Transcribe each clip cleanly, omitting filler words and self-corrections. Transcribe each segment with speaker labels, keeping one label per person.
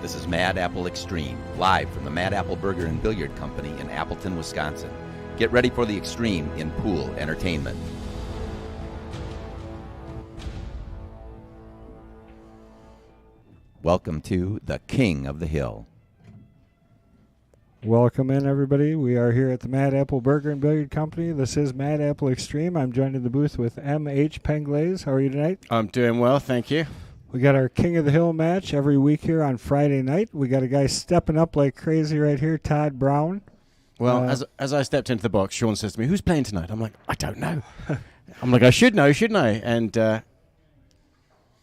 Speaker 1: This is Mad Apple Xstream, live from the Mad Apple Burger and Billiard Company in Appleton, Wisconsin. Get ready for the extreme in pool entertainment. Welcome to the King of the Hill.
Speaker 2: Welcome in, everybody. We are here at the Mad Apple Burger and Billiard Company. This is Mad Apple Xstream. I'm joined in the booth with M.H. Penglaze. How are you tonight?
Speaker 3: I'm doing well, thank you.
Speaker 2: We got our King of the Hill match every week here on Friday night. We got a guy stepping up like crazy right here, Todd Brown.
Speaker 3: Well, as I stepped into the box, Sean says to me, "Who's playing tonight?" I'm like, "I don't know." I'm like, "I should know, shouldn't I?" And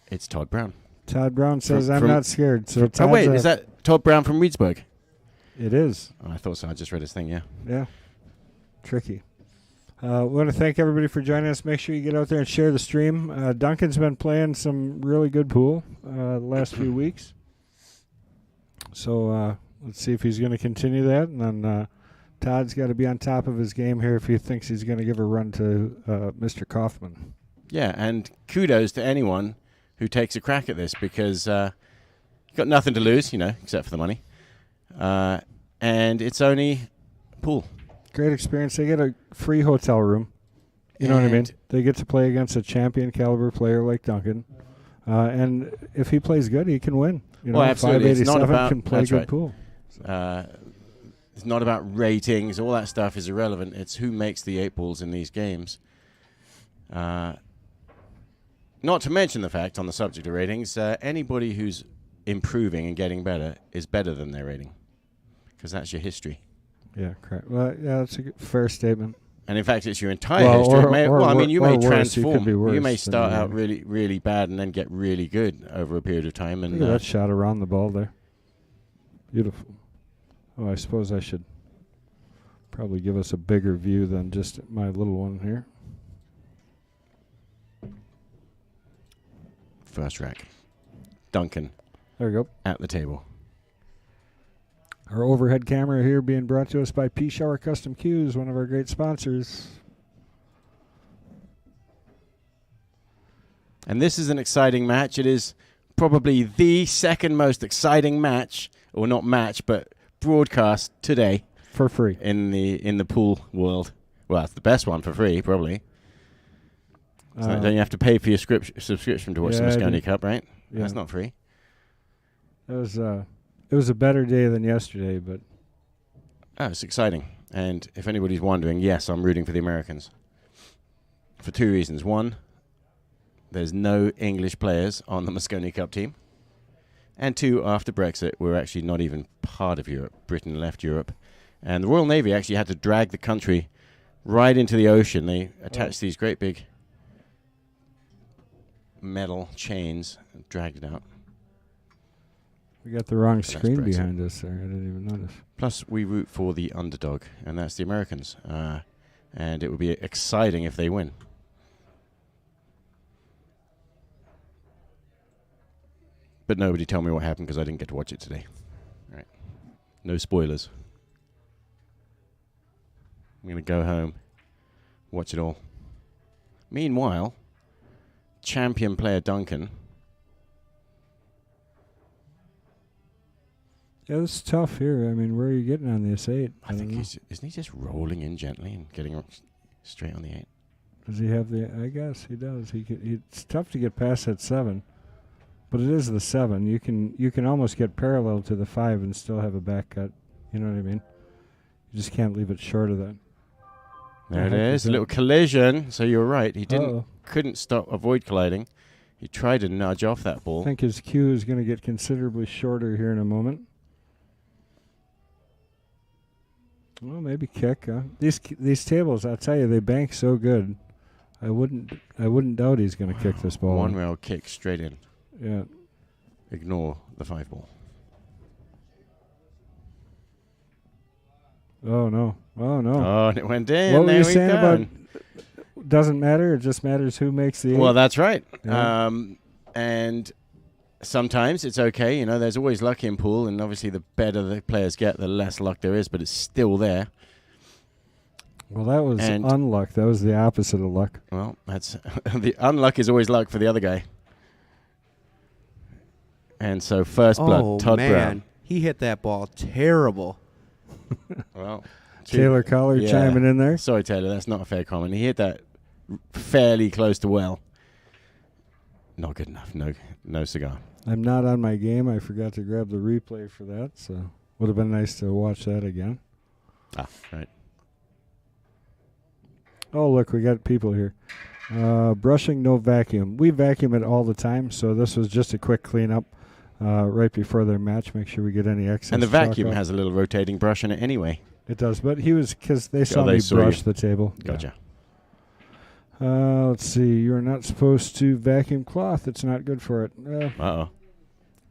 Speaker 3: it's Todd Brown.
Speaker 2: Todd Brown says, "I'm not scared." So
Speaker 3: oh, wait, is that Todd Brown from Reedsburg?
Speaker 2: It is.
Speaker 3: Oh, I thought so. I just read his thing, yeah.
Speaker 2: Yeah. Tricky. We want to thank everybody for joining us. Make sure you get out there and share the stream. Duncan's been playing some really good pool the last few weeks. So let's see if he's going to continue that. And then Todd's got to be on top of his game here if he thinks he's going to give a run to Mr. Kaufman.
Speaker 3: Yeah, and kudos to anyone who takes a crack at this because you've got nothing to lose, except for the money. And it's only pool. Great
Speaker 2: experience. They get a free hotel room. You know what I mean? They get to play against a champion caliber player like Duncan. And if he plays good, he can win.
Speaker 3: Absolutely.
Speaker 2: 587 can play good pool.
Speaker 3: It's not about ratings. All that stuff is irrelevant. It's who makes the 8 balls in these games. Not to mention the fact, on the subject of ratings, anybody who's improving and getting better is better than their rating. Because that's your history.
Speaker 2: Yeah, correct. Well, yeah, that's a fair statement.
Speaker 3: And in fact, it's your entire history. You may transform.
Speaker 2: You
Speaker 3: may start out really, really bad and then get really good over a period of time. And
Speaker 2: look at that shot around the ball there. Beautiful. Oh, I suppose I should probably give us a bigger view than just my little one here.
Speaker 3: First rack. Duncan.
Speaker 2: There we go.
Speaker 3: At the table.
Speaker 2: Our overhead camera here being brought to us by P Shower Custom Cues, one of our great sponsors.
Speaker 3: And this is an exciting match. It is probably the second most exciting match, or not match, but broadcast today.
Speaker 2: For free.
Speaker 3: In the pool world. Well, it's the best one for free, probably. So don't you have to pay for your subscription to watch the Moscone Cup, right? Yeah. That's not free.
Speaker 2: It was a better day than yesterday, but...
Speaker 3: it's exciting. And if anybody's wondering, yes, I'm rooting for the Americans. For 2 reasons. One, there's no English players on the Moscone Cup team. And 2, after Brexit, we're actually not even part of Europe. Britain left Europe. And the Royal Navy actually had to drag the country right into the ocean. They attached these great big metal chains and dragged it out.
Speaker 2: We got the wrong screen behind us there. I didn't even notice.
Speaker 3: Plus, we root for the underdog, and that's the Americans. And it would be exciting if they win. But nobody tell me what happened because I didn't get to watch it today. All right. No spoilers. I'm going to go home, watch it all. Meanwhile, champion player Duncan...
Speaker 2: Yeah, this is tough here. I mean, where are you getting on this 8?
Speaker 3: I think isn't he just rolling in gently and getting straight on the 8?
Speaker 2: Does he have the... I guess he does. It's tough to get past that 7, but it is the 7. You can almost get parallel to the 5 and still have a back cut. You know what I mean? You just can't leave it short of that.
Speaker 3: There it is, a little collision. So you're right. He couldn't avoid colliding. He tried to nudge off that ball.
Speaker 2: I think his cue is going to get considerably shorter here in a moment. Well, maybe kick. These tables, I'll tell you, they bank so good. I wouldn't doubt he's going to kick this ball.
Speaker 3: One rail kick straight in.
Speaker 2: Yeah.
Speaker 3: Ignore the 5 ball.
Speaker 2: Oh no!
Speaker 3: Oh, and it went in.
Speaker 2: What were you saying about? Doesn't matter. It just matters who makes the 8.
Speaker 3: Well, that's right.
Speaker 2: Yeah.
Speaker 3: And sometimes it's okay. There's always luck in pool, and obviously the better the players get, the less luck there is, but it's still there.
Speaker 2: Well, that was unluck. That was the opposite of luck.
Speaker 3: Well, that's the unluck is always luck for the other guy. And so first blood, Todd
Speaker 4: man.
Speaker 3: Brown.
Speaker 4: He hit that ball terrible.
Speaker 3: Well,
Speaker 2: Taylor Collar chiming in there.
Speaker 3: Sorry, Taylor, that's not a fair comment. He hit that fairly close to well. Not good enough. No cigar.
Speaker 2: I'm not on my game. I forgot to grab the replay for that, so would have been nice to watch that again.
Speaker 3: Ah, right.
Speaker 2: Oh, look, we got people here. Brushing, no vacuum. We vacuum it all the time, so this was just a quick cleanup right before their match. Make sure we get any excess.
Speaker 3: And the vacuum has a little rotating brush in it anyway.
Speaker 2: It does, but he was, because they saw me brush the table.
Speaker 3: Gotcha.
Speaker 2: Yeah. Let's see. You're not supposed to vacuum cloth. It's not good for it.
Speaker 3: Uh-oh.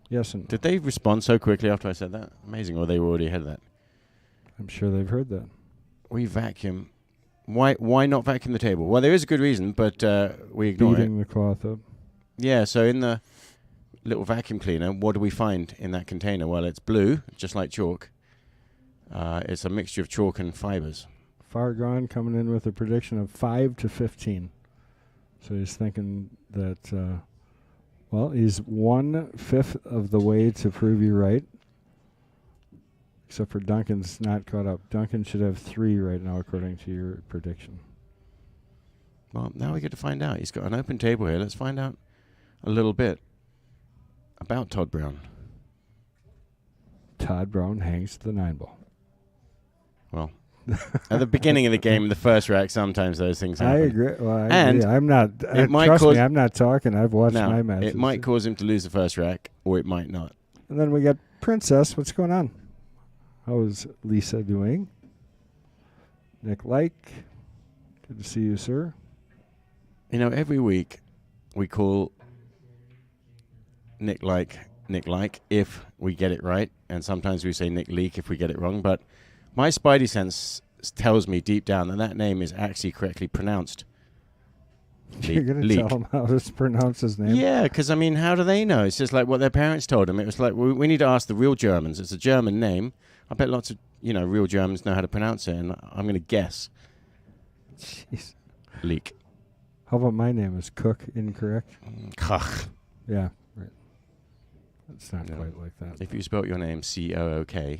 Speaker 2: Yes. And
Speaker 3: Did they respond so quickly after I said that? Amazing, or they were already ahead of that?
Speaker 2: I'm sure they've heard that.
Speaker 3: We vacuum. Why not vacuum the table? Well, there is a good reason, but we ignore
Speaker 2: Beating the cloth up.
Speaker 3: Yeah, so in the little vacuum cleaner, what do we find in that container? Well, it's blue, just like chalk. It's a mixture of chalk and fibers.
Speaker 2: Far Gone coming in with a prediction of 5 to 15. So he's thinking that, he's 1/5 of the way to prove you right. Except for Duncan's not caught up. Duncan should have 3 right now, according to your prediction.
Speaker 3: Well, now we get to find out. He's got an open table here. Let's find out a little bit about Todd Brown.
Speaker 2: Todd Brown hangs the 9-ball.
Speaker 3: Well, at the beginning of the game, the first rack, sometimes those things happen.
Speaker 2: I agree. Well,
Speaker 3: and
Speaker 2: I'm not. Trust me, I'm not talking. I've watched my matches.
Speaker 3: It might cause him to lose the first rack, or it might not.
Speaker 2: And then we got Princess. What's going on? How is Lisa doing? Nick Like. Good to see you, sir.
Speaker 3: You know, every week we call Nick Like if we get it right, and sometimes we say Nick Leak if we get it wrong, but my spidey sense tells me deep down that name is actually correctly pronounced.
Speaker 2: You're going to tell them how to pronounce his name?
Speaker 3: Yeah, because, I mean, how do they know? It's just like what their parents told them. It was like, we need to ask the real Germans. It's a German name. I bet lots of, real Germans know how to pronounce it, and I'm going to guess.
Speaker 2: Jeez.
Speaker 3: Leak.
Speaker 2: How about my name? Is Cook incorrect?
Speaker 3: Koch.
Speaker 2: Yeah, right. It's not quite like that.
Speaker 3: If you spelt your name C-O-O-K,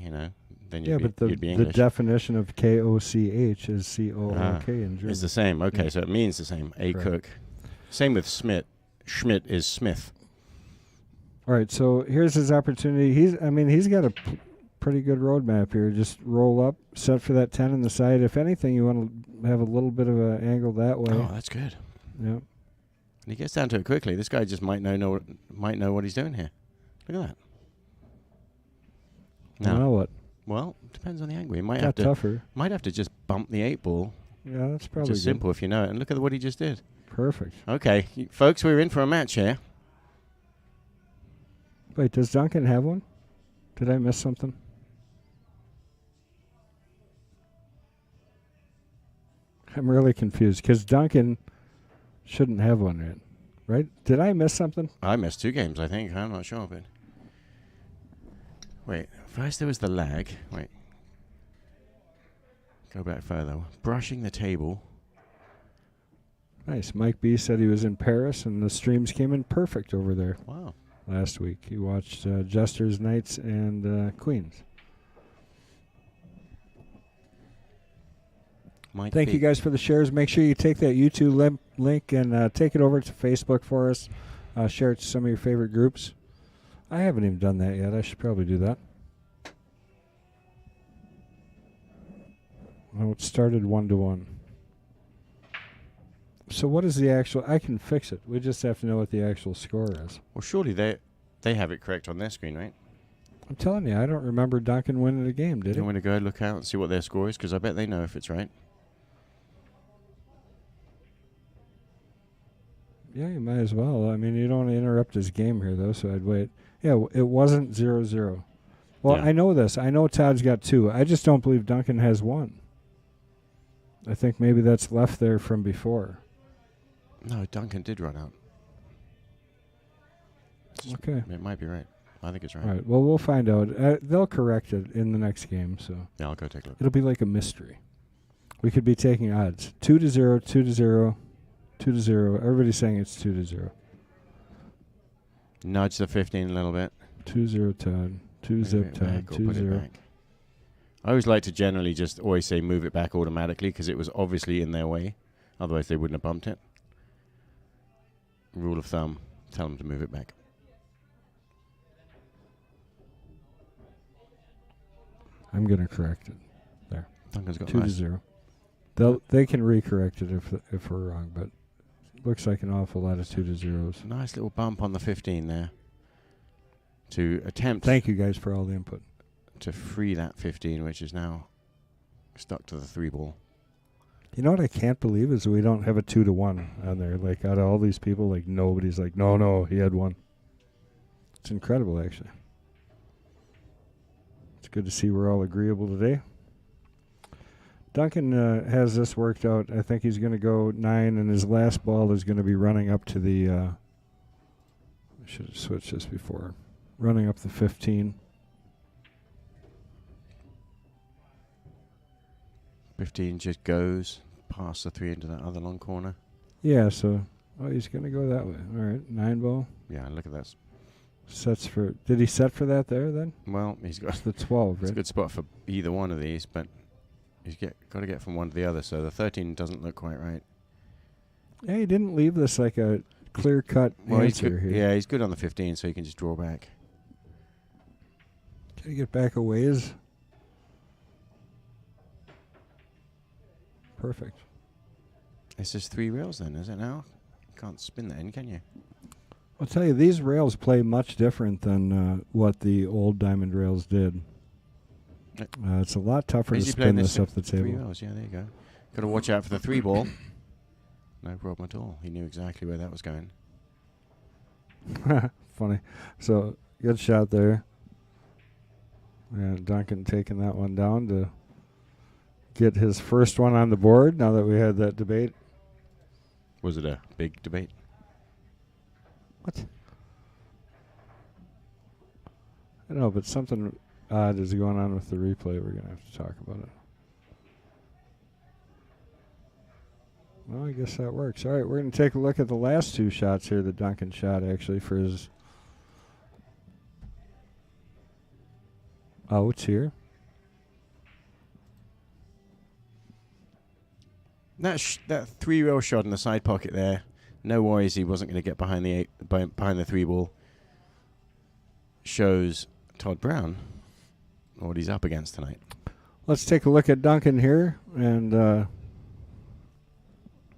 Speaker 3: then you'd be
Speaker 2: the
Speaker 3: English.
Speaker 2: Definition of K-O-C-H is C-O-O-K in German.
Speaker 3: It's the same. Okay, so it means the same. A
Speaker 2: Correct.
Speaker 3: Cook. Same with Schmidt. Schmidt is Smith.
Speaker 2: All right, so here's his opportunity. He's got a pretty good roadmap here. Just roll up, set for that 10 on the side. If anything, you want to have a little bit of an angle that way.
Speaker 3: Oh, that's good.
Speaker 2: Yeah.
Speaker 3: And he gets down to it quickly. This guy just might know what he's doing here. Look at that.
Speaker 2: Now what?
Speaker 3: Well, depends on the angle. He might
Speaker 2: Got
Speaker 3: have to
Speaker 2: tougher.
Speaker 3: Might have to just bump the 8 ball.
Speaker 2: Yeah, that's probably
Speaker 3: just simple if you know it. And look at what he just did.
Speaker 2: Perfect.
Speaker 3: Okay, folks, we're in for a match here.
Speaker 2: Wait, does Duncan have one? Did I miss something? I'm really confused because Duncan shouldn't have one yet, right? Did I miss something?
Speaker 3: I missed 2 games, I think. I'm not sure, but... Wait, first there was the lag. Wait. Go back further. Brushing the table.
Speaker 2: Nice. Mike B said he was in Paris, and the streams came in perfect over there.
Speaker 3: Wow.
Speaker 2: Last week. He watched Jesters, Knights, and Queens. Thank you guys for the shares. Make sure you take that YouTube link and take it over to Facebook for us. Share it to some of your favorite groups. I haven't even done that yet. I should probably do that. Oh, it started 1-1. So what is the actual... I can fix it. We just have to know what the actual score is.
Speaker 3: Well, surely they have it correct on their screen, right?
Speaker 2: I'm telling you, I don't remember Duncan winning a game, did he?
Speaker 3: You want to go look out and see what their score is? Because I bet they know if it's right.
Speaker 2: Yeah, you might as well. I mean, you don't want to interrupt his game here, though, so I'd wait. Yeah, it wasn't 0-0. Well, yeah. I know this. I know Todd's got 2. I just don't believe Duncan has 1. I think maybe that's left there from before.
Speaker 3: No, Duncan did run out.
Speaker 2: Okay.
Speaker 3: It might be right. I think it's right.
Speaker 2: All right. Well, we'll find out. They'll correct it in the next game. So
Speaker 3: yeah, I'll go take a look.
Speaker 2: It'll be like a mystery. We could be taking odds. 2-0, 2-0, 2-0. Everybody's saying it's 2-0.
Speaker 3: Nudge the 15 a little bit.
Speaker 2: 2-0 Todd. 2
Speaker 3: Move
Speaker 2: zip
Speaker 3: it
Speaker 2: Todd.
Speaker 3: back or put it
Speaker 2: 2-0.
Speaker 3: back. I always like to generally just always say move it back automatically because it was obviously in their way. Otherwise they wouldn't have bumped it. Rule of thumb, tell them to move it back.
Speaker 2: I'm going to correct it. There.
Speaker 3: Duncan's got
Speaker 2: 2-0. They can recorrect it if we're wrong, but looks like an awful lot of 2-0s.
Speaker 3: Nice little bump on the 15 there. To attempt
Speaker 2: Thank you guys for all the input.
Speaker 3: to free that 15, which is now stuck to the 3 ball.
Speaker 2: You know what I can't believe is we don't have a 2-1 on there. Like, out of all these people, like, nobody's like, no, he had one. It's incredible, actually. It's good to see we're all agreeable today. Duncan has this worked out. I think he's going to go 9, and his last ball is going to be running up to the... I should have switched this before. Running up the 15.
Speaker 3: 15 just goes past the 3 into that other long corner.
Speaker 2: Yeah, so... Oh, he's going to go that way. All right, 9 ball.
Speaker 3: Yeah, look at that.
Speaker 2: Sets for... Did he set for that there, then?
Speaker 3: Well, he's got
Speaker 2: It's the 12,
Speaker 3: it's
Speaker 2: right?
Speaker 3: a good spot for either one of these, but he's got to get from one to the other, so the 13 doesn't look quite right.
Speaker 2: Yeah, he didn't leave this like a clear-cut
Speaker 3: Well, he's
Speaker 2: answer
Speaker 3: good.
Speaker 2: here.
Speaker 3: Yeah, he's good on the 15, so he can just draw back.
Speaker 2: Can he get back a ways? Perfect.
Speaker 3: It's just 3 rails then, is it now? Can't spin that in, can you?
Speaker 2: I'll tell you, these rails play much different than what the old diamond rails did. It's a lot tougher to
Speaker 3: Easy
Speaker 2: spin
Speaker 3: playing
Speaker 2: this up the
Speaker 3: 3
Speaker 2: table.
Speaker 3: rails, yeah, there you go. Got to watch out for the 3 ball. No problem at all. He knew exactly where that was going.
Speaker 2: Funny. So, good shot there. And Duncan taking that one down to get his first one on the board now that we had that debate.
Speaker 3: Was it a big debate?
Speaker 2: What? I don't know, but something odd is going on with the replay. We're going to have to talk about it. Well, I guess that works. All right, we're going to take a look at the last 2 shots here that Duncan shot, actually, for his outs here.
Speaker 3: That 3-rail shot in the side pocket there. No worries, he wasn't going to get behind the 3 ball. Shows Todd Brown what he's up against tonight.
Speaker 2: Let's take a look at Duncan here, and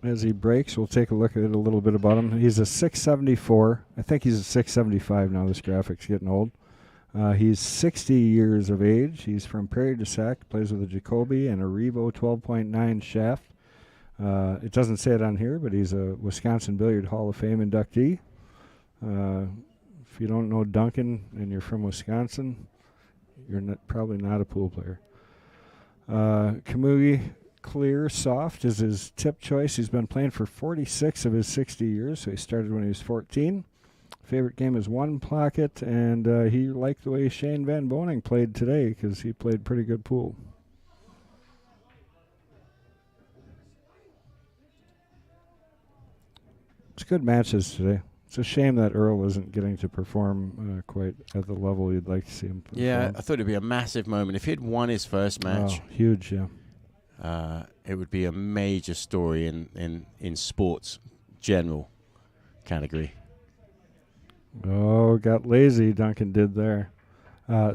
Speaker 2: as he breaks, we'll take a look at it a little bit about him. He's a 674. I think he's a 675 now. This graphic's getting old. He's 60 years of age. He's from Prairie du Sac, plays with a Jacoby and a Revo 12.9 shaft. It doesn't say it on here, but he's a Wisconsin Billiard Hall of Fame inductee. If you don't know Duncan and you're from Wisconsin, you're probably not a pool player. Kamui Clear Soft is his tip choice. He's been playing for 46 of his 60 years, so he started when he was 14. Favorite game is One Pocket, and he liked the way Shane Van Boning played today because he played pretty good pool. It's good matches today. It's a shame that Earl isn't getting to perform quite at the level you'd like to see him perform.
Speaker 3: Yeah, I thought it'd be a massive moment. If he'd won his first match,
Speaker 2: huge, yeah.
Speaker 3: it would be a major story in sports general category.
Speaker 2: Oh, got lazy, Duncan did there.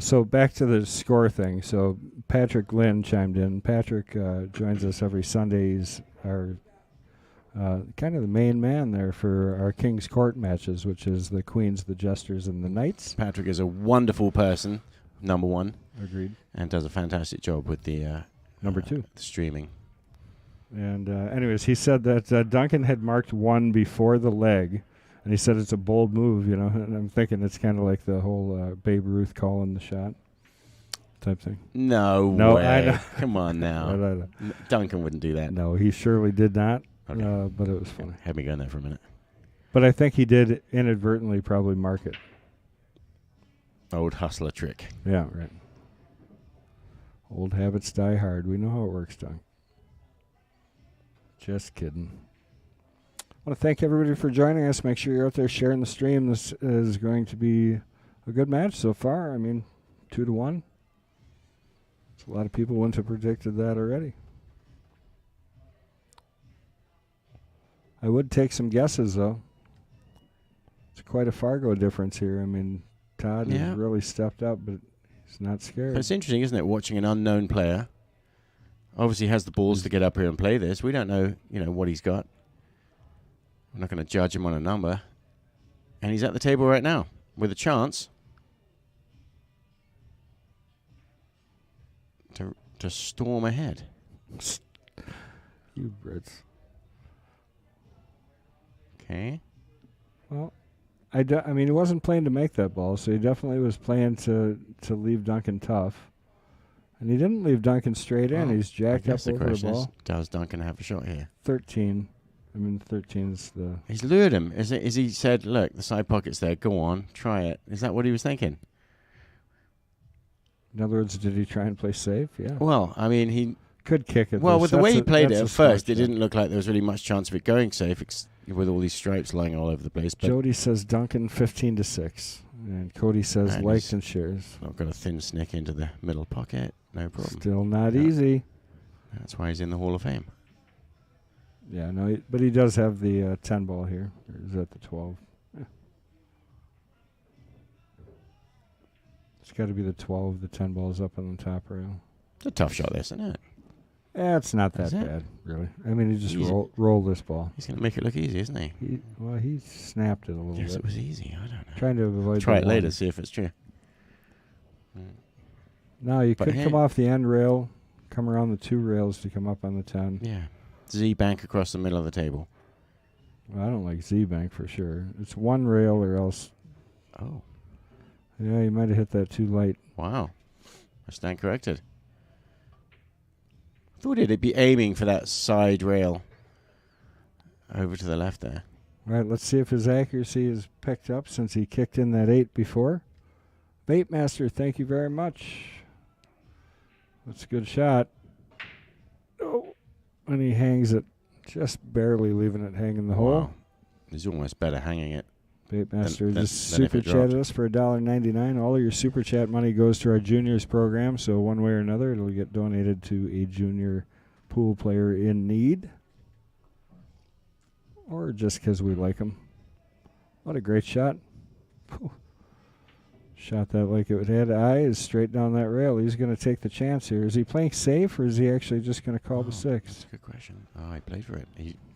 Speaker 2: So back to the score thing. So Patrick Lynn chimed in. Patrick joins us every Sunday. He's our kind of the main man there for our King's Court matches, which is the Queens, the Jesters, and the Knights.
Speaker 3: Patrick is a wonderful person, number one.
Speaker 2: Agreed.
Speaker 3: And does a fantastic job with the
Speaker 2: number 2,
Speaker 3: the streaming.
Speaker 2: And anyways, he said that Duncan had marked 1 before the leg, and he said it's a bold move, you know. And I'm thinking it's kind of like the whole Babe Ruth calling the shot type thing.
Speaker 3: No way.
Speaker 2: I know.
Speaker 3: Come on now.
Speaker 2: I
Speaker 3: Duncan wouldn't do that.
Speaker 2: No, he surely did not.
Speaker 3: Okay.
Speaker 2: But it was funny.
Speaker 3: Had me going there for a minute.
Speaker 2: But I think he did inadvertently probably mark it.
Speaker 3: Old hustler trick.
Speaker 2: Yeah, right. Old habits die hard. We know how it works, Doug. Just kidding. want to thank everybody for joining us. Make sure you're out there sharing the stream. This is going to be a good match so far. I mean, 2-1. A lot of people wouldn't have predicted that already. I would take some guesses, though. It's quite a Fargo difference here. I mean, Todd has really stepped up, but he's not scared.
Speaker 3: But it's interesting, isn't it, watching an unknown player. Obviously has the balls to get up here and play this. We don't know, what he's got. We're not going to judge him on a number. And he's at the table right now with a chance to storm ahead.
Speaker 2: You Brits.
Speaker 3: Okay.
Speaker 2: Well, I mean, he wasn't playing to make that ball, so he definitely was playing to leave Duncan tough. And he didn't leave Duncan straight in. He's jacked up over the ball.
Speaker 3: Does Duncan have a shot here?
Speaker 2: 13. I mean, 13's the...
Speaker 3: He's lured him. Is he said, look, the side pocket's there. Go on, try it. Is that what he was thinking?
Speaker 2: In other words, did he try and play safe? Yeah.
Speaker 3: Well, I mean, he...
Speaker 2: Could kick it.
Speaker 3: Well, with the way he played it at first, it didn't look like there was really much chance of it going safe with all these stripes lying all over the place. But
Speaker 2: Jody says Duncan 15-6. And Cody says likes and shares.
Speaker 3: I've got a thin snick into the middle pocket. No problem.
Speaker 2: Still not easy.
Speaker 3: That's why he's in the Hall of Fame.
Speaker 2: Yeah, no, but he does have the 10 ball here. Or is that the 12? Yeah. It's got to be the 12. The 10 ball's up on the top rail.
Speaker 3: It's a tough shot, this, isn't it?
Speaker 2: Yeah, it's not that bad, really. I mean, he just rolled this ball.
Speaker 3: He's going to make it look easy, isn't he?
Speaker 2: He snapped it a little bit.
Speaker 3: Yes, it was easy. I don't know.
Speaker 2: Trying to avoid
Speaker 3: Try it later, see if it's true.
Speaker 2: No, you could come off the end rail, come around the 2 rails to come up on the 10.
Speaker 3: Yeah. Z-bank across the middle of the table.
Speaker 2: Well, I don't like Z-bank for sure. It's 1 rail or else.
Speaker 3: Oh.
Speaker 2: Yeah, you might have hit that too light.
Speaker 3: Wow. I stand corrected. I thought he'd be aiming for that side rail over to the left there.
Speaker 2: All right, let's see if his accuracy is picked up since he kicked in that 8 before. Bait Master, thank you very much. That's a good shot. Oh, and he hangs it, just barely leaving it hang in the hole.
Speaker 3: He's almost better hanging it.
Speaker 2: Bait Master just super chatted us for $1.99. All of your super chat money goes to our juniors program, so one way or another, it'll get donated to a junior pool player in need, or just because we like him. What a great shot! Shot that like it had eyes straight down that rail. He's going to take the chance here. Is he playing safe, or is he actually just going to call the 6?
Speaker 3: That's a good question. Oh, he played for it,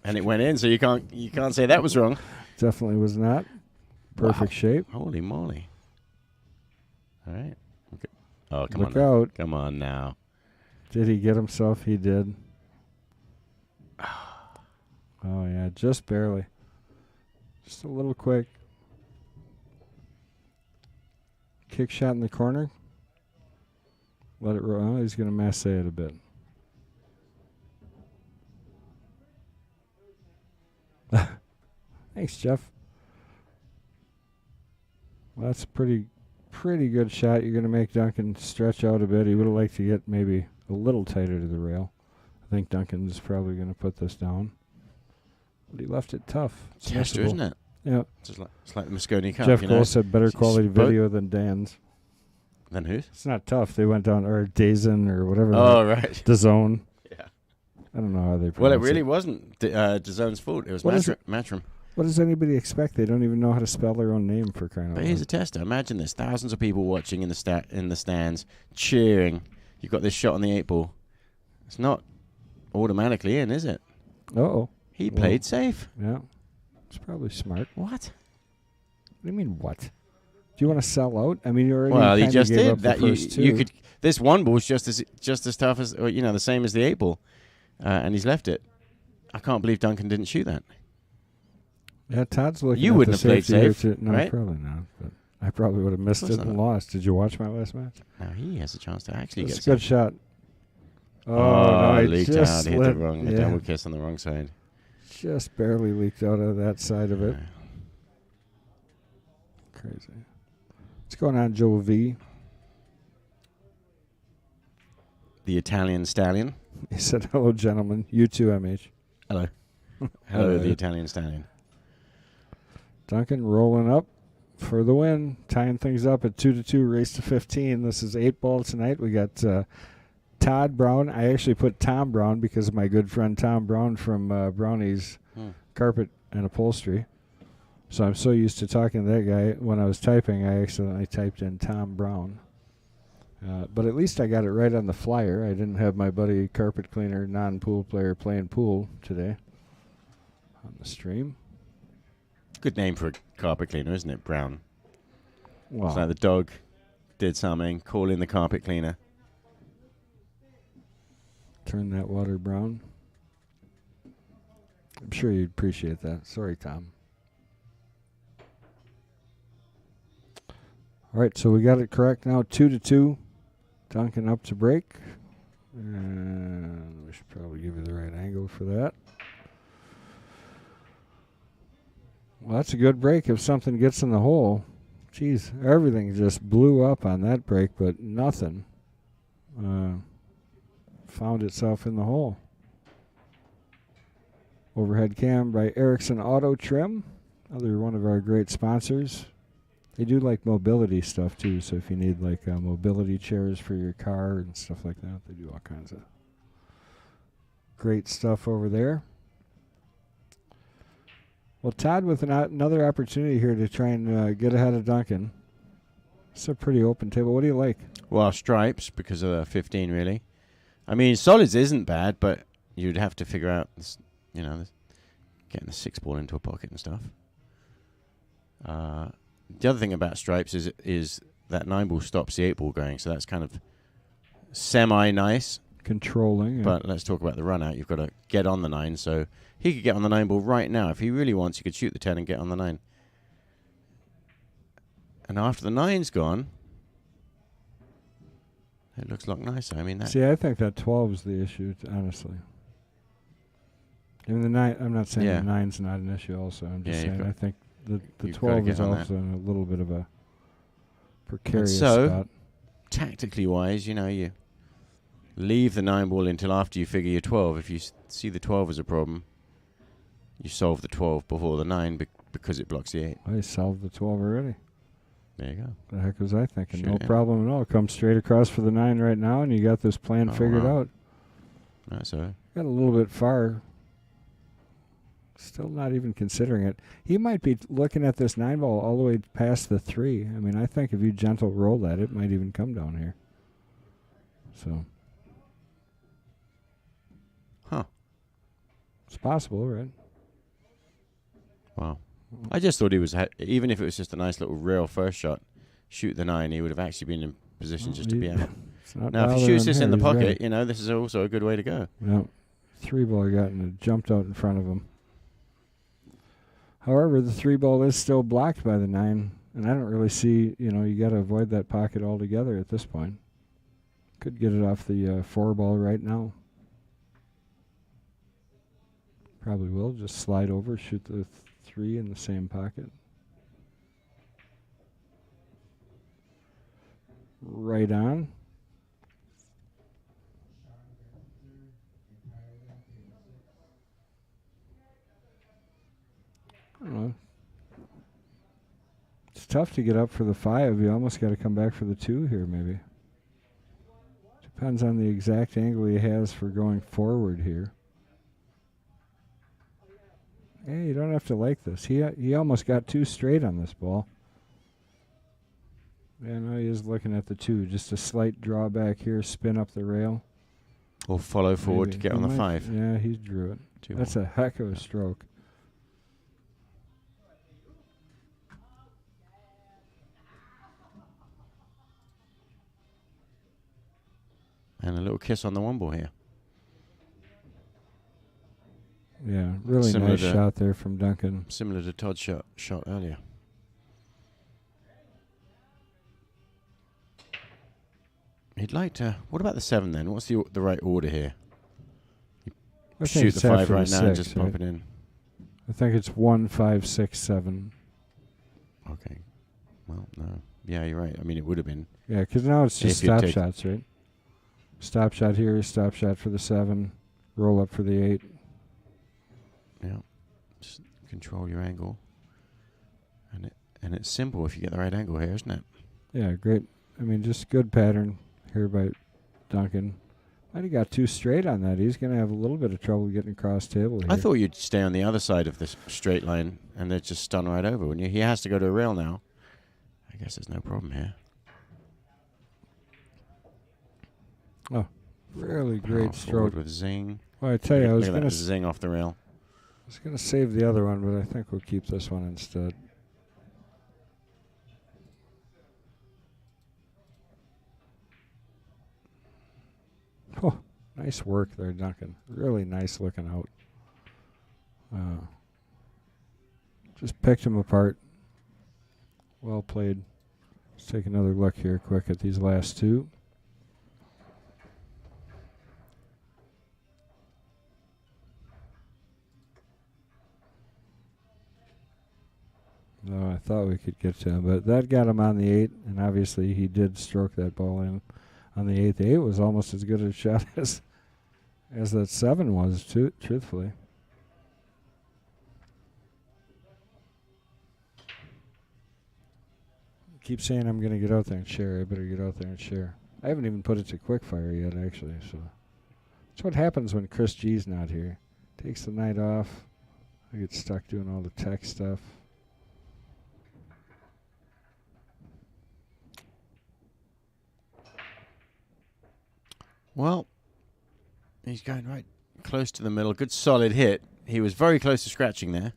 Speaker 3: and it went in. So you can't say that was wrong.
Speaker 2: Definitely was not. Perfect shape.
Speaker 3: Holy moly! All right. Okay. Oh, come on!
Speaker 2: Look out!
Speaker 3: Come on now.
Speaker 2: Did he get himself? He did. Oh yeah, just barely. Just a little quick. Kick shot in the corner. Let it roll. Oh, he's going to masse it a bit. Thanks, Jeff. Well, that's a pretty good shot. You're going to make Duncan stretch out a bit. He would have liked to get maybe a little tighter to the rail. I think Duncan's probably going to put this down. But he left it tough. It's
Speaker 3: Chester, isn't it?
Speaker 2: Yeah.
Speaker 3: It's like the Moscone Cup.
Speaker 2: Jeff Cole said better quality video than Dan's.
Speaker 3: Than whose?
Speaker 2: It's not tough. They went down, or Dazn or whatever.
Speaker 3: Oh, right.
Speaker 2: DAZN.
Speaker 3: Yeah.
Speaker 2: I don't know how they pronounce it.
Speaker 3: Well, it really wasn't DAZN's fault. It was Matchroom.
Speaker 2: What does anybody expect? They don't even know how to spell their own name, for crying out loud.
Speaker 3: But here's a tester. Imagine this. Thousands of people watching in the stands, cheering. You've got this shot on the 8 ball. It's not automatically in, is it?
Speaker 2: Uh-oh.
Speaker 3: He played safe.
Speaker 2: Yeah. It's probably smart.
Speaker 3: What?
Speaker 2: What do you mean, what? Do you want to sell out? I mean, you already
Speaker 3: Well, he just
Speaker 2: gave
Speaker 3: did.
Speaker 2: up
Speaker 3: That
Speaker 2: the first 2.
Speaker 3: you could. This 1 ball's just as tough as, or, the same as the 8 ball, and he's left it. I can't believe Duncan didn't shoot that.
Speaker 2: Yeah, Todd's looking.
Speaker 3: You
Speaker 2: at
Speaker 3: wouldn't
Speaker 2: the
Speaker 3: have played safe,
Speaker 2: No,
Speaker 3: right?
Speaker 2: probably not. But I probably would have missed it and lost. Did you watch my last match?
Speaker 3: Now he has a chance to actually get.
Speaker 2: It's a good shot.
Speaker 3: Oh,
Speaker 2: no, it
Speaker 3: leaked
Speaker 2: just
Speaker 3: out. Hit the double kiss on the wrong side.
Speaker 2: Just barely leaked out of that side of it. Crazy. What's going on, Joe V?
Speaker 3: The Italian stallion.
Speaker 2: He said, hello, gentlemen. You too, MH.
Speaker 3: Hello. Hello, the Italian Stallion.
Speaker 2: Duncan rolling up for the win, tying things up at 2-2, race to 15. This is 8-ball tonight. We got Todd Brown. I actually put Tom Brown because of my good friend Tom Brown from Brownie's Carpet and Upholstery. So I'm so used to talking to that guy. When I was typing, I accidentally typed in Tom Brown. But at least I got it right on the flyer. I didn't have my buddy carpet cleaner, non-pool player, playing pool today on the stream.
Speaker 3: Good name for a carpet cleaner, isn't it? Brown.
Speaker 2: Wow.
Speaker 3: It's like the dog did something, call in the carpet cleaner.
Speaker 2: Turn that water brown. I'm sure you'd appreciate that. Sorry, Tom. All right, so we got it correct now. 2-2. Duncan up to break. And we should probably give you the right angle for that. Well, that's a good break if something gets in the hole. Jeez, everything just blew up on that break, but nothing found itself in the hole. Overhead cam by Erickson Auto Trim, another one of our great sponsors. They do like mobility stuff too, so if you need like mobility chairs for your car and stuff like that, they do all kinds of great stuff over there. Well, Todd with another opportunity here to try and get ahead of Duncan. It's a pretty open table. What do you like?
Speaker 3: Well, stripes because of the 15, really. I mean, solids isn't bad, but you'd have to figure out, this, you know, getting the 6-ball into a pocket and stuff. The other thing about stripes is that 9-ball stops the 8-ball going, so that's kind of semi-nice.
Speaker 2: Controlling.
Speaker 3: But let's talk about the run-out. You've got to get on the 9, so he could get on the 9-ball right now. If he really wants, he could shoot the 10 and get on the 9. And after the 9's gone, it looks a lot nicer. I mean, that.
Speaker 2: See, I think that 12 is the issue, honestly. I mean, the 9. I'm not saying the 9's not an issue. Also, I'm just saying I think the 12 is also in a little bit of a precarious spot.
Speaker 3: Tactically wise, you know, you leave the 9-ball until after you figure your 12. If you see the 12 as a problem, you solve the 12 before the 9 because it blocks the 8.
Speaker 2: I solved the 12 already.
Speaker 3: There you go.
Speaker 2: The heck was I thinking? No problem at all. Come straight across for the 9 right now, and you got this plan figured out.
Speaker 3: That's all right.
Speaker 2: Got a little bit far. Still not even considering it. He might be looking at this 9-ball all the way past the 3. I mean, I think if you gentle roll that, it might even come down here. So.
Speaker 3: Huh.
Speaker 2: It's possible, right?
Speaker 3: Wow. I just thought he was, even if it was just a nice little rail first shot, shoot the 9, he would have actually been in position just to be out. Now, if he shoots this in the pocket, ready. You know, this is also a good way to go.
Speaker 2: Yeah. 3-ball got and it jumped out in front of him. However, the 3-ball is still blocked by the 9, and I don't really see, you know, you got to avoid that pocket altogether at this point. Could get it off the 4-ball right now. Probably will. Just slide over, shoot the 3 in the same pocket. Right on. I don't know. It's tough to get up for the 5. You almost got to come back for the 2 here, maybe. Depends on the exact angle he has for going forward here. Hey, you don't have to like this. He almost got 2 straight on this ball. Yeah, no, he is looking at the 2. Just a slight drawback here, spin up the rail.
Speaker 3: Or follow forward to get on the 5.
Speaker 2: Yeah, he drew it. That's a heck of a stroke.
Speaker 3: And a little kiss on the 1-ball here.
Speaker 2: Yeah, really nice shot there from Duncan.
Speaker 3: Similar to Todd's shot earlier. He'd like to. What about the 7 then? What's the right order here? You shoot the 5 right now and just pop it in.
Speaker 2: I think it's 1, 5, 6, 7.
Speaker 3: Okay. Well, no. Yeah, you're right. I mean, it would have been.
Speaker 2: Yeah, because now it's just stop shots, right? Stop shot here, stop shot for the 7, roll up for the 8.
Speaker 3: Yeah. Just control your angle. And it's simple if you get the right angle here, isn't it?
Speaker 2: Yeah, great. I mean, just good pattern here by Duncan. Might have got too straight on that. He's going to have a little bit of trouble getting across table here.
Speaker 3: I thought you'd stay on the other side of this straight line and they'd just stun right over, wouldn't you? He has to go to a rail now. I guess there's no problem here.
Speaker 2: Oh, really great
Speaker 3: Forward
Speaker 2: stroke.
Speaker 3: with zing.
Speaker 2: Well, I tell you, I was
Speaker 3: Look at
Speaker 2: going
Speaker 3: that
Speaker 2: to
Speaker 3: zing off the rail.
Speaker 2: save the other one, but I think we'll keep this one instead. Oh, nice work there, Duncan. Really nice looking out. Just picked him apart. Well played. Let's take another look here quick at these last two. No, I thought we could get to him, but that got him on the 8, and obviously he did stroke that ball in on the 8. The 8 was almost as good a shot as that 7 was, truthfully. Keep saying I'm going to get out there and share. I better get out there and share. I haven't even put it to quickfire yet, actually. So that's what happens when Chris G's not here. Takes the night off. I get stuck doing all the tech stuff.
Speaker 3: Well, he's going right close to the middle. Good solid hit. He was very close to scratching there.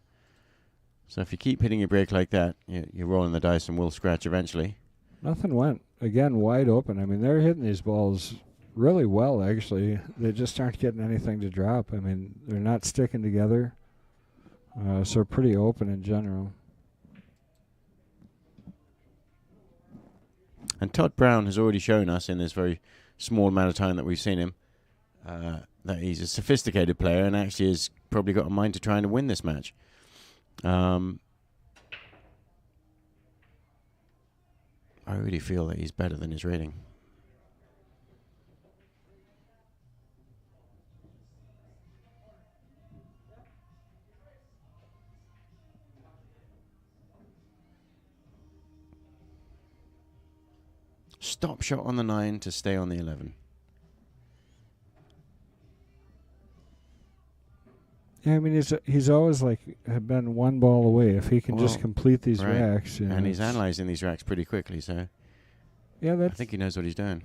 Speaker 3: So if you keep hitting your break like that, you're rolling the dice and will scratch eventually.
Speaker 2: Nothing went. Again, wide open. I mean, they're hitting these balls really well, actually. They just aren't getting anything to drop. I mean, they're not sticking together. So pretty open in general.
Speaker 3: And Todd Brown has already shown us in this very small amount of time that we've seen him that he's a sophisticated player and actually has probably got a mind to trying to win this match. I really feel that he's better than his rating. Stop shot on the 9 to stay on the 11.
Speaker 2: Yeah, I mean, he's always like been one ball away. If he can just complete these racks.
Speaker 3: And he's analyzing these racks pretty quickly, so
Speaker 2: yeah,
Speaker 3: I think he knows what he's doing.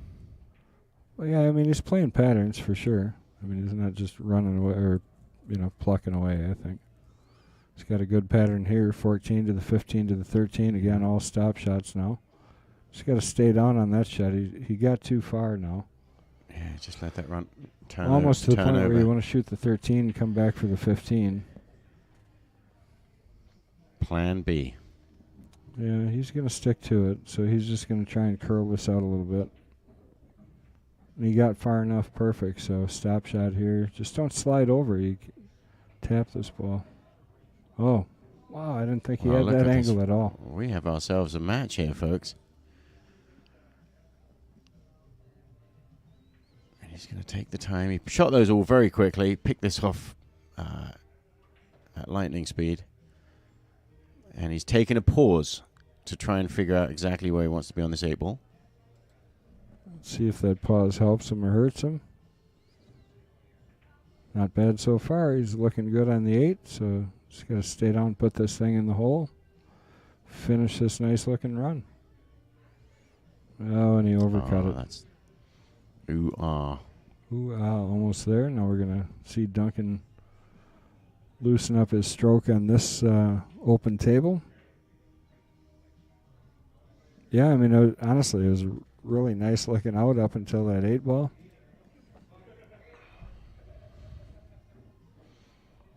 Speaker 2: Well, yeah, I mean, he's playing patterns for sure. I mean, he's not just running away or, plucking away, I think. He's got a good pattern here, 14 to the 15 to the 13. Again, all stop shots now. Just got to stay down on that shot. He got too far now.
Speaker 3: Yeah, just let that run. Turn
Speaker 2: almost
Speaker 3: over,
Speaker 2: to the point
Speaker 3: over.
Speaker 2: where you want to shoot the 13 and come back for the 15.
Speaker 3: Plan B.
Speaker 2: Yeah, he's going to stick to it. So he's just going to try and curl this out a little bit. And he got far enough perfect. So stop shot here. Just don't slide over. You tap this ball. Oh, wow. I didn't think he had that angle at all.
Speaker 3: We have ourselves a match here, folks. And he's going to take the time. He shot those all very quickly. Picked this off at lightning speed. And he's taken a pause to try and figure out exactly where he wants to be on this 8 ball.
Speaker 2: Let's see if that pause helps him or hurts him. Not bad so far. He's looking good on the 8, so just got to stay down, put this thing in the hole, finish this nice looking run. Oh, and he overcut it.
Speaker 3: That's ooh-ah.
Speaker 2: Ooh-ah, almost there. Now we're going to see Duncan loosen up his stroke on this open table. Yeah, I mean, honestly, it was really nice looking out up until that 8 ball.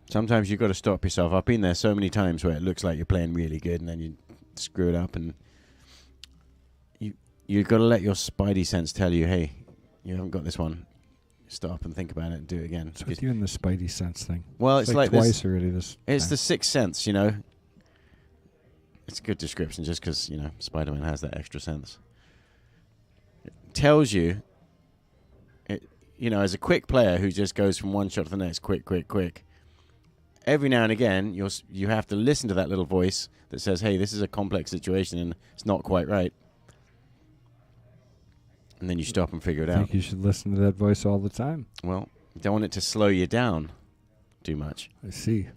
Speaker 3: Sometimes you've got to stop yourself. I've been there so many times where it looks like you're playing really good and then you screw it up, and you've got to let your spidey sense tell you, hey, you haven't got this one. Stop and think about it and do it again.
Speaker 2: What's with you and the spidey sense thing?
Speaker 3: Well, it's like
Speaker 2: twice already. It's
Speaker 3: the 6th sense, It's a good description just because, Spider-Man has that extra sense. It tells you, as a quick player who just goes from one shot to the next, quick, every now and again, you have to listen to that little voice that says, hey, this is a complex situation and it's not quite right. And then you stop and figure it
Speaker 2: I
Speaker 3: out.
Speaker 2: think you should listen to that voice all the time.
Speaker 3: Well, you don't want it to slow you down too much.
Speaker 2: I see.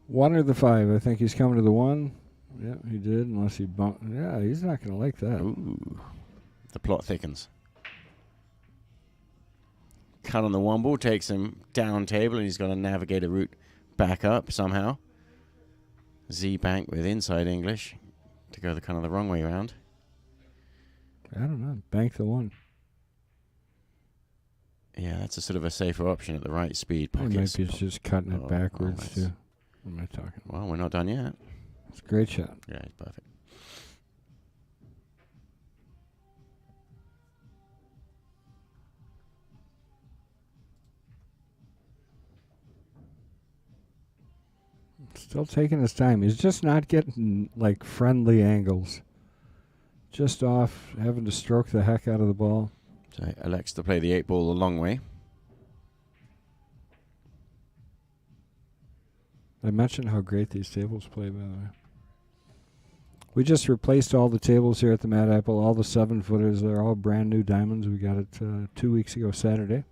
Speaker 2: 1 or the 5? I think he's coming to the 1. Yeah, he did, unless he bumped. Yeah, he's not going to like that.
Speaker 3: Ooh. The plot thickens. Cut on the 1 ball takes him down table, and he's got to navigate a route back up somehow. Z bank with inside English to go the kind of the wrong way around.
Speaker 2: I don't know. Bank the 1.
Speaker 3: Yeah, that's a sort of a safer option at the right speed.
Speaker 2: He might
Speaker 3: Pockets.
Speaker 2: be just cutting it backwards,
Speaker 3: that's-
Speaker 2: too. What am I talking about?
Speaker 3: Well, we're not done yet.
Speaker 2: It's a great shot.
Speaker 3: Yeah, it's perfect.
Speaker 2: Still taking his time. He's just not getting, like, friendly angles. Just off, having to stroke the heck out of the ball.
Speaker 3: So elects to play the 8 ball the long way.
Speaker 2: I mentioned how great these tables play, by the way. We just replaced all the tables here at the Mad Apple, all the 7-footers. They're all brand new diamonds. We got it 2 weeks ago Saturday.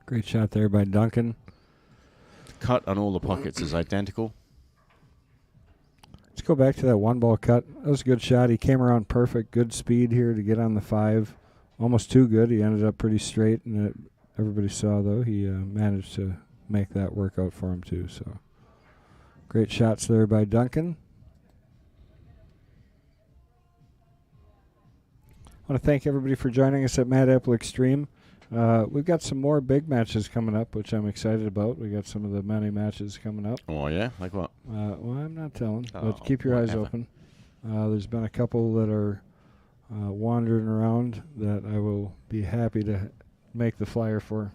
Speaker 2: Great shot there by Duncan.
Speaker 3: Cut on all the pockets is identical.
Speaker 2: Let's go back to that 1-ball cut. That was a good shot. He came around perfect. Good speed here to get on the 5. Almost too good. He ended up pretty straight, and everybody saw, though, he managed to make that work out for him, too. So great shots there by Duncan. I want to thank everybody for joining us at Mad Apple Xstream. We've got some more big matches coming up, which I'm excited about. We got some of the many matches coming up.
Speaker 3: Oh, yeah? Like what?
Speaker 2: Well, I'm not telling,
Speaker 3: Oh,
Speaker 2: but keep your eyes
Speaker 3: whatever.
Speaker 2: open. There's been a couple that are wandering around that I will be happy to make the flyer for.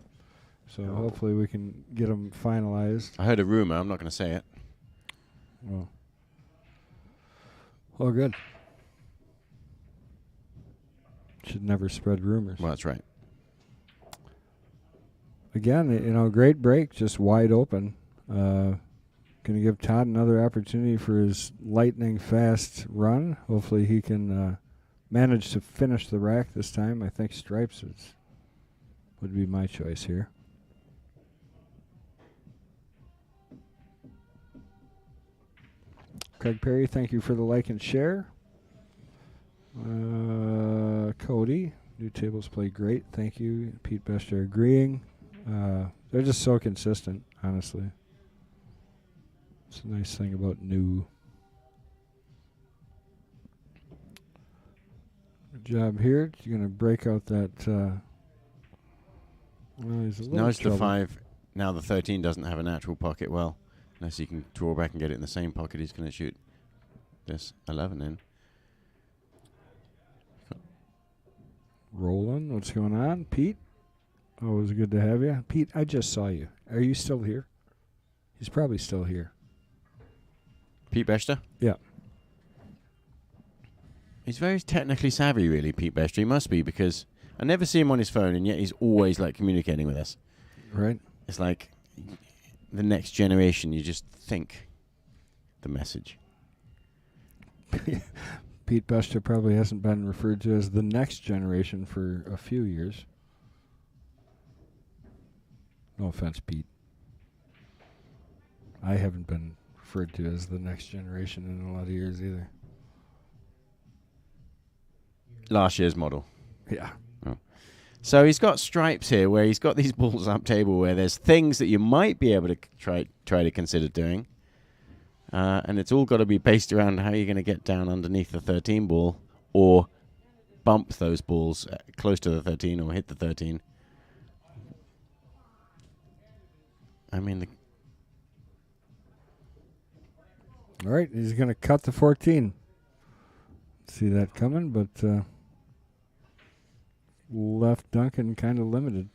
Speaker 2: So hopefully we can get them finalized.
Speaker 3: I heard a rumor. I'm not going to say it.
Speaker 2: Well, good. Should never spread rumors.
Speaker 3: Well, that's right.
Speaker 2: Again, great break, just wide open. Going to give Todd another opportunity for his lightning fast run. Hopefully he can manage to finish the rack this time. I think stripes would be my choice here. Craig Perry, thank you for the like and share. Cody, new tables play great. Thank you. Pete Bester agreeing. They're just so consistent, honestly. It's a nice thing about new. Good job here. You're going to break out that. Well, he's a little
Speaker 3: Now it's the
Speaker 2: trouble.
Speaker 3: 5. Now the 13 doesn't have a natural pocket. Well, unless he can draw back and get it in the same pocket, he's going to shoot this 11 in.
Speaker 2: Roland, what's going on? Pete? Always good to have you. Pete, I just saw you. Are you still here? He's probably still here.
Speaker 3: Pete Bester?
Speaker 2: Yeah.
Speaker 3: He's very technically savvy, really, Pete Bester. He must be, because I never see him on his phone, and yet he's always, like, communicating with us.
Speaker 2: Right.
Speaker 3: It's like the next generation, you just think the message.
Speaker 2: Pete Bester probably hasn't been referred to as the next generation for a few years. No offense, Pete. I haven't been referred to as the next generation in a lot of years either.
Speaker 3: Last year's model.
Speaker 2: Yeah.
Speaker 3: So he's got stripes here where he's got these balls up table where there's things that you might be able to try to consider doing. And it's all got to be based around how you're going to get down underneath the 13 ball or bump those balls close to the 13 or hit the 13. I mean,
Speaker 2: All right, he's going to cut the 14. See that coming, but left Duncan kind of limited.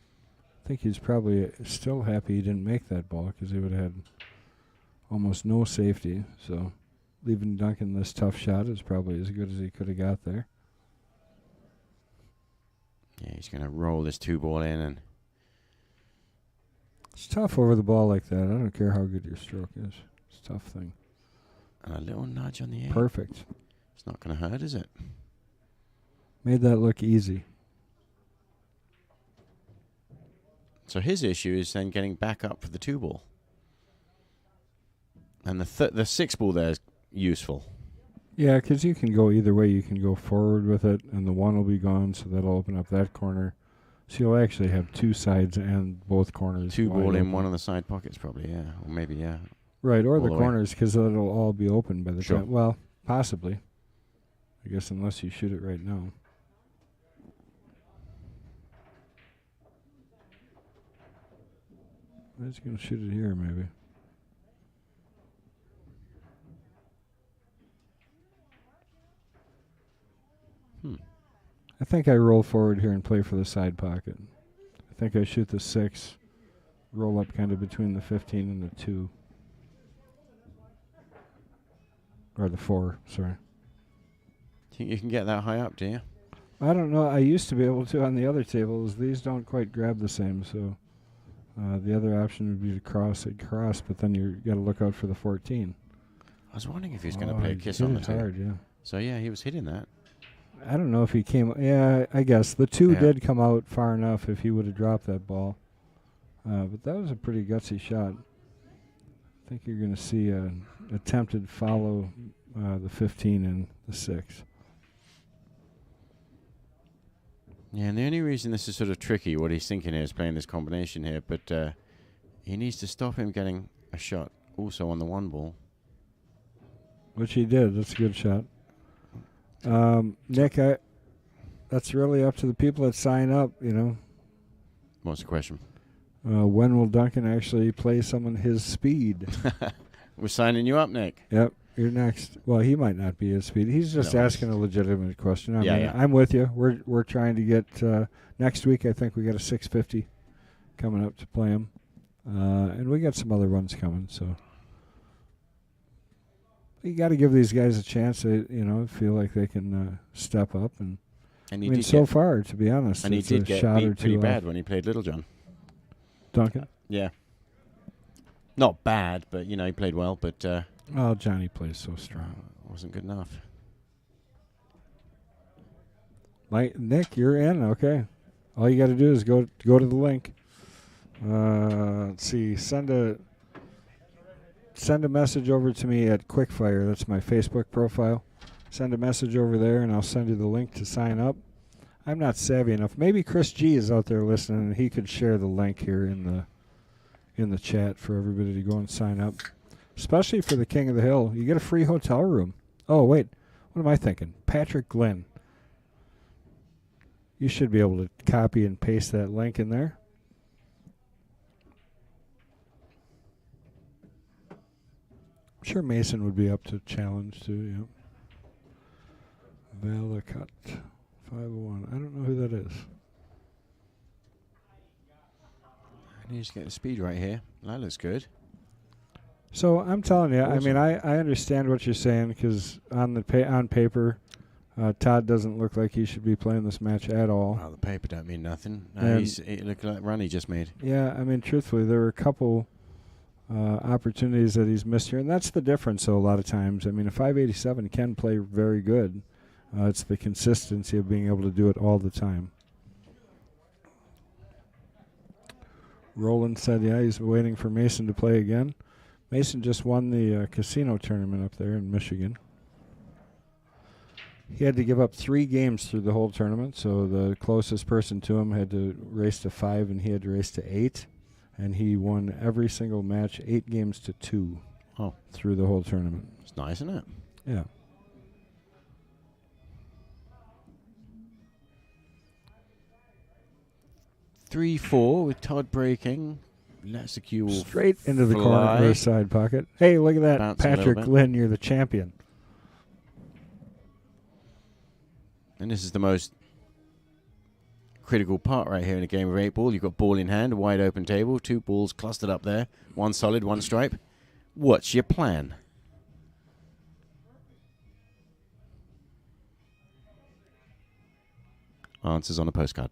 Speaker 2: I think he's probably still happy he didn't make that ball because he would have had almost no safety. So leaving Duncan this tough shot is probably as good as he could have got there.
Speaker 3: yeah, he's going to roll this 2 ball in and
Speaker 2: It's tough over the ball like that. I don't care how good your stroke is. It's a tough thing.
Speaker 3: And a little nudge on the 8.
Speaker 2: Perfect.
Speaker 3: It's not going to hurt, is it?
Speaker 2: Made that look easy.
Speaker 3: So his issue is then getting back up for the 2 ball. And the 6 ball there is useful.
Speaker 2: Yeah, because you can go either way. You can go forward with it, and the 1 will be gone, so that'll open up that corner. So you'll actually have 2 sides and both corners.
Speaker 3: 2 ball in
Speaker 2: open.
Speaker 3: one of the side pockets, probably, yeah. Or maybe, yeah.
Speaker 2: Right, or
Speaker 3: all
Speaker 2: the
Speaker 3: the way.
Speaker 2: corners, because it'll all be open by the
Speaker 3: Sure.
Speaker 2: time. Well, possibly. I guess unless you shoot it right now. I'm just going to shoot it here, maybe. I think I roll forward here and play for the side pocket. I think I shoot the 6, roll up kind of between the 15 and the 2. Or the 4, sorry.
Speaker 3: Think you can get that high up, do you?
Speaker 2: I don't know. I used to be able to on the other tables. These don't quite grab the same, so the other option would be to cross it cross, but then you got to look out for the 14.
Speaker 3: I was wondering if he was going to play a kiss
Speaker 2: hit
Speaker 3: on the
Speaker 2: it
Speaker 3: 2.
Speaker 2: hard, yeah.
Speaker 3: So, yeah, he was hitting that.
Speaker 2: I don't know if he came. Yeah, I guess the 2
Speaker 3: Yeah.
Speaker 2: did come out far enough if he would have dropped that ball. But that was a pretty gutsy shot. I think you're going to see an attempted follow the 15 and the 6.
Speaker 3: Yeah, and the only reason this is sort of tricky, what he's thinking here is playing this combination here, but he needs to stop him getting a shot also on the 1 ball.
Speaker 2: Which he did. That's a good shot. Nick, that's really up to the people that sign up, you know.
Speaker 3: What's the question?
Speaker 2: When will Duncan actually play someone his speed?
Speaker 3: We're signing you up, Nick.
Speaker 2: Yep, you're next. Well, he might not be his speed. He's just
Speaker 3: No,
Speaker 2: asking a legitimate question. I
Speaker 3: Yeah,
Speaker 2: mean,
Speaker 3: yeah.
Speaker 2: I'm with you. We're trying to get next week. I think we got a 650 coming up to play him, and we got some other ones coming. So you got to give these guys a chance. To, you know, feel like they can step up. And
Speaker 3: And
Speaker 2: I
Speaker 3: he
Speaker 2: mean,
Speaker 3: did
Speaker 2: so
Speaker 3: get,
Speaker 2: far, to be honest,
Speaker 3: and he
Speaker 2: it's
Speaker 3: did
Speaker 2: a
Speaker 3: get
Speaker 2: shot or
Speaker 3: beat pretty
Speaker 2: two
Speaker 3: bad
Speaker 2: off.
Speaker 3: when he played Little John.
Speaker 2: Duncan.
Speaker 3: Yeah. Not bad, but, you know, he played well, but
Speaker 2: Oh, Johnny plays so strong.
Speaker 3: wasn't good enough.
Speaker 2: Nick, you're in. Okay. All you got to do is go to the link. Let's see. Send a message over to me at Quickfire. That's my Facebook profile. Send a message over there, and I'll send you the link to sign up. I'm not savvy enough. Maybe Chris G is out there listening, and he could share the link here in the chat for everybody to go and sign up. Especially for the King of the Hill. You get a free hotel room. Oh, wait. What am I thinking? Patrick Glenn. You should be able to copy and paste that link in there. I'm sure Mason would be up to challenge too, yeah. Valacut 501. I don't know who that is.
Speaker 3: I need to get the speed right here. That looks good.
Speaker 2: So I'm telling you, I
Speaker 3: Awesome.
Speaker 2: mean, I understand what you're saying because on paper, Todd doesn't look like he should be playing this match at all.
Speaker 3: Well, the paper don't mean nothing.
Speaker 2: And-
Speaker 3: It looked like that run he just made.
Speaker 2: Yeah, I mean, truthfully, there were a couple opportunities that he's missed here, and that's the difference. So a lot of times, I mean, a 587 can play very good. It's the consistency of being able to do it all the time. Roland said, yeah, he's waiting for Mason to play again. Mason just won the casino tournament up there in Michigan. He had to give up 3 games through the whole tournament, so the closest person to him had to race to 5, and he had to race to 8. And he won every single match, 8 games to 2 through the whole tournament.
Speaker 3: It's nice, isn't it?
Speaker 2: Yeah.
Speaker 3: Three, 4 with Todd breaking. Let's the cue will
Speaker 2: Straight into the
Speaker 3: fly.
Speaker 2: corner side pocket. Hey, look at that.
Speaker 3: Bouncing a little
Speaker 2: Patrick
Speaker 3: bit.
Speaker 2: Glynn, you're the champion.
Speaker 3: And this is the most critical part right here in a game of 8 ball. You've got ball in hand, a wide open table, 2 balls clustered up there, 1 solid, 1 stripe. What's your plan? Answers on a postcard.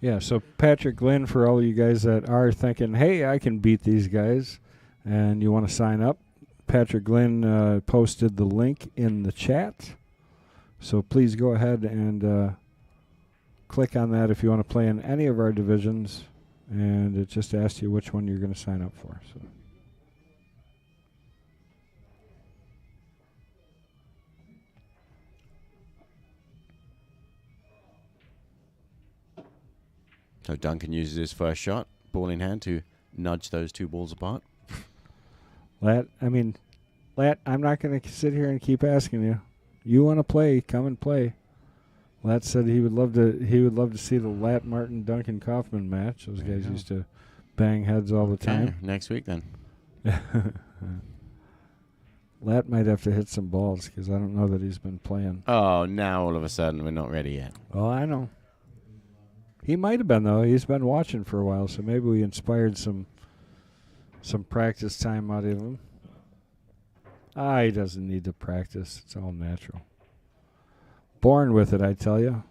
Speaker 2: Yeah, so Patrick Glynn, for all you guys that are thinking, hey, I can beat these guys, and you want to sign up, Patrick Glynn posted the link in the chat. So please go ahead and click on that if you want to play in any of our divisions, and it just asks you which one you're going to sign up for. So.
Speaker 3: So Duncan uses his first shot, ball in hand, to nudge those two balls apart.
Speaker 2: Lat, I'm not going to sit here and keep asking you. You want to play, come and play. Lat said he would love to see the Lat Martin Duncan Kaufman match. Those guys used to bang heads all the time.
Speaker 3: Next week then.
Speaker 2: Lat might have to hit some balls because I don't know that he's been playing.
Speaker 3: Oh, now all of a sudden we're not ready yet.
Speaker 2: Oh, I know. He might have been, though. He's been watching for a while, so maybe we inspired some practice time out of him. He doesn't need to practice. It's all natural. Born with it, I tell you.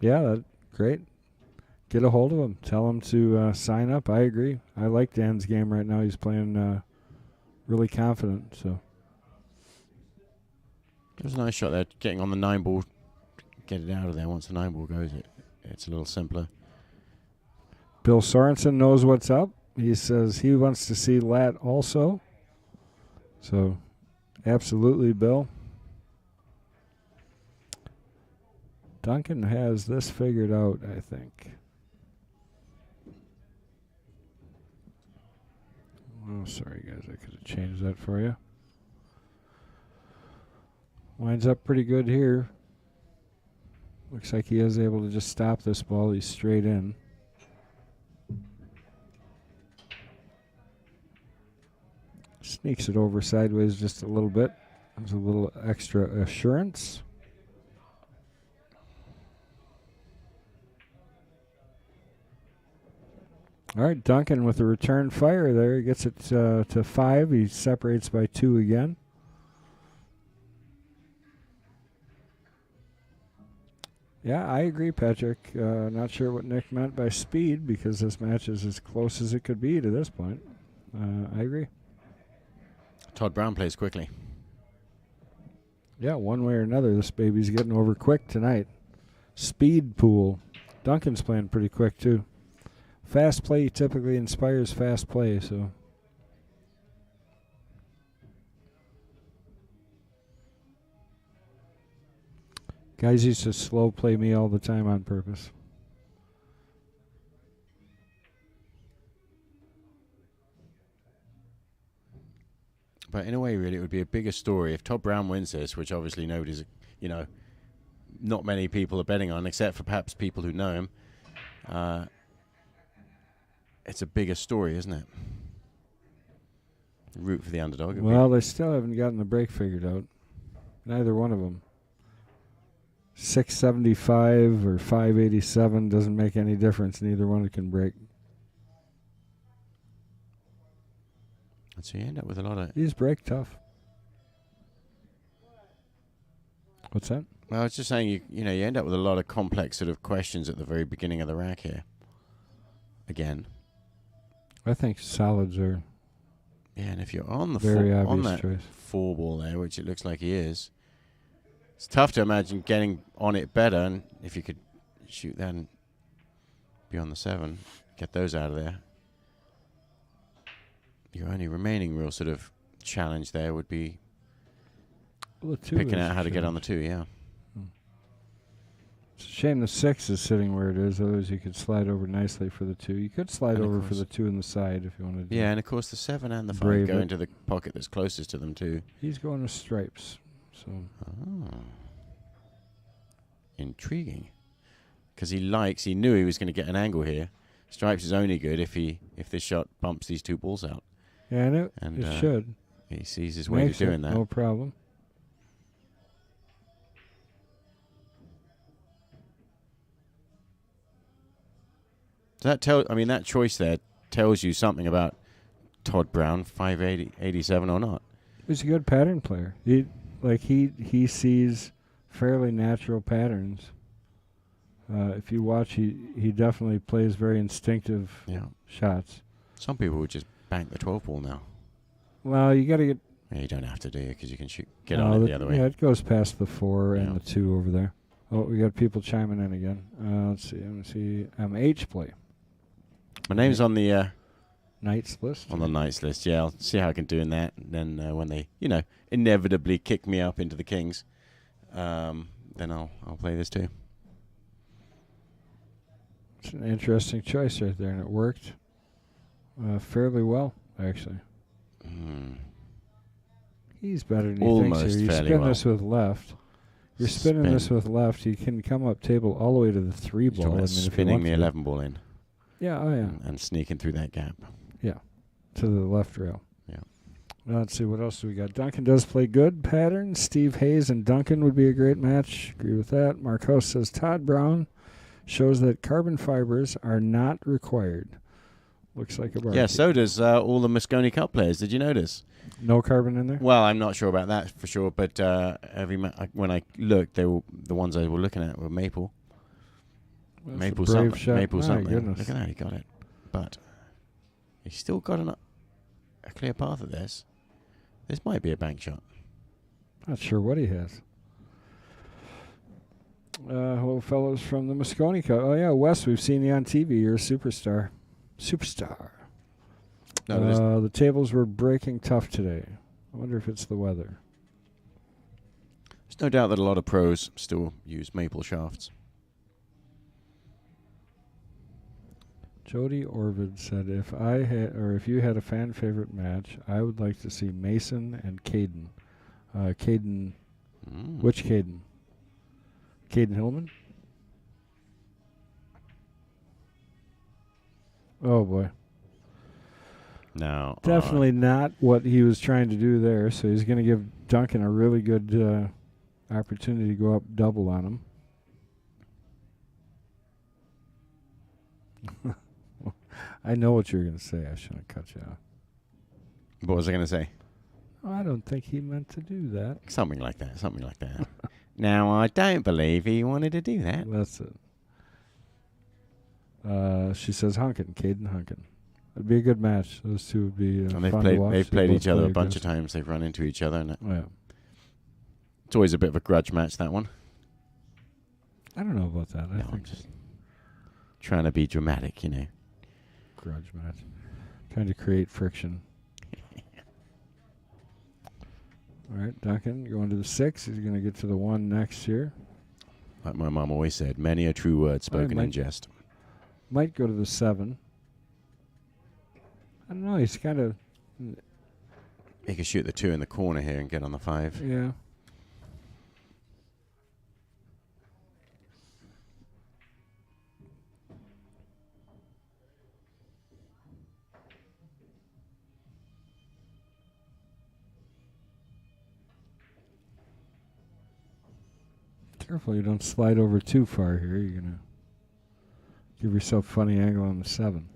Speaker 2: Yeah, great. Get a hold of him. Tell him to sign up. I agree. I like Dan's game right now. He's playing really confident. So
Speaker 3: It was a nice shot there, getting on the 9 ball. Get it out of there once the 9 ball goes. It's a little simpler.
Speaker 2: Bill Sorensen knows what's up. He says he wants to see Lat also. So, absolutely, Bill. Duncan has this figured out, I think. Oh, sorry, guys. I could have changed that for you. Winds up pretty good here. Looks like he is able to just stop this ball. He's straight in. Sneaks it over sideways just a little bit. There's a little extra assurance. All right, Duncan with a return fire there. He gets it to 5. He separates by 2 again. Yeah, I agree, Patrick. Not sure what Nick meant by speed because this match is as close as it could be to this point. I agree.
Speaker 3: Todd Brown plays quickly.
Speaker 2: Yeah, one way or another, this baby's getting over quick tonight. Speed pool. Duncan's playing pretty quick, too. Fast play typically inspires fast play, so. Guys used to slow play me all the time on purpose.
Speaker 3: But in a way, really, it would be a bigger story if Todd Brown wins this, which obviously nobody's, not many people are betting on, except for perhaps people who know him. It's a bigger story, isn't it? Root for the underdog.
Speaker 2: Well, they still haven't gotten the break figured out. Neither one of them. 675 or 587 doesn't make any difference. Neither one can break.
Speaker 3: And so you end up with a lot of...
Speaker 2: These break tough. What's that?
Speaker 3: Well, I was just saying, you end up with a lot of complex sort of questions at the very beginning of the rack here. Again.
Speaker 2: I think solids are...
Speaker 3: Yeah, and if you're on the
Speaker 2: very
Speaker 3: on
Speaker 2: obvious
Speaker 3: that
Speaker 2: choice.
Speaker 3: 4 ball there, which it looks like he is, it's tough to imagine getting on it better. And if you could shoot that and be on the 7, get those out of there. Your only remaining real sort of challenge there would be picking out how to get on the 2, yeah.
Speaker 2: It's a shame the 6 is sitting where it is. Otherwise, you could slide over nicely for the 2. You could slide over for the 2 in the side if you wanted to.
Speaker 3: Yeah, and of course the 7 and the 5 go into the pocket that's closest to them too.
Speaker 2: He's going with stripes. So.
Speaker 3: Oh. Intriguing. Because he knew he was going to get an angle here. Stripes is only good if this shot bumps these 2 balls out.
Speaker 2: Yeah, I know. It should.
Speaker 3: He sees his way to doing that.
Speaker 2: No problem.
Speaker 3: Does that that choice there tells you something about Todd Brown, 587 or not?
Speaker 2: He's a good pattern player. He sees fairly natural patterns. If you watch, he definitely plays very instinctive shots.
Speaker 3: Some people would just bank the 12 ball now.
Speaker 2: Well, you got to get.
Speaker 3: Yeah, you don't have to do it because you can get on it the other way.
Speaker 2: Yeah, it goes past the 4 and the 2 over there. Oh, we got people chiming in again. Let's see. Let me see. H play.
Speaker 3: My name's on the
Speaker 2: Knights list.
Speaker 3: On the Knights list, yeah. I'll see how I can do in that. And then when they, inevitably kick me up into the Kings, then I'll play this too.
Speaker 2: It's an interesting choice right there, and it worked fairly well, actually. He's better than he thinks here. You spin this with left. You're spinning this with left. You can come up table all the way to the 3 ball.
Speaker 3: Spinning the 11 ball in.
Speaker 2: Yeah, oh yeah.
Speaker 3: And sneaking through that gap.
Speaker 2: Yeah, to the left rail.
Speaker 3: Yeah.
Speaker 2: Well, let's see, what else do we got? Duncan does play good pattern. Steve Hayes and Duncan would be a great match. Agree with that. Mark House says Todd Brown shows that carbon fibers are not required. Looks like a barkeep.
Speaker 3: Yeah, so does all the Mosconi Cup players. Did you notice?
Speaker 2: No carbon in there?
Speaker 3: Well, I'm not sure about that for sure, but when I looked, the ones I were looking at were maple.
Speaker 2: That's
Speaker 3: maple
Speaker 2: a brave
Speaker 3: something.
Speaker 2: shot.
Speaker 3: Maple
Speaker 2: My
Speaker 3: something.
Speaker 2: goodness.
Speaker 3: Look at that, he got it. But he's still got a clear path of this. This might be a bank shot.
Speaker 2: Not sure what he has. Hello, fellows from the Mosconi Cup. Oh, yeah, Wes, we've seen you on TV. You're a superstar. Superstar.
Speaker 3: No,
Speaker 2: the tables were breaking tough today. I wonder if it's the weather.
Speaker 3: There's no doubt that a lot of pros still use maple shafts.
Speaker 2: Jody Orvid said, if you had a fan favorite match, I would like to see Mason and Caden. Caden, which Caden? Caden Hillman? Oh boy.
Speaker 3: No.
Speaker 2: Definitely not what he was trying to do there, so he's going to give Duncan a really good opportunity to go up double on him. I know what you're going to say. I shouldn't cut you off.
Speaker 3: What was I going to say?
Speaker 2: I don't think he meant to do that.
Speaker 3: Something like that. Now, I don't believe he wanted to do that.
Speaker 2: That's it. She says Hunkin, Caden Hunkin. It'd be a good match. Those two would be
Speaker 3: and
Speaker 2: fun to watch.
Speaker 3: they've played each other a bunch
Speaker 2: against.
Speaker 3: of times. They've run into each other. And
Speaker 2: Yeah.
Speaker 3: it's always a bit of a grudge match, that one.
Speaker 2: I don't know about that. I
Speaker 3: No,
Speaker 2: think
Speaker 3: I'm just trying to be dramatic,
Speaker 2: grudge match. Trying to create friction. All right, Duncan going to the 6. He's going to get to the 1 next here.
Speaker 3: Like my mom always said, many a true word spoken in jest.
Speaker 2: Might go to the 7. I don't know. He's kind of...
Speaker 3: He could shoot the 2 in the corner here and get on the 5.
Speaker 2: Yeah. Careful you don't slide over too far here. You're going to give yourself a funny angle on the 7.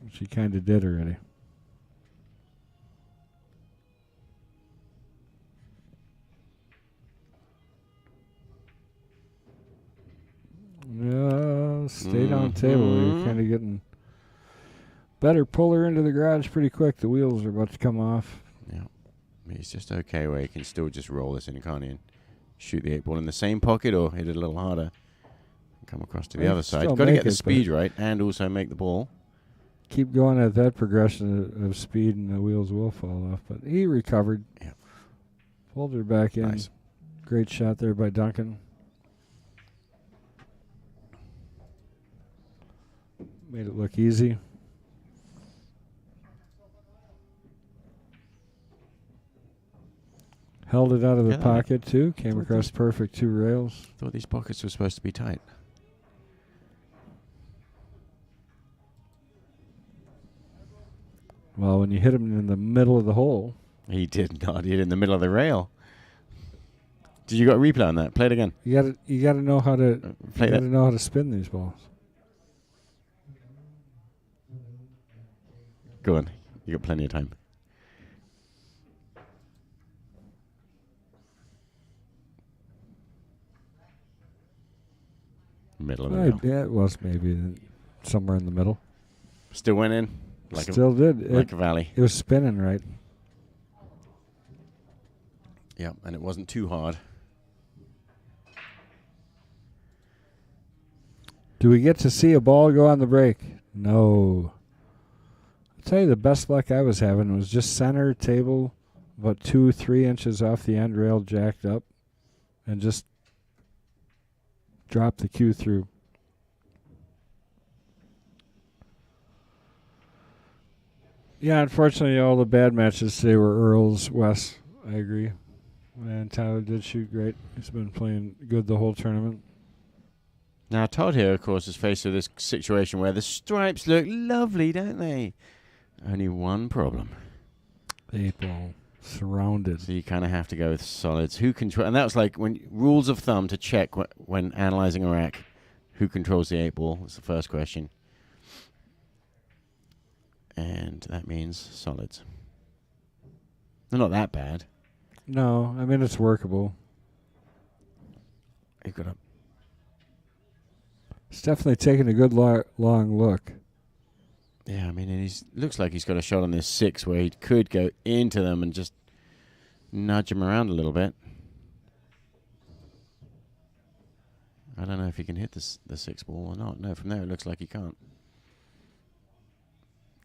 Speaker 2: Which he kind of did already. Stayed on table. You're kind of getting... Better pull her into the garage pretty quick. The wheels are about to come off.
Speaker 3: Yeah. He's just okay where he can still just roll this in, can't he? And shoot the 8 ball in the same pocket or hit it a little harder. And come across to the other side. Got to get the speed right and also make the ball.
Speaker 2: Keep going at that progression of speed and the wheels will fall off. But he recovered.
Speaker 3: Yeah.
Speaker 2: Pulled her back in.
Speaker 3: Nice.
Speaker 2: Great shot there by Duncan. Made it look easy. Held it out of the pocket, too. Came across perfect 2 rails.
Speaker 3: Thought these pockets were supposed to be tight.
Speaker 2: Well, when you hit him in the middle of the hole.
Speaker 3: He did not. He hit in the middle of the rail. Did you got a replay on that? Play it again.
Speaker 2: You got to know how to know how to spin these balls.
Speaker 3: Go on. You got plenty of time. middle of the middle.
Speaker 2: Yeah, it was maybe somewhere in the middle.
Speaker 3: Still went in.
Speaker 2: Still did.
Speaker 3: Like a valley.
Speaker 2: It was spinning right.
Speaker 3: Yeah, and it wasn't too hard.
Speaker 2: Do we get to see a ball go on the break? No. I'll tell you, the best luck I was having was just center table, about 2-3 inches off the end rail, jacked up, and just drop the cue through. Yeah, unfortunately, all the bad matches today were Earl's, Wes. I agree. And Tyler did shoot great. He's been playing good the whole tournament.
Speaker 3: Now, Todd here, of course, is faced with this situation where the stripes look lovely, don't they? Only one problem.
Speaker 2: The 8 ball surrounded.
Speaker 3: So you kind of have to go with solids. Who control? And that was like when rules of thumb to check when analyzing a rack. Who controls the 8 ball? That's the first question. And that means solids. They're not that bad.
Speaker 2: No, I mean, it's workable.
Speaker 3: You've got to.
Speaker 2: It's definitely taking a good long look.
Speaker 3: Yeah, I mean, and looks like he's got a shot on this 6 where he could go into them and just nudge him around a little bit. I don't know if he can hit the 6 ball or not. No, from there it looks like he can't.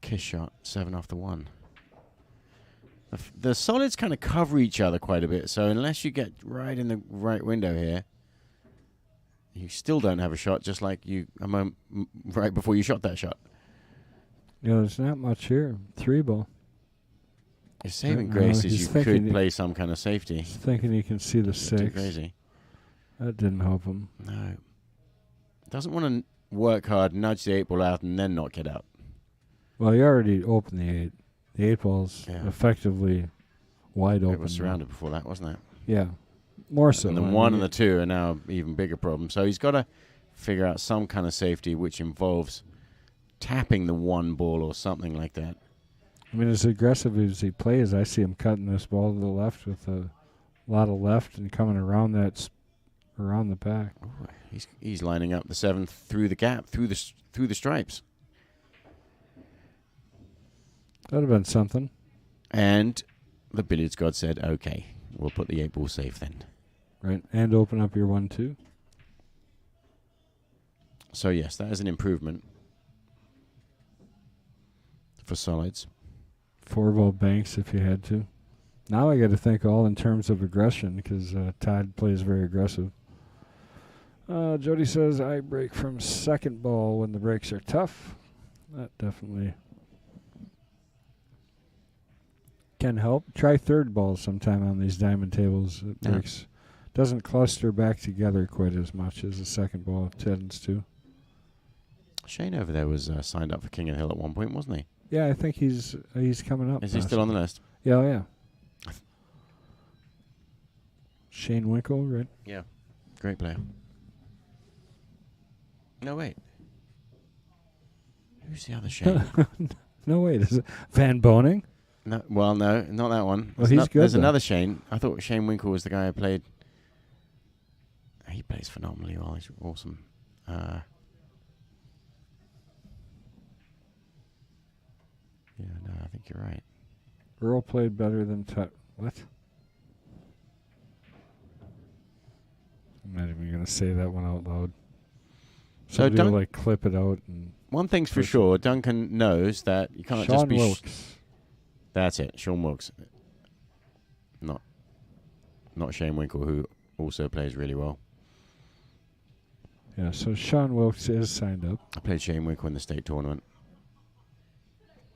Speaker 3: Kiss shot, 7 off the 1. The solids kind of cover each other quite a bit, so unless you get right in the right window here, you still don't have a shot, just like you a moment right before you shot that shot.
Speaker 2: Yeah, there's not much here. 3 ball.
Speaker 3: Your saving grace is you could play some kind of safety.
Speaker 2: He's thinking he can see the 6.
Speaker 3: Too crazy.
Speaker 2: That didn't help him.
Speaker 3: No. Doesn't want to work hard, nudge the 8 ball out, and then not get out.
Speaker 2: Well, he already opened the 8. The 8 ball's effectively wide open.
Speaker 3: It was surrounded before that, wasn't it?
Speaker 2: Yeah. More so.
Speaker 3: And the 1 and the 2 are now even bigger problem. So he's got to figure out some kind of safety which involves tapping the 1 ball or something like that.
Speaker 2: I mean, as aggressive as he plays, I see him cutting this ball to the left with a lot of left and coming around around the back.
Speaker 3: Ooh, he's lining up the 7 through the gap, through the stripes.
Speaker 2: That'd have been something.
Speaker 3: And the billiards god said, "Okay, we'll put the 8 ball safe then."
Speaker 2: Right, and open up your 1-2.
Speaker 3: So yes, that is an improvement for solids.
Speaker 2: 4 ball banks if you had to. Now I got to think all in terms of aggression because Todd plays very aggressive. Jody says, I break from 2nd ball when the breaks are tough. That definitely can help. Try 3rd ball sometime on these diamond tables. It breaks. Doesn't cluster back together quite as much as the 2nd ball tends to.
Speaker 3: Shane over there was signed up for King of the Hill at one point, wasn't he?
Speaker 2: Yeah, I think he's coming up.
Speaker 3: Is he still on the list?
Speaker 2: Yeah, yeah. Shane Winkle, right?
Speaker 3: Yeah, great player. No, wait. Who's the other Shane?
Speaker 2: No, wait. Is it Van Boning?
Speaker 3: No, well, no, not that one.
Speaker 2: Well, he's good.
Speaker 3: There's another Shane. I thought Shane Winkle was the guy who played. He plays phenomenally well. He's awesome. Yeah, no, I think you're right.
Speaker 2: Earl played better than what? I'm not even going to say that one out loud.
Speaker 3: So
Speaker 2: Somebody will clip it out. And
Speaker 3: one thing's for sure, Duncan knows that you can't just be...
Speaker 2: Wilkes.
Speaker 3: That's it, Sean Wilkes. Not Shane Winkle, who also plays really well.
Speaker 2: Yeah, so Sean Wilkes is signed up.
Speaker 3: I played Shane Winkle in the state tournament.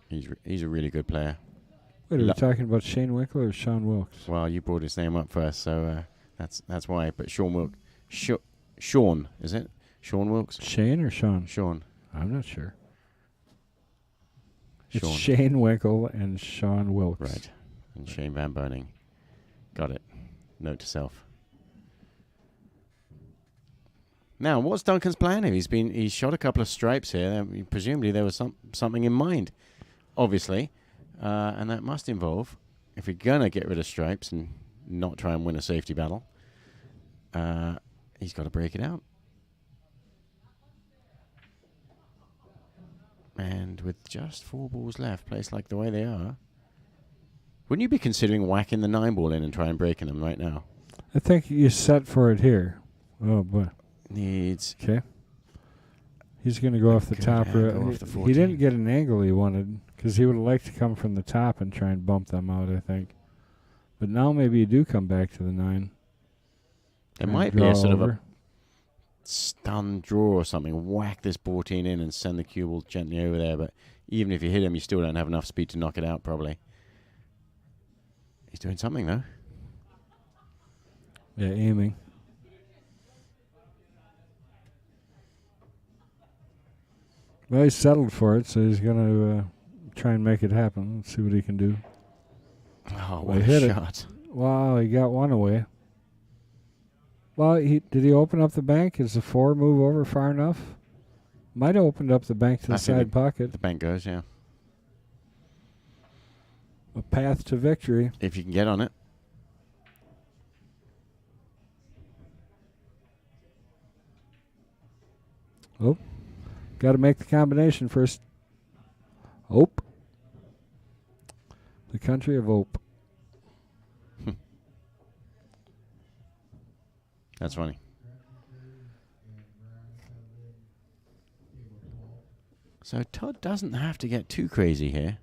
Speaker 3: He's a really good player.
Speaker 2: Wait, are we talking about Shane Winkle or Sean Wilkes?
Speaker 3: Well, you brought his name up first, so that's why. But Sean Wilkes, Sean, is it? Sean Wilkes?
Speaker 2: Shane or Sean?
Speaker 3: Sean.
Speaker 2: I'm not sure.
Speaker 3: Sean.
Speaker 2: It's Shane Winkle and Sean Wilkes.
Speaker 3: Right. And Shane Van Boning. Got it. Note to self. Now, what's Duncan's plan here? He's shot a couple of stripes here. Presumably there was something in mind, obviously. And that must involve, if you're going to get rid of stripes and not try and win a safety battle, he's got to break it out. And with just 4 balls left, placed like the way they are, wouldn't you be considering whacking the 9 ball in and try and breaking them right now?
Speaker 2: I think you set for it here. Oh, boy.
Speaker 3: Needs.
Speaker 2: Okay. He's going to go off the
Speaker 3: Good
Speaker 2: top.
Speaker 3: angle off the 14.
Speaker 2: He didn't get an angle he wanted because he would have liked to come from the top and try and bump them out, I think. But now maybe you do come back to the 9.
Speaker 3: There might be a sort of a stun draw or something. Whack this 14 in and send the cue ball gently over there. But even if you hit him, you still don't have enough speed to knock it out, probably. He's doing something, though.
Speaker 2: Yeah, aiming. Well, he's settled for it, so he's going to try and make it happen. Let's see what he can do.
Speaker 3: Oh,
Speaker 2: Well,
Speaker 3: what
Speaker 2: hit
Speaker 3: a
Speaker 2: it.
Speaker 3: shot.
Speaker 2: Wow, he got one away. Well, did he open up the bank? Is the 4 move over far enough? Might have opened up the bank to the side pocket.
Speaker 3: The bank goes, yeah.
Speaker 2: A path to victory.
Speaker 3: If you can get on it.
Speaker 2: Oh, got to make the combination first. Ope. The country of Ope.
Speaker 3: That's funny. So Todd doesn't have to get too crazy here.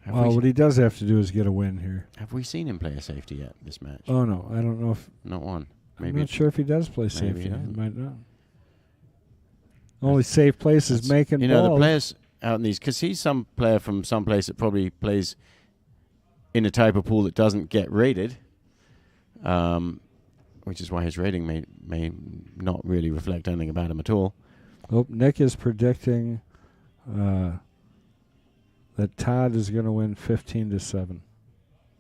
Speaker 2: What he does have to do is get a win here.
Speaker 3: Have we seen him play a safety yet this match?
Speaker 2: Oh, no. I don't know if...
Speaker 3: Not one.
Speaker 2: I'm not sure if he does play safety. He
Speaker 3: doesn't.
Speaker 2: might not. Only safe place is making balls.
Speaker 3: You know, the players out in these... Because he's some player from some place that probably plays in a type of pool that doesn't get rated, which is why his rating may not really reflect anything about him at all.
Speaker 2: Oh, Nick is predicting that Todd is going to win 15-7.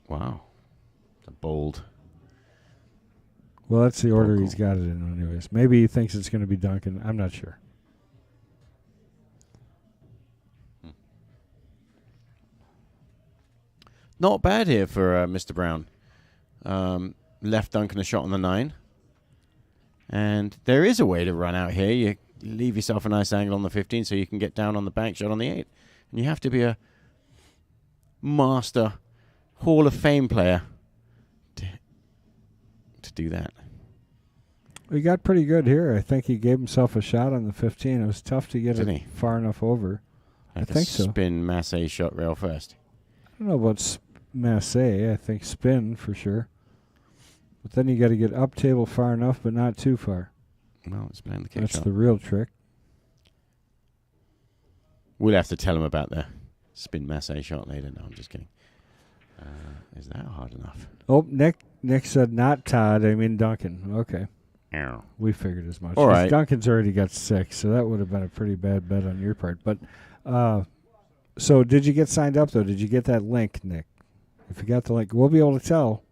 Speaker 3: Wow. It's bold.
Speaker 2: Well, that's the order
Speaker 3: Cool.
Speaker 2: he's got it in anyways. Maybe he thinks it's going to be Duncan. I'm not sure.
Speaker 3: Not bad here for Mr. Brown. Left Duncan a shot on the 9. And there is a way to run out here. You leave yourself a nice angle on the 15 so you can get down on the bank shot on the 8. And you have to be a master Hall of Fame player to do that.
Speaker 2: He got pretty good here. I think he gave himself a shot on the 15. It was tough to get
Speaker 3: Didn't
Speaker 2: it
Speaker 3: he?
Speaker 2: far enough over.
Speaker 3: Like
Speaker 2: I think
Speaker 3: a
Speaker 2: so.
Speaker 3: Spin Massey shot rail first.
Speaker 2: I don't know about Massey. I think spin for sure. But then you got to get up table far enough, but not too far.
Speaker 3: Well, it's playing the kick
Speaker 2: That's
Speaker 3: shot.
Speaker 2: the real trick.
Speaker 3: We'll have to tell him about the Spin Massey shot later. No, I'm just kidding. Is that hard enough?
Speaker 2: Oh, Nick said not Todd. I mean Duncan. Okay.
Speaker 3: Ow.
Speaker 2: We figured as much.
Speaker 3: All
Speaker 2: 'Cause
Speaker 3: right.
Speaker 2: Duncan's already got 6, so that would have been a pretty bad bet on your part. But so did you get signed up, though? Did you get that link, Nick? If you got the link, we'll be able to tell.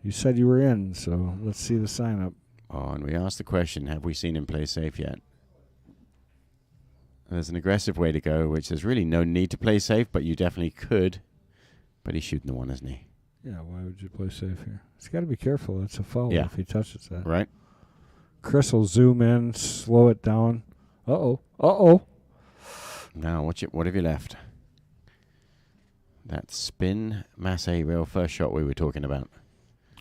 Speaker 2: You said you were in, so let's see the sign up.
Speaker 3: Oh, and we asked the question, have we seen him play safe yet? There's an aggressive way to go, which there's really no need to play safe, but you definitely could. But he's shooting the 1, isn't he?
Speaker 2: Yeah, why would you play safe here? He's got to be careful. It's a foul
Speaker 3: Yeah.
Speaker 2: if he touches that.
Speaker 3: Right?
Speaker 2: Chris will zoom in, slow it down. Uh-oh.
Speaker 3: Now, what have you left? That Spin Massey rail first shot we were talking about.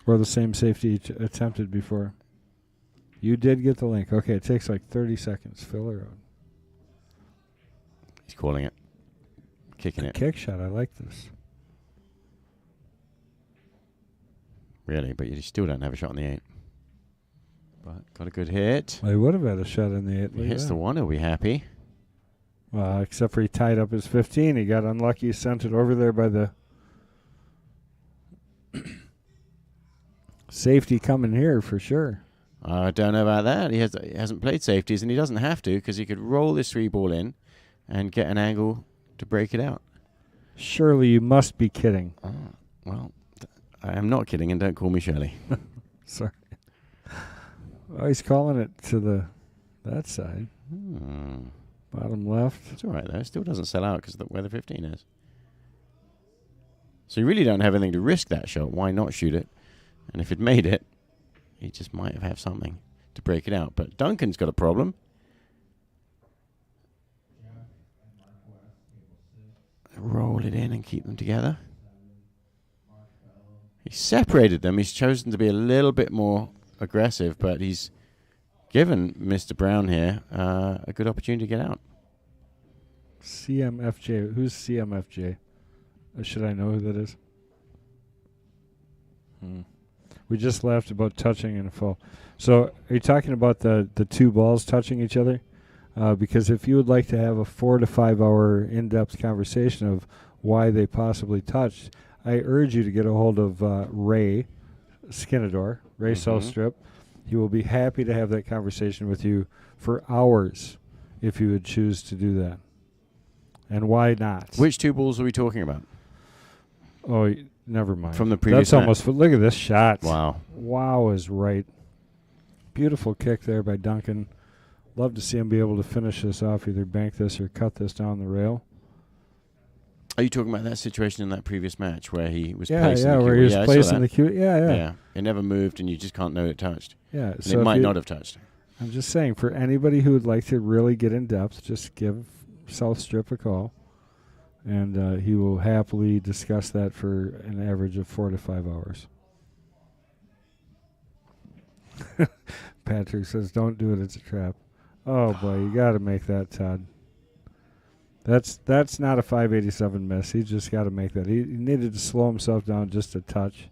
Speaker 2: Or the same safety attempted before. You did get the link. Okay, it takes like 30 seconds. Fill her out.
Speaker 3: He's calling it. Kicking it.
Speaker 2: Kick shot. I like this.
Speaker 3: Really, but you still don't have a shot on the 8. But got a good hit.
Speaker 2: I would have had a shot in the 8.
Speaker 3: If he hits the 1, he'll be happy.
Speaker 2: Well, except for he tied up his 15. He got unlucky. Sent it over there by the safety coming here for sure.
Speaker 3: I don't know about that. He hasn't played safeties, and he doesn't have to because he could roll this 3 ball in and get an angle to break it out.
Speaker 2: Surely you must be kidding.
Speaker 3: Well, I am not kidding, and don't call me Shirley.
Speaker 2: Sorry. Oh, he's calling it to that side. Bottom left.
Speaker 3: It's all right, though. It still doesn't sell out because of where the 15 is. So you really don't have anything to risk that shot. Why not shoot it? And if it made it, he just might have something. to break it out. But Duncan's got a problem. Roll it in and keep them together. He's separated them. He's chosen to be a little bit more aggressive, but he's given Mr. Brown here a good opportunity to get out.
Speaker 2: CMFJ. Who's CMFJ? Should I know who that is? We just laughed about touching in a full. So are you talking about the two balls touching each other? Because if you would like to have a 4 to 5 hour in-depth conversation of why they possibly touched, I urge you to get a hold of Ray Skinador, Ray Southstrip. He will be happy to have that conversation with you for hours if you would choose to do that. And why not?
Speaker 3: Which two balls are we talking about?
Speaker 2: Oh, never mind.
Speaker 3: From the previous
Speaker 2: That's almost... Look at this shot.
Speaker 3: Wow.
Speaker 2: Wow is right. Beautiful kick there by Duncan. Love to see him be able to finish this off, either bank this or cut this down the rail.
Speaker 3: Are you talking about that situation in that previous match where he was
Speaker 2: Yeah,
Speaker 3: placing the cue?
Speaker 2: where he was placing the cue. Yeah.
Speaker 3: It never moved, and you just can't know it touched.
Speaker 2: Yeah,
Speaker 3: And
Speaker 2: so
Speaker 3: it might not have touched.
Speaker 2: I'm just saying, for anybody who would like to really get in depth, just give Southstrip a call, and he will happily discuss that for an average of 4 to 5 hours. Patrick says, "Don't do it; it's a trap." Oh boy, you got to make that, Todd. That's not a 587 miss. He just got to make that. He needed to slow himself down just a touch.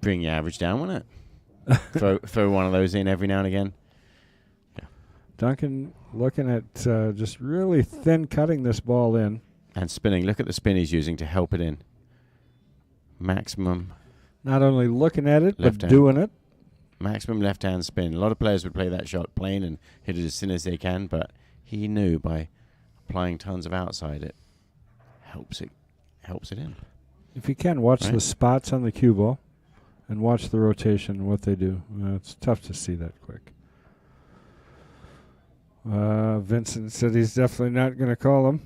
Speaker 3: Bring your average down, wouldn't it? throw one of those in every now and again. Yeah.
Speaker 2: Duncan looking at just really thin cutting this ball in.
Speaker 3: And spinning. Look at the spin he's using to help it in. Maximum.
Speaker 2: Not only looking at it,
Speaker 3: Left
Speaker 2: but
Speaker 3: hand.
Speaker 2: doing it.
Speaker 3: Maximum left-hand spin. A lot of players would play that shot plain and hit it as thin as they can, but he knew by applying tons of outside, it helps it in.
Speaker 2: If you can, watch
Speaker 3: Right.
Speaker 2: the spots on the cue ball and watch the rotation and what they do. It's tough to see that quick. Vincent said he's definitely not going to call him.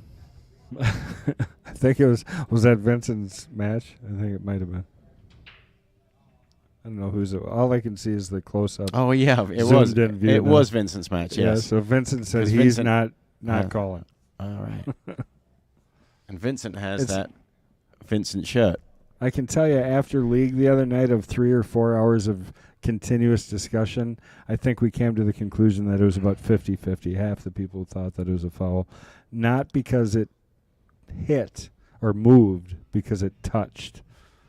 Speaker 2: I think it was that Vincent's match? I think it might have been. I don't know who's it. All I can see is the close-up.
Speaker 3: Oh yeah, it was. It was Vincent's match.
Speaker 2: Yeah,
Speaker 3: Yes.
Speaker 2: so Vincent said
Speaker 3: 'Cause
Speaker 2: he's
Speaker 3: Vincent-
Speaker 2: not calling.
Speaker 3: All right. And Vincent has that Vincent shirt.
Speaker 2: I can tell you, after league the other night of 3 or 4 hours of continuous discussion, I think we came to the conclusion that it was about 50-50. Half the people thought that it was a foul, not because it hit or moved, because it touched.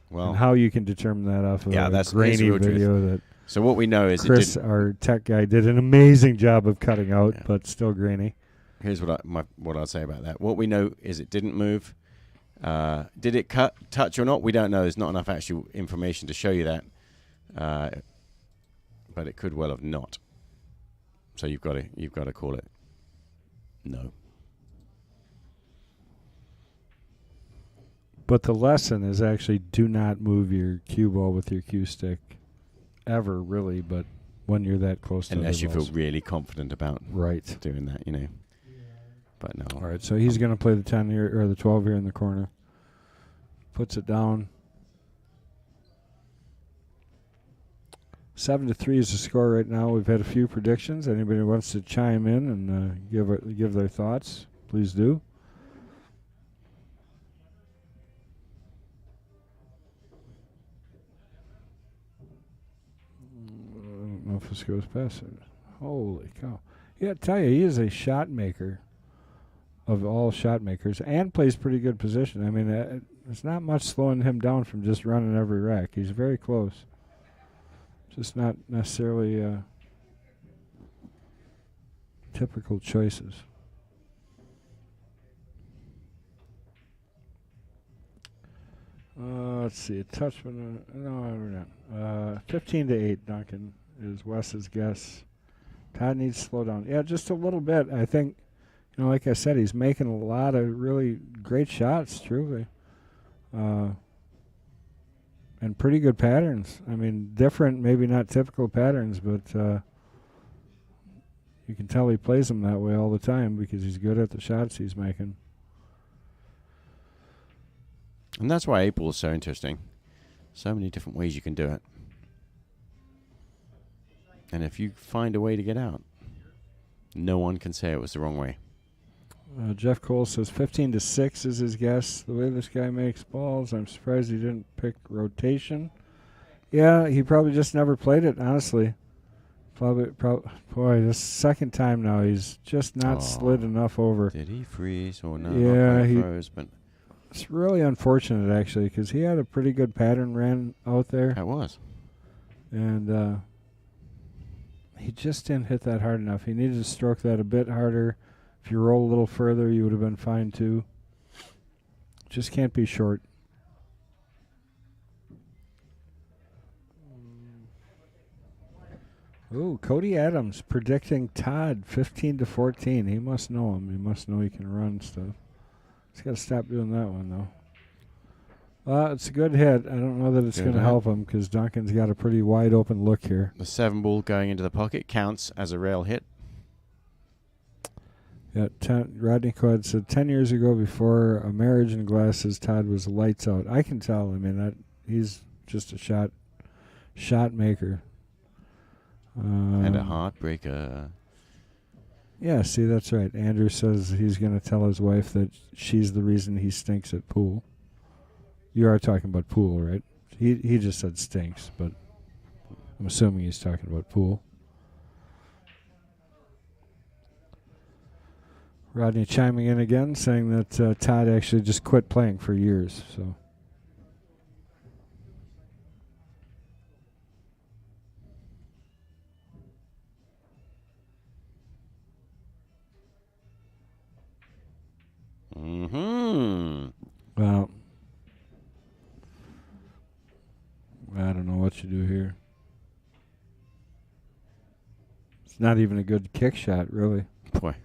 Speaker 3: Well,
Speaker 2: and how you can determine that off of
Speaker 3: that's
Speaker 2: a grainy
Speaker 3: real truth.
Speaker 2: video that
Speaker 3: So what we know is
Speaker 2: Chris, our tech guy, did an amazing job of cutting out, but still grainy.
Speaker 3: Here's what I'll say about that. What we know is it didn't move. Did it touch or not? We don't know. There's not enough actual information to show you that. But it could well have not. So you've got to call it no.
Speaker 2: But the lesson is actually do not move your cue ball with your cue stick ever, really, but when you're that close to
Speaker 3: Unless
Speaker 2: the
Speaker 3: you feel
Speaker 2: balls.
Speaker 3: really confident about
Speaker 2: Right.
Speaker 3: doing that, you know. But no.
Speaker 2: All right, so he's going to play the 10 here, or the 12 here in the corner. Puts it down. 7-3 is the score right now. We've had a few predictions. Anybody who wants to chime in and give their thoughts, please do. I don't know if this goes past it. Holy cow. Yeah, I tell you, he is a shot maker of all shot makers and plays pretty good position. I mean, there's not much slowing him down from just running every rack. He's very close. Just not necessarily typical choices. Let's see. A touch, but no, we're not. 15-8, Duncan, is Wes's guess. Todd needs to slow down. Yeah, just a little bit. I think, like I said, he's making a lot of really great shots, truly. And pretty good patterns. I mean, different, maybe not typical patterns, but you can tell he plays them that way all the time because he's good at the shots he's making.
Speaker 3: And that's why April is so interesting. So many different ways you can do it. And if you find a way to get out, no one can say it was the wrong way.
Speaker 2: Jeff Cole says 15-6 is his guess. The way this guy makes balls, I'm surprised he didn't pick rotation. Yeah, he probably just never played it, honestly. Boy, this second time now, he's just not slid enough over.
Speaker 3: Did he freeze or no?
Speaker 2: Yeah,
Speaker 3: he froze, but
Speaker 2: it's really unfortunate, actually, because he had a pretty good pattern ran out there.
Speaker 3: That was.
Speaker 2: And he just didn't hit that hard enough. He needed to stroke that a bit harder. If you roll a little further, you would have been fine, too. Just can't be short. Ooh, Cody Adams predicting Todd 15-14. He must know him. He must know he can run stuff. He's got to stop doing that one, though. It's a good hit. I don't know that it's going to help him because Duncan's got a pretty wide open look here.
Speaker 3: The 7 ball going into the pocket counts as a rail hit.
Speaker 2: Yeah, Rodney Quad said 10 years ago, before a marriage and glasses, Todd was lights out. I can tell. I mean, that he's just a shot maker.
Speaker 3: And a heartbreaker.
Speaker 2: Yeah, see, that's right. Andrew says he's going to tell his wife that she's the reason he stinks at pool. You are talking about pool, right? He just said stinks, but I'm assuming he's talking about pool. Rodney chiming in again, saying that Todd actually just quit playing for years. So. Well, I don't know what you do here. It's not even a good kick shot, really.
Speaker 3: Boy,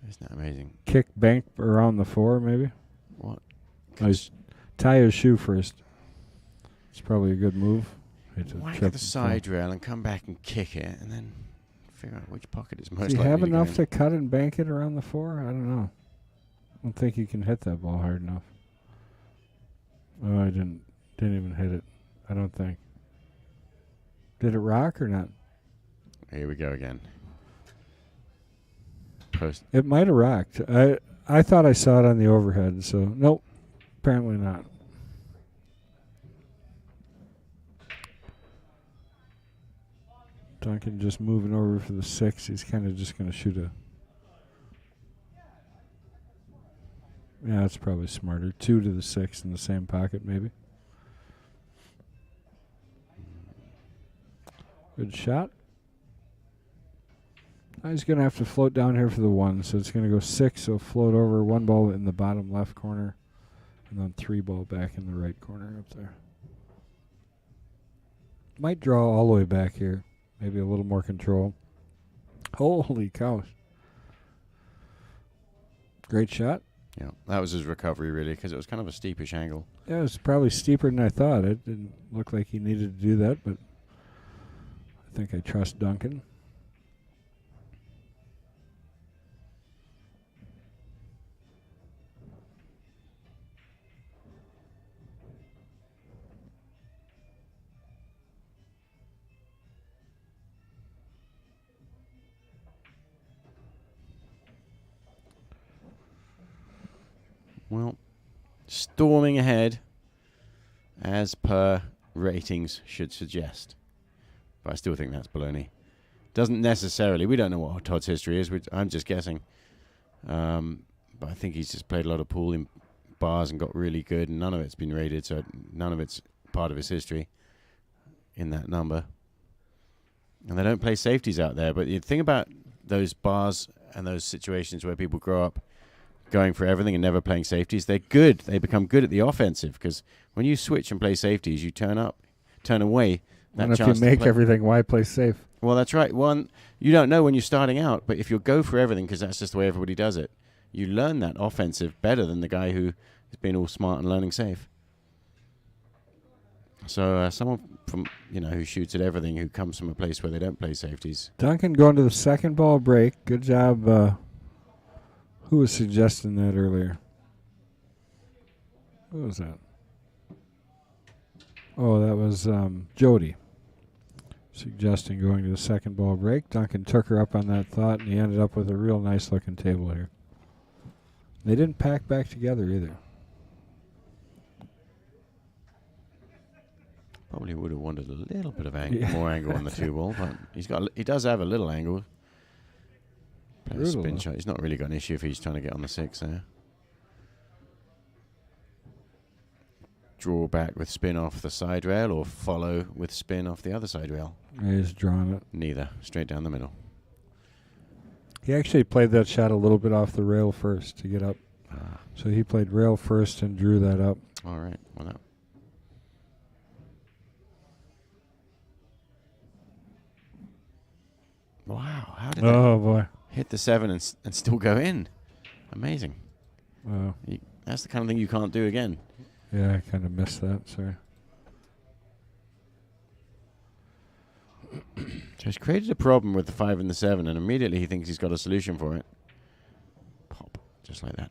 Speaker 3: isn't that amazing?
Speaker 2: Kick bank around the 4, maybe.
Speaker 3: What?
Speaker 2: Tie his shoe first. It's probably a good move.
Speaker 3: Whack the side rail and come back and kick it, and then figure out which pocket is most likely.
Speaker 2: Do you have enough to cut and bank it around the 4? I don't know. I don't think you can hit that ball hard enough. Oh, I didn't even hit it. I don't think. Did it rock or not?
Speaker 3: Here we go again. Post.
Speaker 2: It might have rocked. I thought I saw it on the overhead, so nope. Apparently not. Duncan just moving over for the 6. He's kind of just going to shoot a... Yeah, that's probably smarter. 2 to the 6 in the same pocket, maybe. Good shot. Now he's going to have to float down here for the 1, so it's going to go 6, so float over 1 ball in the bottom left corner, and then 3 ball back in the right corner up there. Might draw all the way back here. Maybe a little more control. Holy cow. Great shot.
Speaker 3: Yeah, that was his recovery, really, because it was kind of a steepish angle.
Speaker 2: Yeah, it was probably steeper than I thought. It didn't look like he needed to do that, but I think I trust Duncan.
Speaker 3: Well, storming ahead, as per ratings should suggest. But I still think that's baloney. Doesn't necessarily. We don't know what Todd's history is. I'm just guessing. But I think he's just played a lot of pool in bars and got really good, and none of it's been rated, so none of it's part of his history in that number. And they don't play safeties out there. But the thing about those bars and those situations where people grow up going for everything and never playing safeties, they're good. They become good at the offensive, because when you switch and play safeties, you turn away that
Speaker 2: and
Speaker 3: chance.
Speaker 2: If you make everything, why play safe?
Speaker 3: Well, that's right. One, you don't know when you're starting out, but if you go for everything, because that's just the way everybody does it, you learn that offensive better than the guy who has been all smart and learning safe. So someone from who shoots at everything, who comes from a place where they don't play safeties.
Speaker 2: Duncan going to the second ball break. Good job. Who was suggesting that earlier? Who was that? Oh, that was Jody. suggesting going to the second ball break. Duncan took her up on that thought, and he ended up with a real nice looking table here. They didn't pack back together either.
Speaker 3: Probably would have wanted a little bit of angle, more angle on the 2-ball, but he does have a little angle. Play a spin shot. He's not really got an issue if he's trying to get on the 6 there. Draw back with spin off the side rail, or follow with spin off the other side rail.
Speaker 2: He's drawing it.
Speaker 3: Neither. Straight down the middle.
Speaker 2: He actually played that shot a little bit off the rail first to get up. So he played rail first and drew that up.
Speaker 3: All right. Well, that. Wow. How did that
Speaker 2: Boy.
Speaker 3: hit the 7 and still go in? Amazing.
Speaker 2: Wow.
Speaker 3: That's the kind of thing you can't do again.
Speaker 2: Yeah, I kind of missed that. Sorry.
Speaker 3: So he's created a problem with the 5 and the 7, and immediately he thinks he's got a solution for it. Pop. Just like that.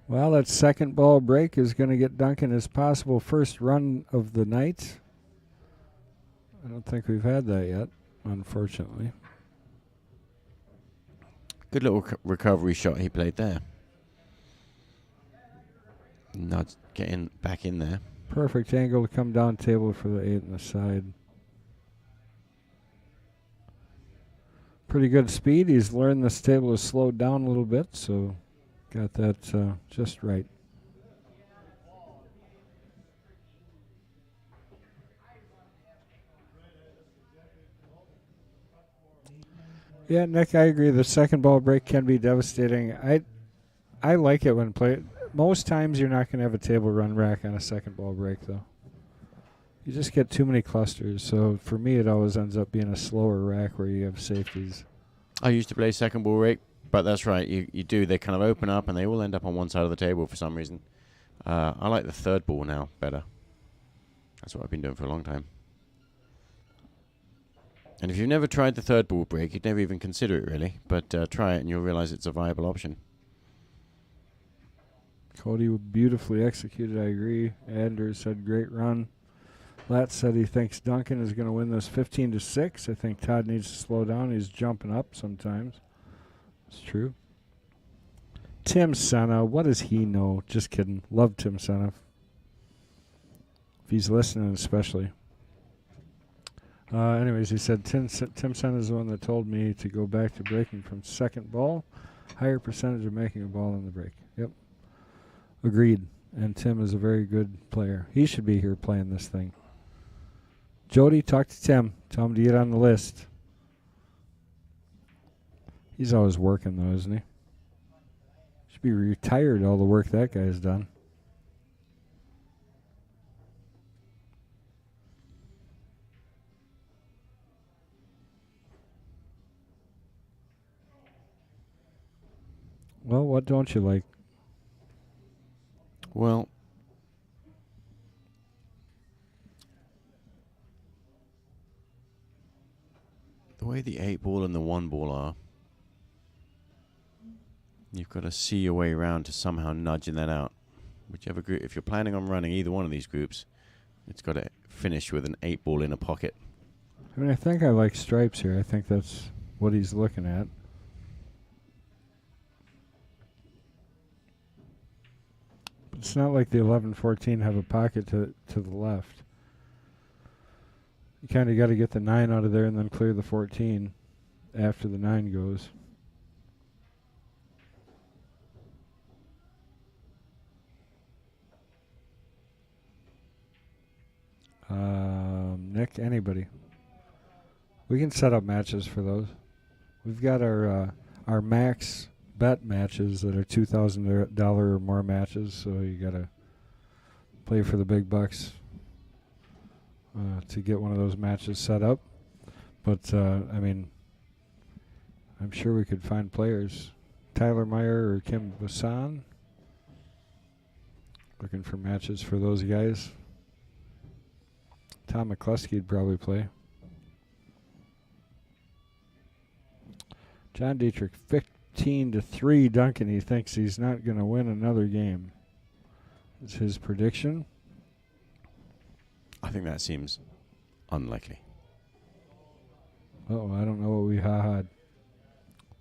Speaker 2: Well, that second ball break is going to get Duncan his possible first run of the night. I don't think we've had that yet, unfortunately.
Speaker 3: Good little recovery shot he played there. Nudge, getting back in there.
Speaker 2: Perfect angle to come down table for the 8 on the side. Pretty good speed. He's learned this table to slow down a little bit, so got that just right. Yeah, Nick, I agree. The second ball break can be devastating. I like it when played. Most times you're not going to have a table run rack on a second ball break, though. You just get too many clusters. So for me, it always ends up being a slower rack where you have safeties.
Speaker 3: I used to play second ball break, but that's right. You do. They kind of open up and they all end up on one side of the table for some reason. I like the third ball now better. That's what I've been doing for a long time. And if you've never tried the third ball break, you'd never even consider it really. But try it and you'll realize it's a viable option.
Speaker 2: Cody beautifully executed, I agree. Anders said great run. Lat said he thinks Duncan is going to win this 15-6. I think Todd needs to slow down. He's jumping up sometimes. It's true. Tim Senna, what does he know? Just kidding. Love Tim Senna. If he's listening especially. Anyways, he said Tim Senna is the one that told me to go back to breaking from second ball. Higher percentage of making a ball in the break. Yep. Agreed. And Tim is a very good player. He should be here playing this thing. Jody, talk to Tim. Tell him to get on the list. He's always working, though, isn't he? Should be retired, all the work that guy's done. Well, what don't you like?
Speaker 3: Well, the way the 8 ball and the 1 ball are, you've got to see your way around to somehow nudging that out. Whichever group, if you're planning on running either one of these groups, it's got to finish with an 8 ball in a pocket.
Speaker 2: I mean, I think I like stripes here. I think that's what he's looking at. But it's not like the 11-14 have a pocket to the left. You kind of got to get the 9 out of there and then clear the 14 after the 9 goes. Nick, anybody? We can set up matches for those. We've got our max bet matches that are $2,000 or more matches, so you got to play for the big bucks to get one of those matches set up. But, I mean, I'm sure we could find players. Tyler Meyer or Kim Bassan. Looking for matches for those guys. Tom McCluskey'd probably play. John Dietrich, 15-3 Duncan. He thinks he's not going to win another game. Is his prediction.
Speaker 3: I think that seems unlikely.
Speaker 2: Oh, I don't know what we ha-had.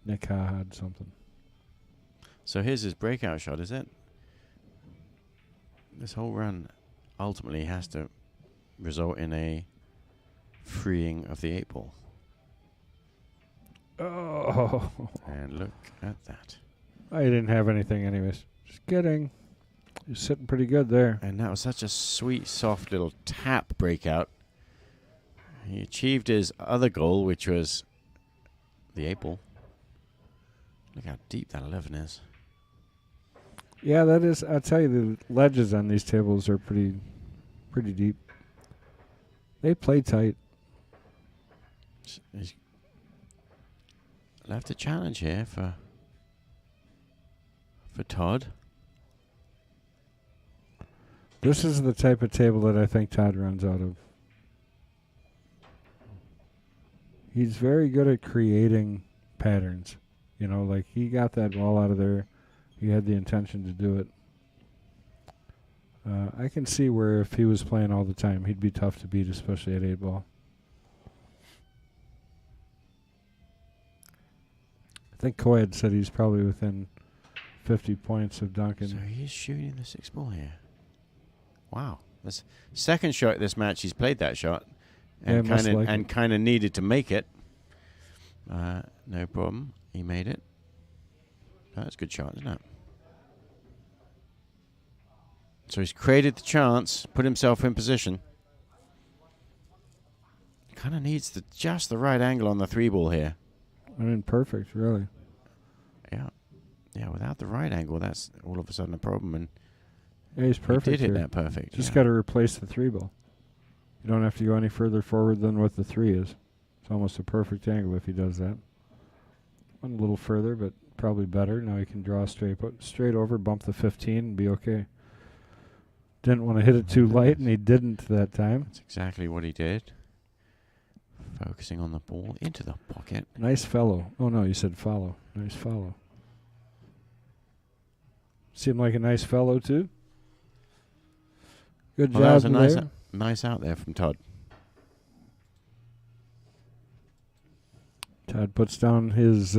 Speaker 2: Nick ha-had something.
Speaker 3: So here's his breakout shot, is it? This whole run ultimately has to result in a freeing of the 8 ball.
Speaker 2: Oh.
Speaker 3: And look at that.
Speaker 2: I didn't have anything anyways. Just kidding. You're sitting pretty good there.
Speaker 3: And that was such a sweet, soft little tap breakout. He achieved his other goal, which was the 8 ball. Look how deep that 11 is.
Speaker 2: Yeah, that is. I'll tell you, the ledges on these tables are pretty deep. They play tight.
Speaker 3: He's left a challenge here for Todd.
Speaker 2: This is the type of table that I think Todd runs out of. He's very good at creating patterns. You know, like he got that ball out of there. He had the intention to do it. I can see where if he was playing all the time, he'd be tough to beat, especially at 8 ball. I think Coed said he's probably within 50 points of Duncan.
Speaker 3: So he's shooting the 6 ball here. Wow. This second shot of this match, he's played that shot and
Speaker 2: Yeah,
Speaker 3: kind of needed to make it. No problem. He made it. That's a good shot, isn't it? So he's created the chance, put himself in position. Kind of needs just the right angle on the 3 ball here.
Speaker 2: I mean, perfect, really.
Speaker 3: Yeah. Yeah, without the right angle, that's all of a sudden a problem. And
Speaker 2: Yeah, he's perfect.
Speaker 3: he did hit
Speaker 2: here.
Speaker 3: that perfect.
Speaker 2: Just
Speaker 3: yeah.
Speaker 2: got to replace the 3 ball. You don't have to go any further forward than what the 3 is. It's almost a perfect angle if he does that. Went a little further, but probably better. Now he can draw straight over, bump the 15, and be okay. Didn't want to hit it too light, and he didn't that time.
Speaker 3: That's exactly what he did. Focusing on the ball into the pocket.
Speaker 2: Nice fellow. Oh, no, you said follow. Nice follow. Seemed like a nice fellow, too. Good
Speaker 3: Well, that was
Speaker 2: job
Speaker 3: a
Speaker 2: there.
Speaker 3: nice out there from Todd.
Speaker 2: Todd puts down his...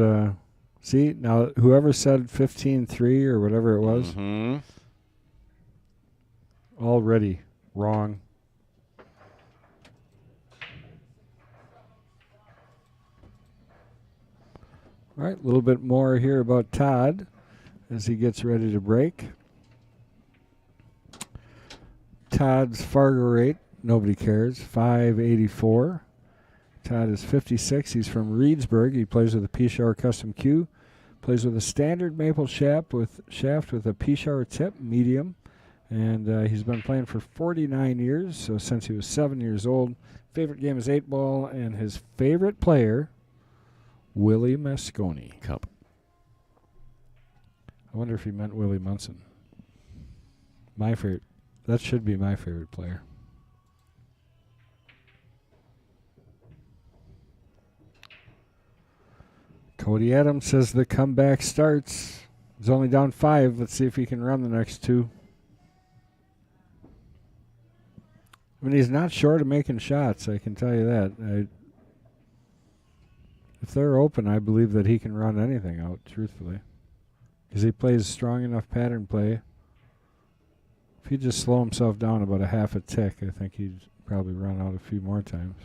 Speaker 2: see, now, whoever said 15-3 or whatever it was, already wrong. All right, a little bit more here about Todd as he gets ready to break. Todd's Fargo rate, nobody cares, 584. Todd is 56. He's from Reedsburg. He plays with a P-Shower Custom Q. Plays with a standard maple shaft with a P-Shower tip, medium. And he's been playing for 49 years, so since he was 7 years old. Favorite game is 8 ball, and his favorite player, Willie Mosconi.
Speaker 3: Cup.
Speaker 2: I wonder if he meant Willie Munson. My favorite. That should be my favorite player. Cody Adams says the comeback starts. He's only down 5. Let's see if he can run the next 2. I mean, he's not short of making shots, I can tell you that. If they're open, I believe that he can run anything out, truthfully. Because he plays strong enough pattern play. If he'd just slow himself down about a half a tick, I think he'd probably run out a few more times.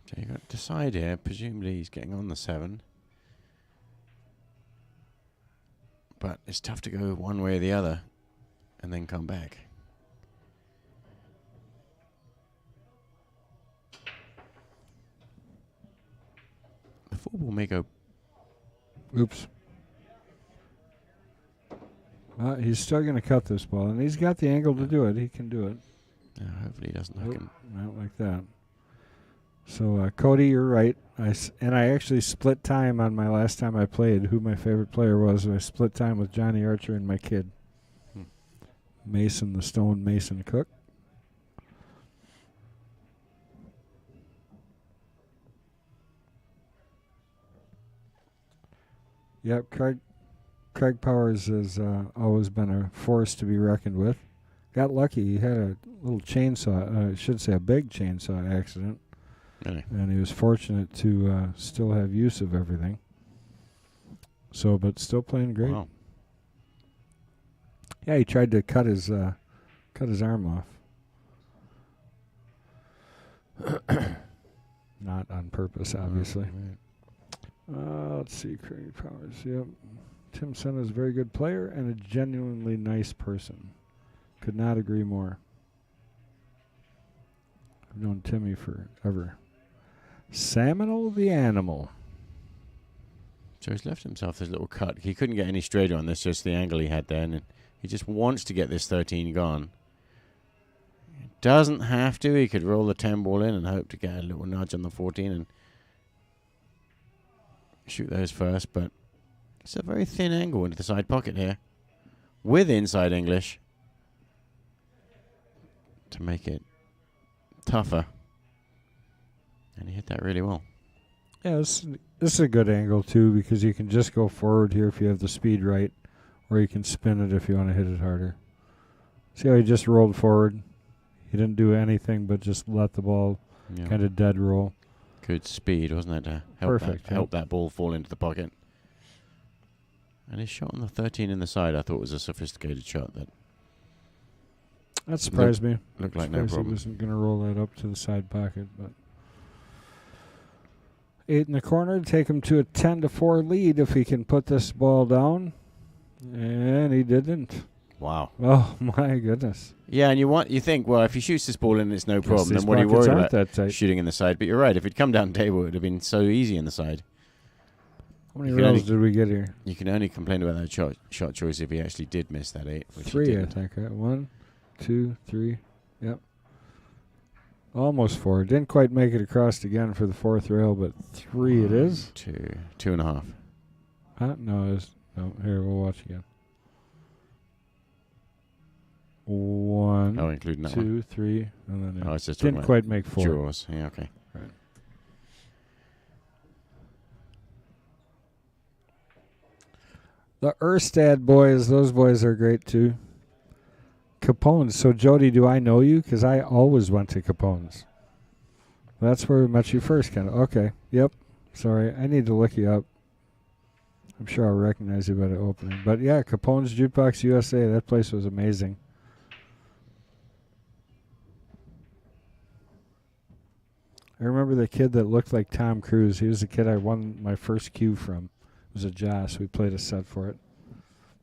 Speaker 3: So you've got to decide here. Presumably he's getting on the 7. But it's tough to go one way or the other and then come back. The 4 ball may go.
Speaker 2: Oops. He's still going to cut this ball, and he's got the angle to do it. He can do it.
Speaker 3: Hopefully he doesn't hook him.
Speaker 2: Not like that. So, Cody, you're right. I actually split time on my last time I played. Who my favorite player was, I split time with Johnny Archer and my kid. Mason, the Stone Mason Cook. Yep, Craig Powers has always been a force to be reckoned with. Got lucky. He had a little chainsaw, I should say a big chainsaw accident.
Speaker 3: Really?
Speaker 2: And he was fortunate to still have use of everything. So, but still playing great.
Speaker 3: Wow.
Speaker 2: Yeah, he tried to cut his arm off. Not on purpose, obviously.
Speaker 3: Right.
Speaker 2: Let's see, Craig Powers. Yep. Tim Senna is a very good player and a genuinely nice person. Could not agree more. I've known Timmy forever. Seminole the Animal.
Speaker 3: So he's left himself this little cut. He couldn't get any straighter on this, just the angle he had there. And he just wants to get this 13 gone. He doesn't have to. He could roll the 10 ball in and hope to get a little nudge on the 14 and shoot those first. But it's a very thin angle into the side pocket here with inside English to make it tougher. And he hit that really well.
Speaker 2: Yeah, this is a good angle, too, because you can just go forward here if you have the speed right, or you can spin it if you want to hit it harder. See how he just rolled forward? He didn't do anything but just let the ball kind of dead roll.
Speaker 3: Good speed, wasn't it, to help that ball fall into the pocket. And his shot on the 13 in the side, I thought was a sophisticated shot.
Speaker 2: That surprised me.
Speaker 3: Looked like no problem.
Speaker 2: He wasn't going to roll that up to the side pocket, but 8 in the corner to take him to a 10-4 lead if he can put this ball down, and he didn't.
Speaker 3: Wow.
Speaker 2: Oh my goodness.
Speaker 3: Yeah, and you think, well, if he shoots this ball in, it's no problem. Then what are you worried about shooting in the side? But you're right. If it'd come down table, it would have been so easy in the side.
Speaker 2: How many rails did we get here?
Speaker 3: You can only complain about that shot choice if he actually did miss that 8. Which
Speaker 2: 3, I think. Right? 1, 2, 3. Yep. Almost 4. Didn't quite make it across again for the 4th rail, but 3 it is.
Speaker 3: 2.5.
Speaker 2: No, here, we'll watch again. 1,
Speaker 3: including that
Speaker 2: 2,
Speaker 3: one.
Speaker 2: 3, and then
Speaker 3: it's just
Speaker 2: didn't quite make 4.
Speaker 3: Jaws. Yeah, okay.
Speaker 2: Right. The Erstad boys, those boys are great too. Capone's. So, Jody, do I know you? Because I always went to Capone's. That's where we met you first, kind of. Okay. Yep. Sorry. I need to look you up. I'm sure I'll recognize you by the opening. But, yeah, Capone's Jukebox USA. That place was amazing. I remember the kid that looked like Tom Cruise. He was the kid I won my first cue from. It was a Joss. We played a set for it.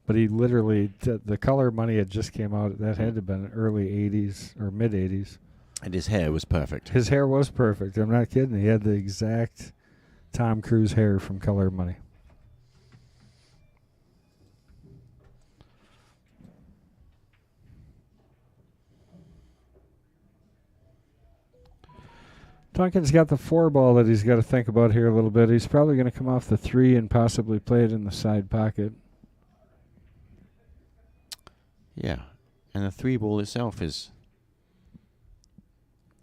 Speaker 2: But he literally, the Color Money had just came out. That had to have been early 80s or mid 80s.
Speaker 3: And his hair was perfect.
Speaker 2: His hair was perfect. I'm not kidding. He had the exact Tom Cruise hair from Color Money. Duncan's got the 4 ball that he's got to think about here a little bit. He's probably going to come off the 3 and possibly play it in the side pocket.
Speaker 3: Yeah. And the 3 ball itself is,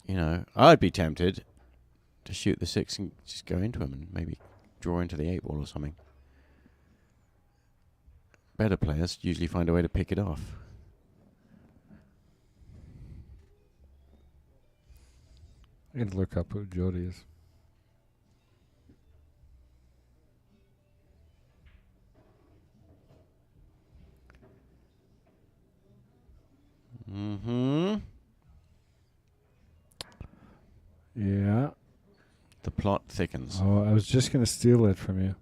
Speaker 3: I'd be tempted to shoot the 6 and just go into him and maybe draw into the 8 ball or something. Better players usually find a way to pick it off.
Speaker 2: I need to look up who Jody is.
Speaker 3: Mm-hmm.
Speaker 2: Yeah.
Speaker 3: The plot thickens.
Speaker 2: Oh, I was just going to steal it from you.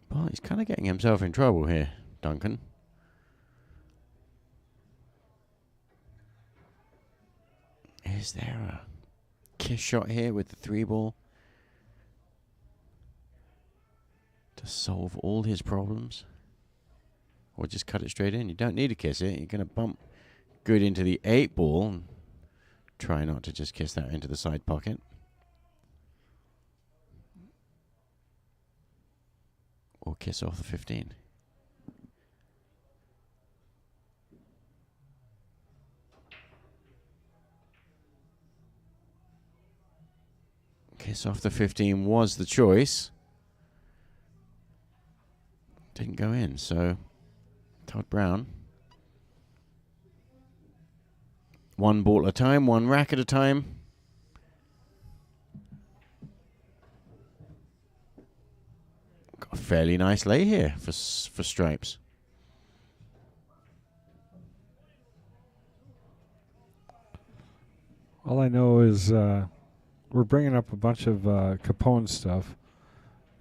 Speaker 3: Well, he's kind of getting himself in trouble here, Duncan. Is there a kiss shot here with the 3-ball to solve all his problems? Or just cut it straight in? You don't need to kiss it. You're going to bump good into the 8-ball. Try not to just kiss that into the side pocket. Or kiss off the 15. Kiss off the 15 was the choice. Didn't go in, so Todd Brown. One ball at a time, one rack at a time. Got a fairly nice lay here for stripes.
Speaker 2: All I know is we're bringing up a bunch of Capone stuff,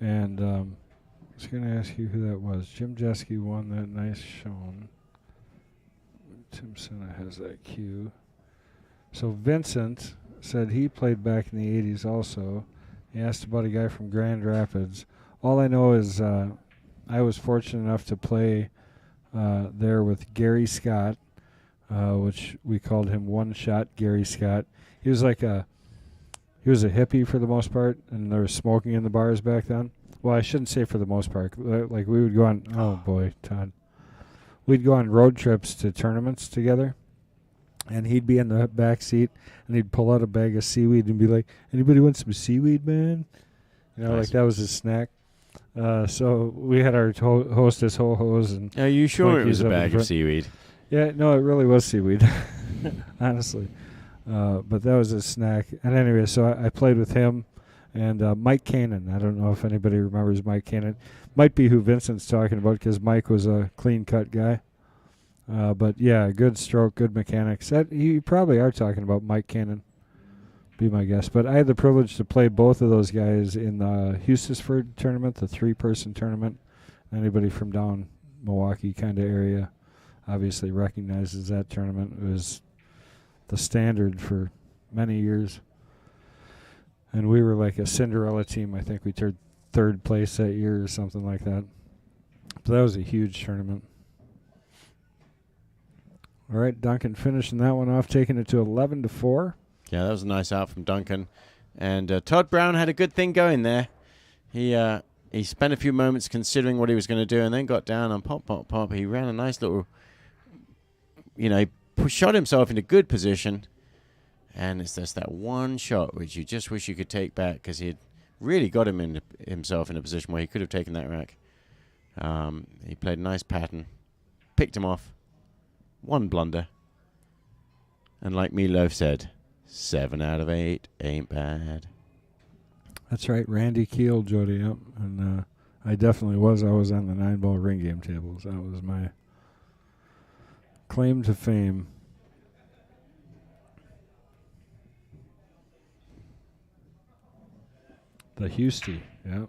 Speaker 2: and I was going to ask you who that was. Jim Jeske won that nice shown. Tim Senna has that cue. So Vincent said he played back in the 80s also. He asked about a guy from Grand Rapids. All I know is I was fortunate enough to play there with Gary Scott, which we called him One Shot Gary Scott. He was like he was a hippie for the most part, and there was smoking in the bars back then. Well, I shouldn't say for the most part. Like we would go on, oh boy, Todd. We'd go on road trips to tournaments together, and he'd be in the back seat, and he'd pull out a bag of seaweed and be like, "Anybody want some seaweed, man?" You know,
Speaker 3: Nice.
Speaker 2: like that was his snack. So we had our hostess ho-hos and.
Speaker 3: Are you sure it was
Speaker 2: Twinkies
Speaker 3: a
Speaker 2: up in
Speaker 3: bag of
Speaker 2: front.
Speaker 3: seaweed?
Speaker 2: Yeah, no, it really was seaweed, honestly. But that was his snack. And anyway, so I played with him and Mike Cannon. I don't know if anybody remembers Mike Cannon. Might be who Vincent's talking about because Mike was a clean-cut guy. But, yeah, good stroke, good mechanics. You probably are talking about Mike Cannon, be my guess. But I had the privilege to play both of those guys in the Hustisford tournament, the 3-person tournament. Anybody from down Milwaukee kind of area obviously recognizes that tournament. It was the standard for many years. And we were like a Cinderella team. I think we turned 3rd place that year or something like that. So that was a huge tournament. All right, Duncan finishing that one off, taking it to 11-4.
Speaker 3: Yeah, that was a nice out from Duncan. And Todd Brown had a good thing going there. He spent a few moments considering what he was going to do and then got down on pop, pop, pop. He ran a nice little, he shot himself into good position. And it's just that one shot which you just wish you could take back because he had really got himself in a position where he could have taken that rack. He played a nice pattern, picked him off, one blunder. And like Meatloaf said, 7 out of 8 ain't bad.
Speaker 2: That's right, Randy Keel, Jody. Yep. And I definitely was. I was on the 9-ball ring game tables. That was my claim to fame. The Hustie, yeah. It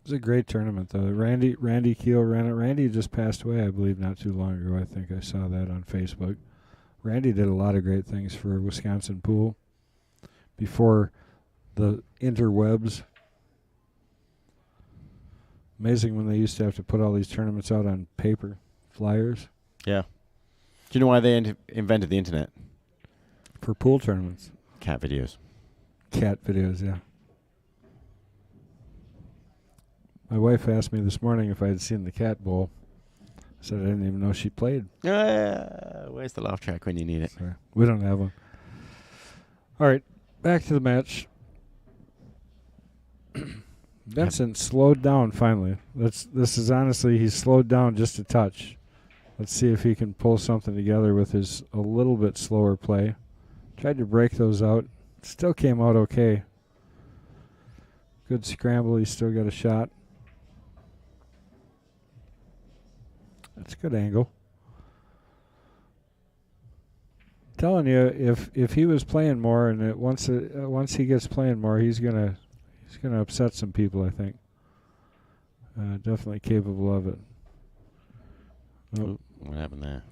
Speaker 2: was a great tournament, though. Randy Keel ran it. Randy just passed away, I believe, not too long ago. I think I saw that on Facebook. Randy did a lot of great things for Wisconsin pool before the interwebs. Amazing when they used to have to put all these tournaments out on paper flyers.
Speaker 3: Yeah. Do you know why they invented the internet?
Speaker 2: For pool tournaments.
Speaker 3: Cat videos.
Speaker 2: Cat videos, yeah. My wife asked me this morning if I had seen the Cat Bowl. I said I didn't even know she played.
Speaker 3: Where's the laugh track when you need it?
Speaker 2: Sorry, we don't have one. All right, back to the match. Vincent slowed down finally. This is honestly, he's slowed down just a touch. Let's see if he can pull something together with his a little bit slower play. Tried to break those out. Still came out okay. Good scramble. He's still got a shot. That's a good angle. I'm telling you, if he was playing more, and once he gets playing more, he's gonna upset some people. I think. Definitely capable of it.
Speaker 3: Oh, what happened there?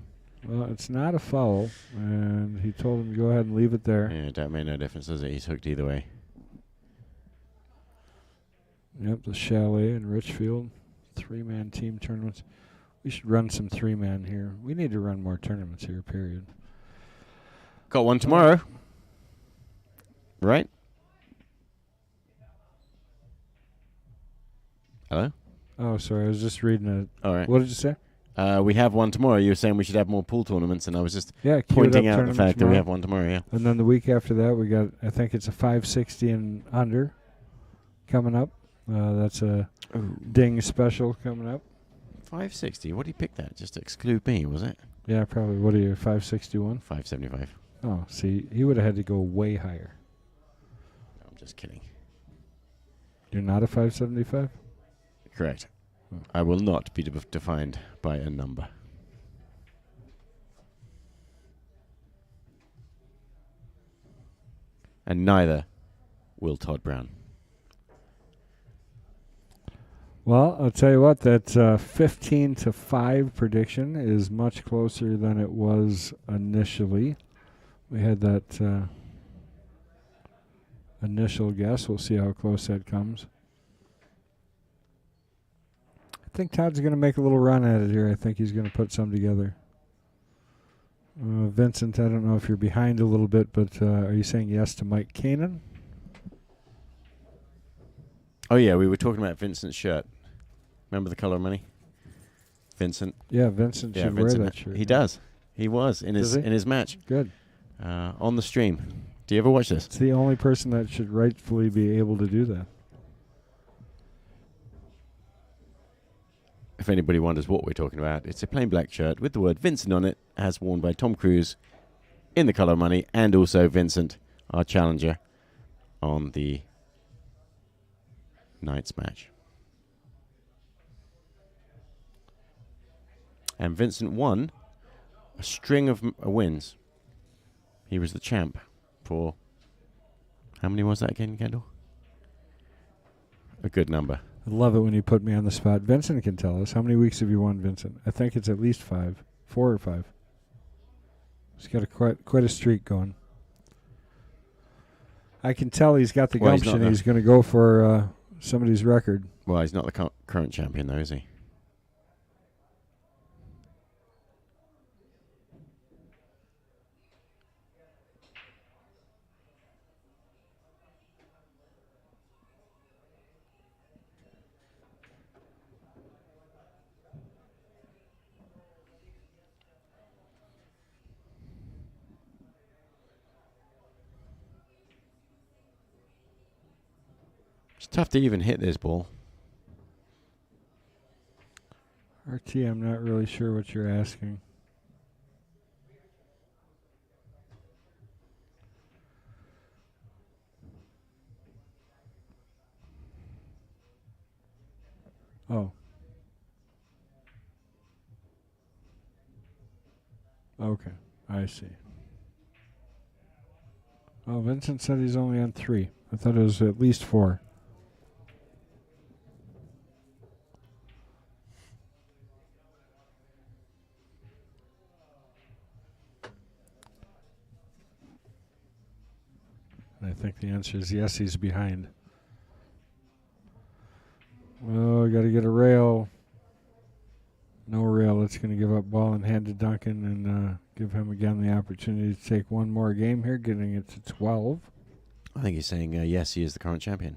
Speaker 2: Well, it's not a foul, and he told him to go ahead and leave it there.
Speaker 3: Yeah, that made no difference, does it? He's hooked either way.
Speaker 2: Yep, the Chalet in Richfield. 3-man team tournaments. We should run some 3-man here. We need to run more tournaments here, period.
Speaker 3: Got one tomorrow. Right? Hello?
Speaker 2: Oh, sorry. I was just reading it.
Speaker 3: All right.
Speaker 2: What did you say?
Speaker 3: We have one tomorrow. You were saying we should have more pool tournaments, and I was just
Speaker 2: Yeah, queued
Speaker 3: pointing
Speaker 2: up
Speaker 3: out the
Speaker 2: tournament
Speaker 3: fact that we
Speaker 2: tomorrow.
Speaker 3: have one tomorrow, yeah.
Speaker 2: And then the week after that, we got, I think it's a 560 and under coming up. That's a ding special coming up.
Speaker 3: 560. What did he pick that? Just to exclude me, was it?
Speaker 2: Yeah, probably. What are you, 561?
Speaker 3: 575.
Speaker 2: Oh, see, he would have had to go way higher.
Speaker 3: No, I'm just kidding.
Speaker 2: You're not a 575?
Speaker 3: Correct.
Speaker 2: Hmm.
Speaker 3: I will not be defined by a number. And neither will Todd Brown.
Speaker 2: Well, I'll tell you what, that 15-5 prediction is much closer than it was initially. We had that initial guess. We'll see how close that comes. I think Todd's going to make a little run at it here. I think he's going to put some together. Vincent, I don't know if you're behind a little bit, but are you saying yes to Mike Kanan?
Speaker 3: Oh, yeah, we were talking about Vincent's shirt. Remember the color of money? Vincent.
Speaker 2: Yeah, Vincent should wear that shirt.
Speaker 3: He does. He was in his match.
Speaker 2: Good.
Speaker 3: On the stream. Do you ever watch this?
Speaker 2: It's the only person that should rightfully be able to do that.
Speaker 3: If anybody wonders what we're talking about, it's a plain black shirt with the word Vincent on it, as worn by Tom Cruise in the color of money, and also Vincent, our challenger, on the night's match. And Vincent won a string of wins. He was the champ for... How many was that again, Kendall? A good number.
Speaker 2: I love it when you put me on the spot. Vincent can tell us. How many weeks have you won, Vincent? I think it's at least 5. 4 or 5. He's got quite a streak going. I can tell he's got the gumption. He's going to go for somebody's record.
Speaker 3: Well, he's not the current champion, though, is he? It's tough to even hit this ball.
Speaker 2: RT, I'm not really sure what you're asking. Oh. Okay, I see. Oh, Vincent said he's only on 3. I thought it was at least 4. I think the answer is yes, he's behind. Oh, got to get a rail. No rail. It's going to give up ball and hand to Duncan and give him again the opportunity to take one more game here, getting it to 12.
Speaker 3: I think he's saying yes, he is the current champion.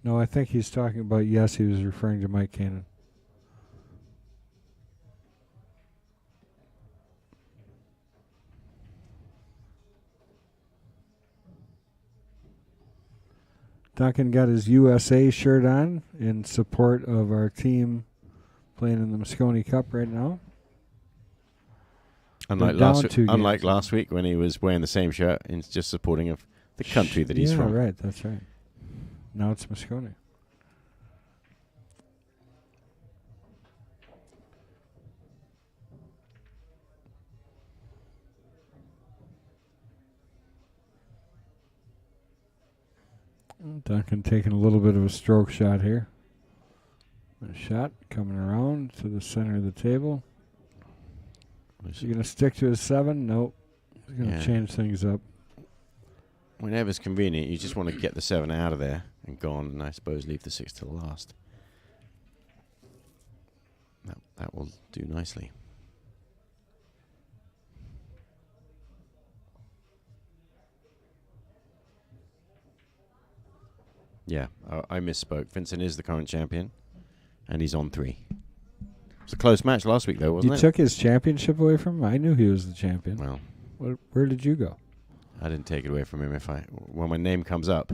Speaker 2: No, I think he's talking about yes, he was referring to Mike Cannon. Duncan got his USA shirt on in support of our team playing in the Moscone Cup right now.
Speaker 3: Unlike last week when he was wearing the same shirt and just supporting of the country that he's from.
Speaker 2: Yeah, right, that's right. Now it's Moscone. Duncan taking a little bit of a stroke shot here. A shot coming around to the center of the table. Is he going to stick to his 7? Nope. He's going to change things up.
Speaker 3: Whenever it's convenient, you just want to get the 7 out of there and gone, and I suppose leave the 6 till the last. That will do nicely. Yeah, I misspoke. Vincent is the current champion, and he's on 3. It was a close match last week, though, wasn't it?
Speaker 2: You took his championship away from him? I knew he was the champion.
Speaker 3: Well,
Speaker 2: where did you go?
Speaker 3: I didn't take it away from him. When my name comes up,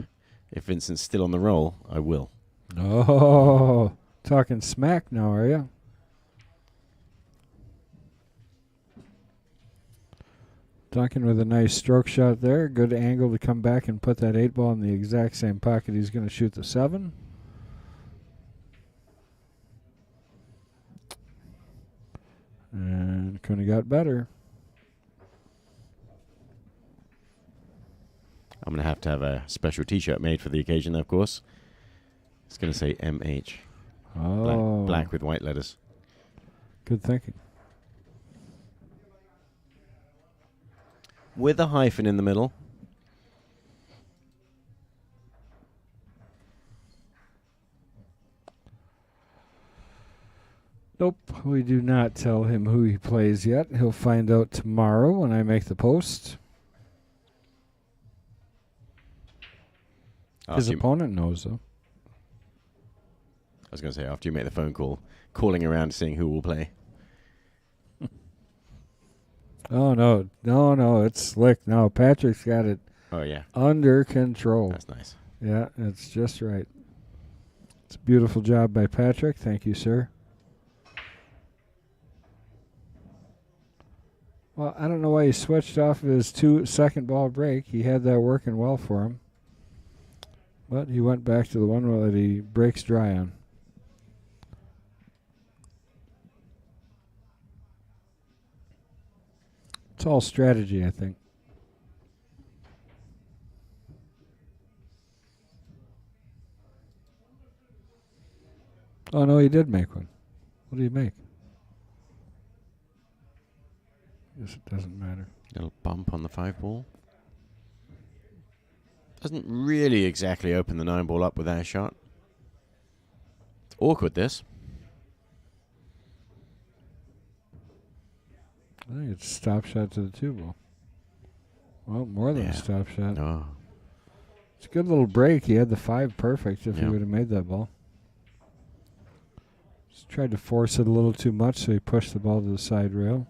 Speaker 3: if Vincent's still on the roll, I will.
Speaker 2: Oh, talking smack now, are you? Duncan with a nice stroke shot there. Good angle to come back and put that 8 ball in the exact same pocket he's going to shoot the 7. And couldn't have got better.
Speaker 3: I'm going to have a special T-shirt made for the occasion, of course. It's going to say MH.
Speaker 2: Oh.
Speaker 3: Black with white letters.
Speaker 2: Good thinking.
Speaker 3: With a hyphen in the middle.
Speaker 2: Nope, we do not tell him who he plays yet. He'll find out tomorrow when I make the post. His opponent knows, though.
Speaker 3: I was going to say, after you make the phone call, calling around seeing who will play.
Speaker 2: Oh, no, it's slick. No, Patrick's got it under control.
Speaker 3: That's nice.
Speaker 2: Yeah, that's just right. It's a beautiful job by Patrick. Thank you, sir. Well, I don't know why he switched off of his second ball break. He had that working well for him. But he went back to the one that he breaks dry on. It's all strategy, I think. Oh, no, he did make one. What did he make? Guess it doesn't matter.
Speaker 3: Little bump on the 5 ball. Doesn't really exactly open the 9 ball up with that shot. It's awkward, this.
Speaker 2: I think it's a stop shot to the 2 ball. Well, more than a stop shot.
Speaker 3: Oh.
Speaker 2: It's a good little break. He had the 5 perfect if he would have made that ball. Just tried to force it a little too much, so he pushed the ball to the side rail.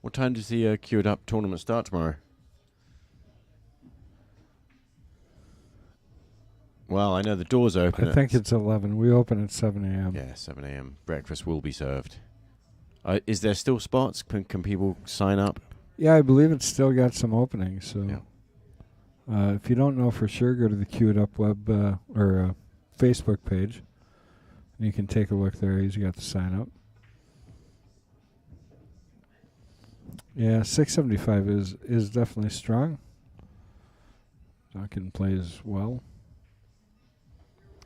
Speaker 3: What time does the queued up tournament start tomorrow? Well, I know the doors open.
Speaker 2: I think it's 11. We open at 7 a.m.
Speaker 3: Yeah, 7 a.m. Breakfast will be served. Is there still spots? Can people sign up?
Speaker 2: Yeah, I believe it's still got some openings. So, if you don't know for sure, go to the Queued Up web or Facebook page, and you can take a look there. He's got the sign up. Yeah, 675 is definitely strong. Duncan plays well.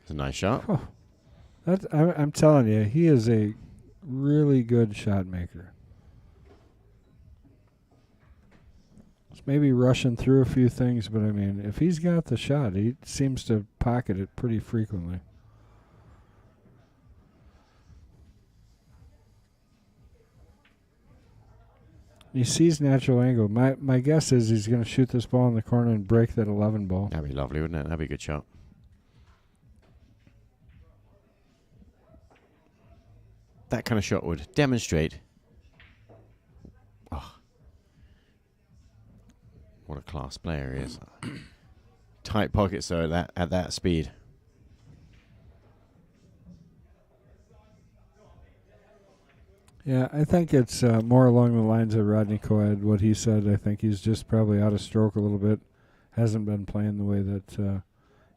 Speaker 3: It's a nice shot.
Speaker 2: Oh, I'm telling you, he is a really good shot maker. It's maybe rushing through a few things, but I mean, if he's got the shot, he seems to pocket it pretty frequently. He sees natural angle. My guess is he's going to shoot this ball in the corner and break that 11 ball.
Speaker 3: That'd be lovely, wouldn't it? That'd be a good shot. That kind of shot would demonstrate. Oh, what a class player he is. Tight pockets though at that speed.
Speaker 2: Yeah, I think it's more along the lines of Rodney Coed, what he said. I think he's just probably out of stroke a little bit. Hasn't been playing the way that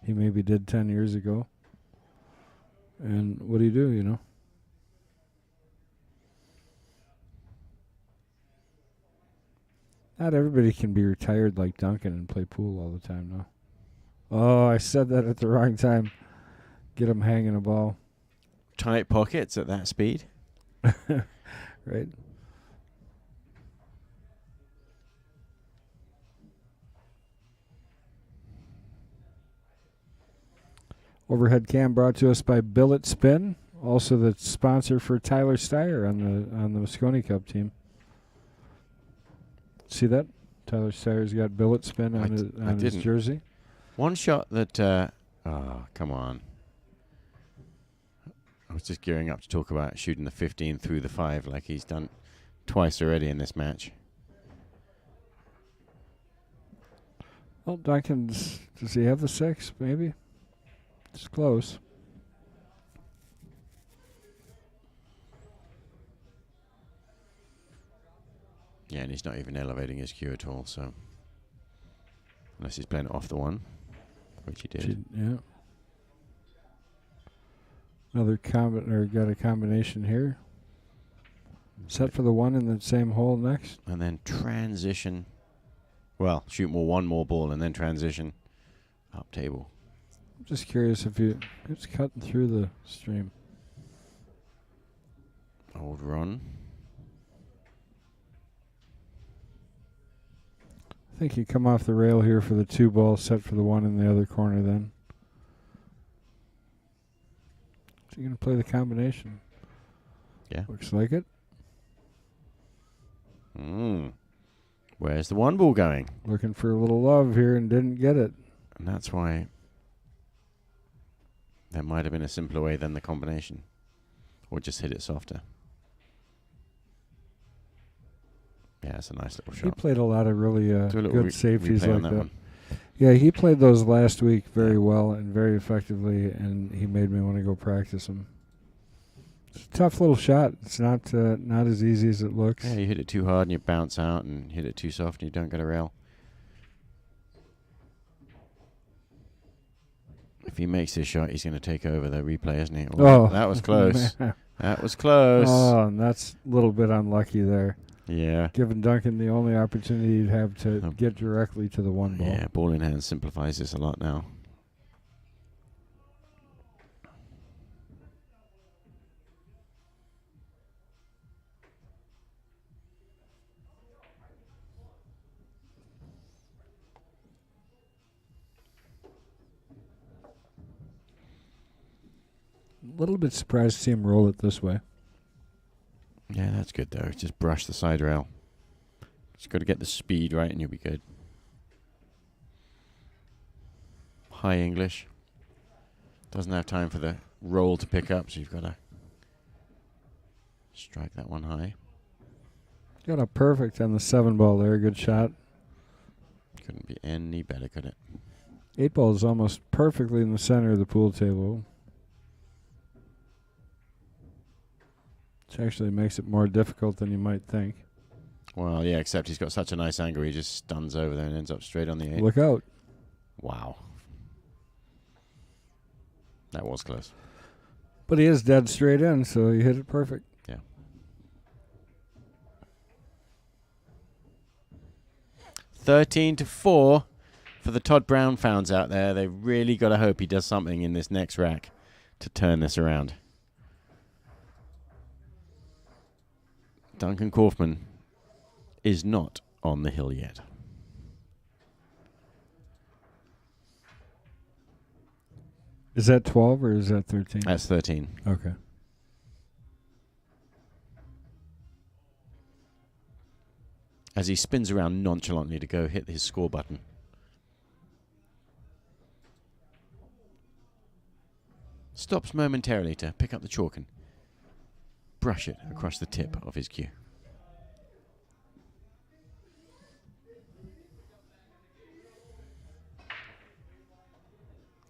Speaker 2: he maybe did 10 years ago. And what do you do, you know? Not everybody can be retired like Duncan and play pool all the time, no. Oh, I said that at the wrong time. Get him hanging a ball.
Speaker 3: Tight pockets at that speed.
Speaker 2: Right. Overhead cam brought to us by Billet Spin, also the sponsor for Tyler Steyer on the Moscone Cup team. See that? Tyler Steyer's got Billet Spin on his jersey.
Speaker 3: One shot that... oh, come on. I was just gearing up to talk about shooting the 15 through the 5 like he's done twice already in this match.
Speaker 2: Well, Duncan's... Does he have the 6, maybe? It's close.
Speaker 3: Yeah, and he's not even elevating his cue at all, so... Unless he's playing it off the 1, which he did.
Speaker 2: Yeah. Another got a combination here. Set for the 1 in the same hole next.
Speaker 3: And then transition. Well, shoot one more ball and then transition up table.
Speaker 2: I'm just curious if it's cutting through the stream.
Speaker 3: Old Ron.
Speaker 2: I think you come off the rail here for the 2 ball, set for the 1 in the other corner then. So you're going to play the combination.
Speaker 3: Yeah.
Speaker 2: Looks like it.
Speaker 3: Where's the 1 ball going?
Speaker 2: Looking for a little love here and didn't get it.
Speaker 3: And that's why there might have been a simpler way than the combination. Or just hit it softer. Yeah, it's a nice little shot.
Speaker 2: He played a lot of really good safeties like that.
Speaker 3: One.
Speaker 2: Yeah, he played those last week very well and very effectively, and he made me want to go practice them. It's a tough little shot. It's not as easy as it looks.
Speaker 3: Yeah, you hit it too hard and you bounce out, and hit it too soft and you don't get a rail. If he makes this shot, he's going to take over the replay, isn't he?
Speaker 2: Oh,
Speaker 3: that was close. That was close.
Speaker 2: Oh, and that's a little bit unlucky there.
Speaker 3: Yeah.
Speaker 2: Giving Duncan the only opportunity he'd have to get directly to the 1 ball.
Speaker 3: Yeah, ball in hand simplifies this a lot now.
Speaker 2: A little bit surprised to see him roll it this way.
Speaker 3: Yeah, that's good though. Just brush the side rail. Just got to get the speed right and you'll be good. High English. Doesn't have time for the roll to pick up, so you've got to strike that one high.
Speaker 2: Got a perfect on the 7 ball there. Good shot.
Speaker 3: Couldn't be any better, could it?
Speaker 2: 8 ball is almost perfectly in the center of the pool table. Which actually makes it more difficult than you might think.
Speaker 3: Well, yeah, except he's got such a nice angle, he just stuns over there and ends up straight on the 8.
Speaker 2: Look out.
Speaker 3: Wow. That was close.
Speaker 2: But he is dead straight in, so he hit it perfect.
Speaker 3: Yeah. $13-4 for the Todd Brown fans out there. They've really got to hope he does something in this next rack to turn this around. Duncan Kaufman is not on the hill yet.
Speaker 2: Is that 12 or is that 13?
Speaker 3: That's 13.
Speaker 2: Okay.
Speaker 3: As he spins around nonchalantly to go hit his score button. Stops momentarily to pick up the chalk and brush it across the tip of his cue.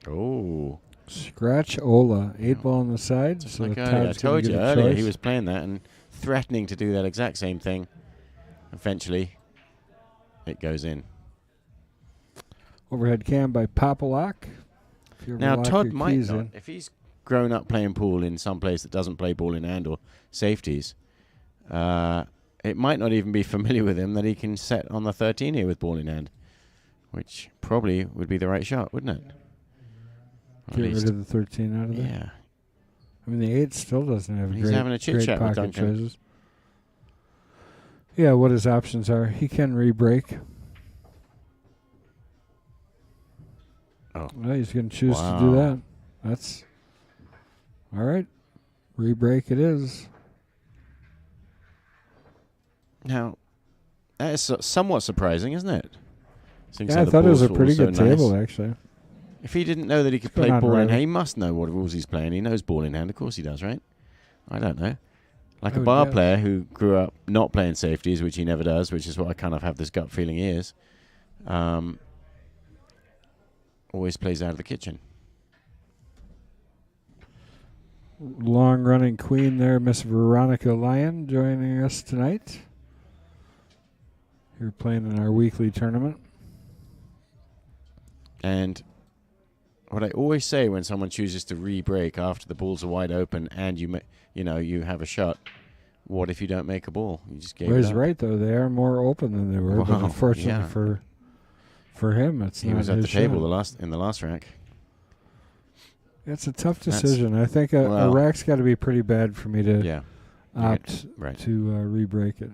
Speaker 3: Oh.
Speaker 2: Scratch Ola. 8 ball on the side.
Speaker 3: Just
Speaker 2: So
Speaker 3: like
Speaker 2: Todd's
Speaker 3: earlier. I told you
Speaker 2: gonna get a
Speaker 3: earlier
Speaker 2: choice.
Speaker 3: he was playing that and threatening to do that exact same thing. Eventually, it goes in.
Speaker 2: Overhead cam by Popolock. If you ever
Speaker 3: Now,
Speaker 2: lock
Speaker 3: Todd
Speaker 2: your
Speaker 3: might
Speaker 2: keys
Speaker 3: not.
Speaker 2: in.
Speaker 3: If he's grown up playing pool in some place that doesn't play ball in hand or safeties, it might not even be familiar with him that he can set on the 13 here with ball in hand, which probably would be the right shot, wouldn't it?
Speaker 2: Get rid of the 13 out of there.
Speaker 3: Yeah.
Speaker 2: I mean, the 8 still doesn't have
Speaker 3: He's
Speaker 2: great,
Speaker 3: having a chit
Speaker 2: great
Speaker 3: chat with
Speaker 2: pocket
Speaker 3: Duncan.
Speaker 2: choices. Yeah, what his options are. He can re-break.
Speaker 3: Oh.
Speaker 2: Well, he's going to choose to do that. That's all right. Re-break it is.
Speaker 3: Now, that is somewhat surprising, isn't it?
Speaker 2: Yeah, I thought it was a pretty good table, actually.
Speaker 3: If he didn't know that he could play ball in hand, he must know what rules he's playing. He knows ball in hand. Of course he does, right? I don't know. Like a bar player who grew up not playing safeties, which he never does, which is what I kind of have this gut feeling he is, always plays out of the kitchen.
Speaker 2: Long-running queen there, Miss Veronica Lyon, joining us tonight. You're playing in our weekly tournament.
Speaker 3: And what I always say when someone chooses to re-break after the balls are wide open and you have a shot, what if you don't make a ball? You just gave it up.
Speaker 2: He's right, though. They are more open than they were, but unfortunately for him, it's not his shot.
Speaker 3: He was at the table in the last rack.
Speaker 2: It's a tough decision. I think a rack's got to be pretty bad for me to opt to re-break it.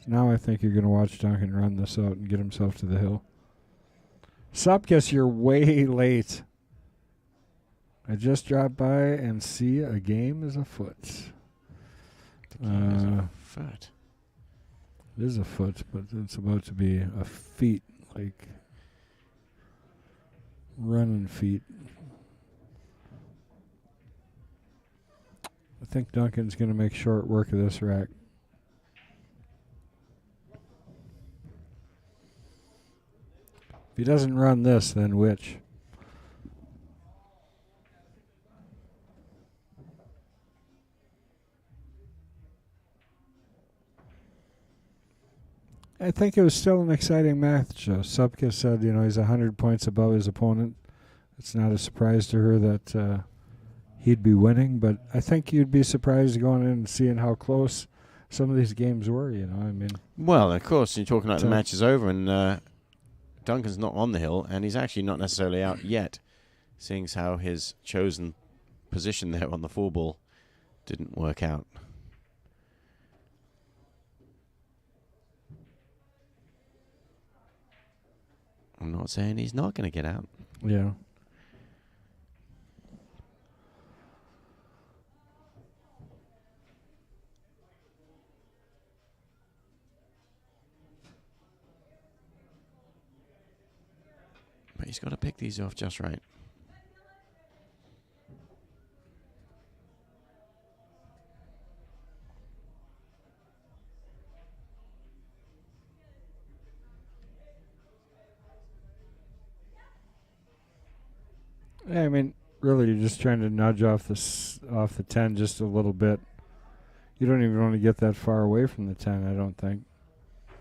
Speaker 2: Now I think you're going to watch Duncan run this out and get himself to the hill. Supkis, you're way late. I just dropped by and see a game is afoot.
Speaker 3: The game is afoot.
Speaker 2: It is afoot, but it's about to be a feat, like running feet. I think Duncan's going to make short work of this rack. If he doesn't run this, then which? I think it was still an exciting match. Supka said, he's 100 points above his opponent. It's not a surprise to her that he'd be winning, but I think you'd be surprised going in and seeing how close some of these games were,
Speaker 3: Well, of course, you're talking like the match is over, and Duncan's not on the hill, and he's actually not necessarily out yet, seeing as how his chosen position there on the 4-ball didn't work out. I'm not saying he's not going to get out.
Speaker 2: Yeah.
Speaker 3: But he's got to pick these off just right.
Speaker 2: Yeah, really, you're just trying to nudge off the 10 just a little bit. You don't even want to get that far away from the 10, I don't think.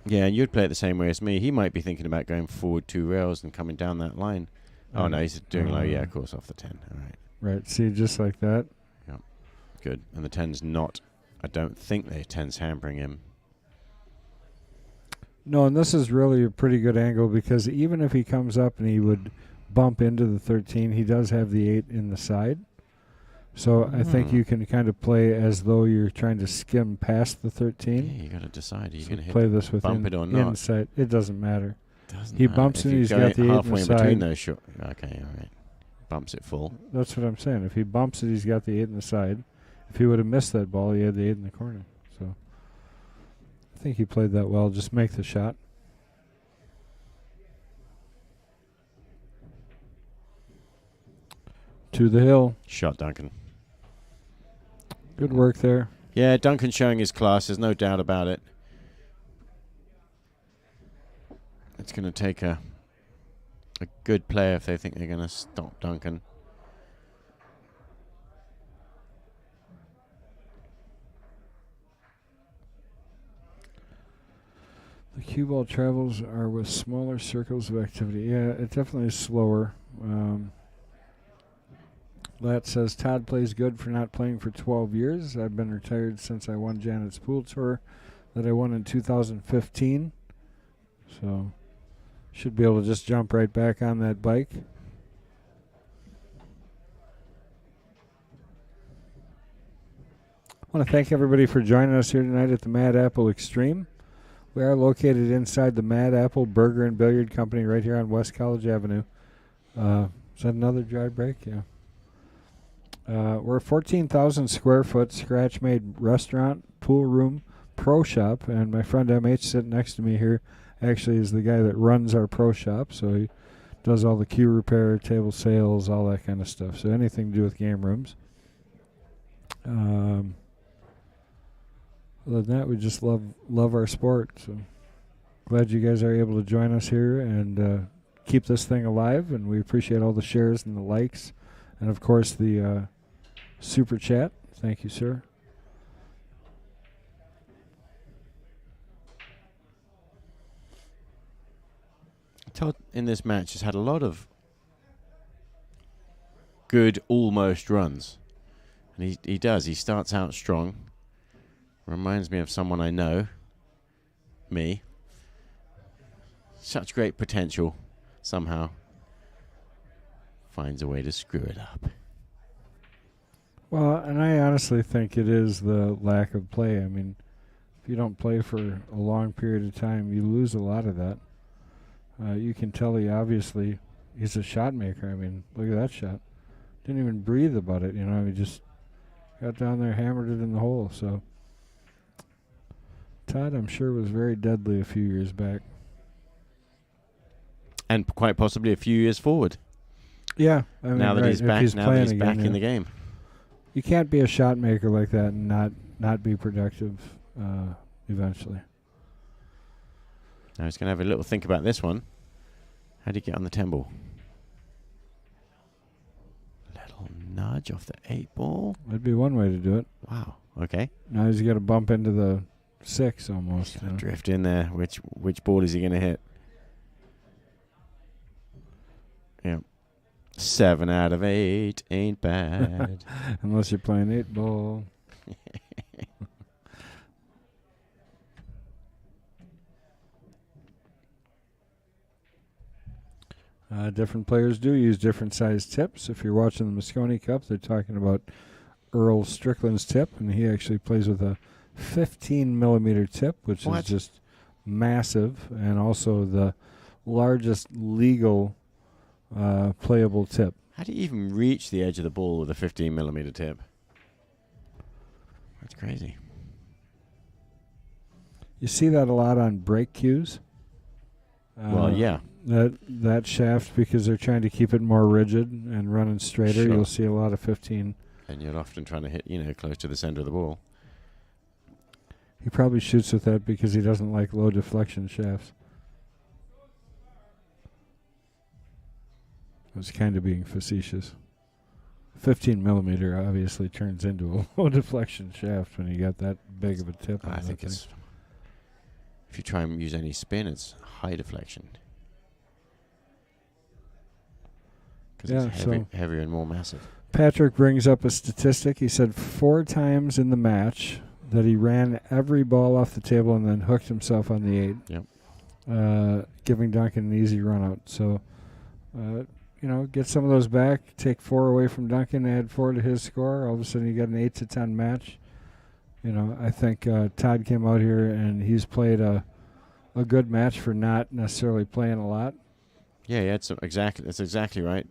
Speaker 3: Yeah, and you'd play it the same way as me. He might be thinking about going forward 2 rails and coming down that line. Oh, no, he's doing low. Yeah, of course, off the 10. All right.
Speaker 2: Right, see, just like that.
Speaker 3: Yeah, good. And the 10's not, I don't think the 10's hampering him.
Speaker 2: No, and this is really a pretty good angle because even if he comes up and he would bump into the 13, he does have the 8 in the side. So I think you can kind of play as though you're trying to skim past the 13.
Speaker 3: Yeah, you got to decide. Are you going to
Speaker 2: play this with
Speaker 3: bump it or not?
Speaker 2: Inside. It doesn't matter.
Speaker 3: He
Speaker 2: bumps it, he's got the 8 in the
Speaker 3: halfway in
Speaker 2: side.
Speaker 3: between those short. Okay, all right. Bumps it full.
Speaker 2: That's what I'm saying. If he bumps it, he's got the 8 in the side. If he would have missed that ball, he had the 8 in the corner. So I think he played that well. Just make the shot. To the hill.
Speaker 3: Shot, Duncan.
Speaker 2: Good work there.
Speaker 3: Yeah, Duncan showing his class. There's no doubt about it. It's going to take a good player if they think they're going to stop Duncan.
Speaker 2: The cue ball travels are with smaller circles of activity. Yeah, it definitely is slower. Lat says, Todd plays good for not playing for 12 years. I've been retired since I won Janet's Pool Tour that I won in 2015. So, should be able to just jump right back on that bike. I want to thank everybody for joining us here tonight at the Mad Apple Xstream. We are located inside the Mad Apple Burger and Billiard Company right here on West College Avenue. Is that another dry break? Yeah. We're a 14,000 square foot scratch-made restaurant, pool room, pro shop, and my friend MH sitting next to me here actually is the guy that runs our pro shop, so he does all the cue repair, table sales, all that kind of stuff. So anything to do with game rooms. Other than that, we just love our sport. So glad you guys are able to join us here and keep this thing alive. And we appreciate all the shares and the likes, and of course the super chat. Thank you, sir.
Speaker 3: Todd in this match has had a lot of good almost runs, and he does. He starts out strong. Reminds me of someone I know. Me. Such great potential. Somehow finds a way to screw it up.
Speaker 2: Well, and I honestly think it is the lack of play. I mean, if you don't play for a long period of time, you lose a lot of that. You can tell he's a shot maker. I mean, look at that shot. Didn't even breathe about it, you know. He just got down there, hammered it in the hole. So Todd, I'm sure, was very deadly a few years back.
Speaker 3: And quite possibly a few years forward.
Speaker 2: Yeah. I mean,
Speaker 3: now that he's back, in the game.
Speaker 2: You can't be a shot maker like that and not be productive eventually.
Speaker 3: Now he's going to have a little think about this one. How do you get on the 10 ball? Little nudge off the 8 ball.
Speaker 2: That'd be one way to do it.
Speaker 3: Wow. Okay.
Speaker 2: Now he's got to bump into the 6 almost.
Speaker 3: He's going to drift in there. Which ball is he going to hit? Yeah. 7 out of 8 ain't bad.
Speaker 2: Unless you're playing 8 ball. Different players do use different size tips. If you're watching the Moscone Cup, they're talking about Earl Strickland's tip, and he actually plays with a 15 millimeter tip, which is just massive, and also the largest legal playable tip.
Speaker 3: How do you even reach the edge of the ball with a 15 millimeter tip? That's crazy.
Speaker 2: You see that a lot on break cues.
Speaker 3: Well, yeah.
Speaker 2: That shaft, because they're trying to keep it more rigid and running straighter,
Speaker 3: Sure.
Speaker 2: You'll see a lot of 15.
Speaker 3: And you're often trying to hit, close to the center of the ball.
Speaker 2: He probably shoots with that because he doesn't like low deflection shafts. I was kind of being facetious. 15 millimeter obviously turns into a low deflection shaft when you got that big of a tip.
Speaker 3: I think it's, if you try and use any spin, it's high deflection. Because it's heavier and more massive.
Speaker 2: Patrick brings up a statistic. He said 4 times in the match that he ran every ball off the table and then hooked himself on the 8.
Speaker 3: Yep.
Speaker 2: Giving Duncan an easy run out. So, get some of those back. Take 4 away from Duncan, add 4 to his score. All of a sudden, you got an 8-10 match. I think Todd came out here and he's played a good match for not necessarily playing a lot.
Speaker 3: Yeah, that's exactly right.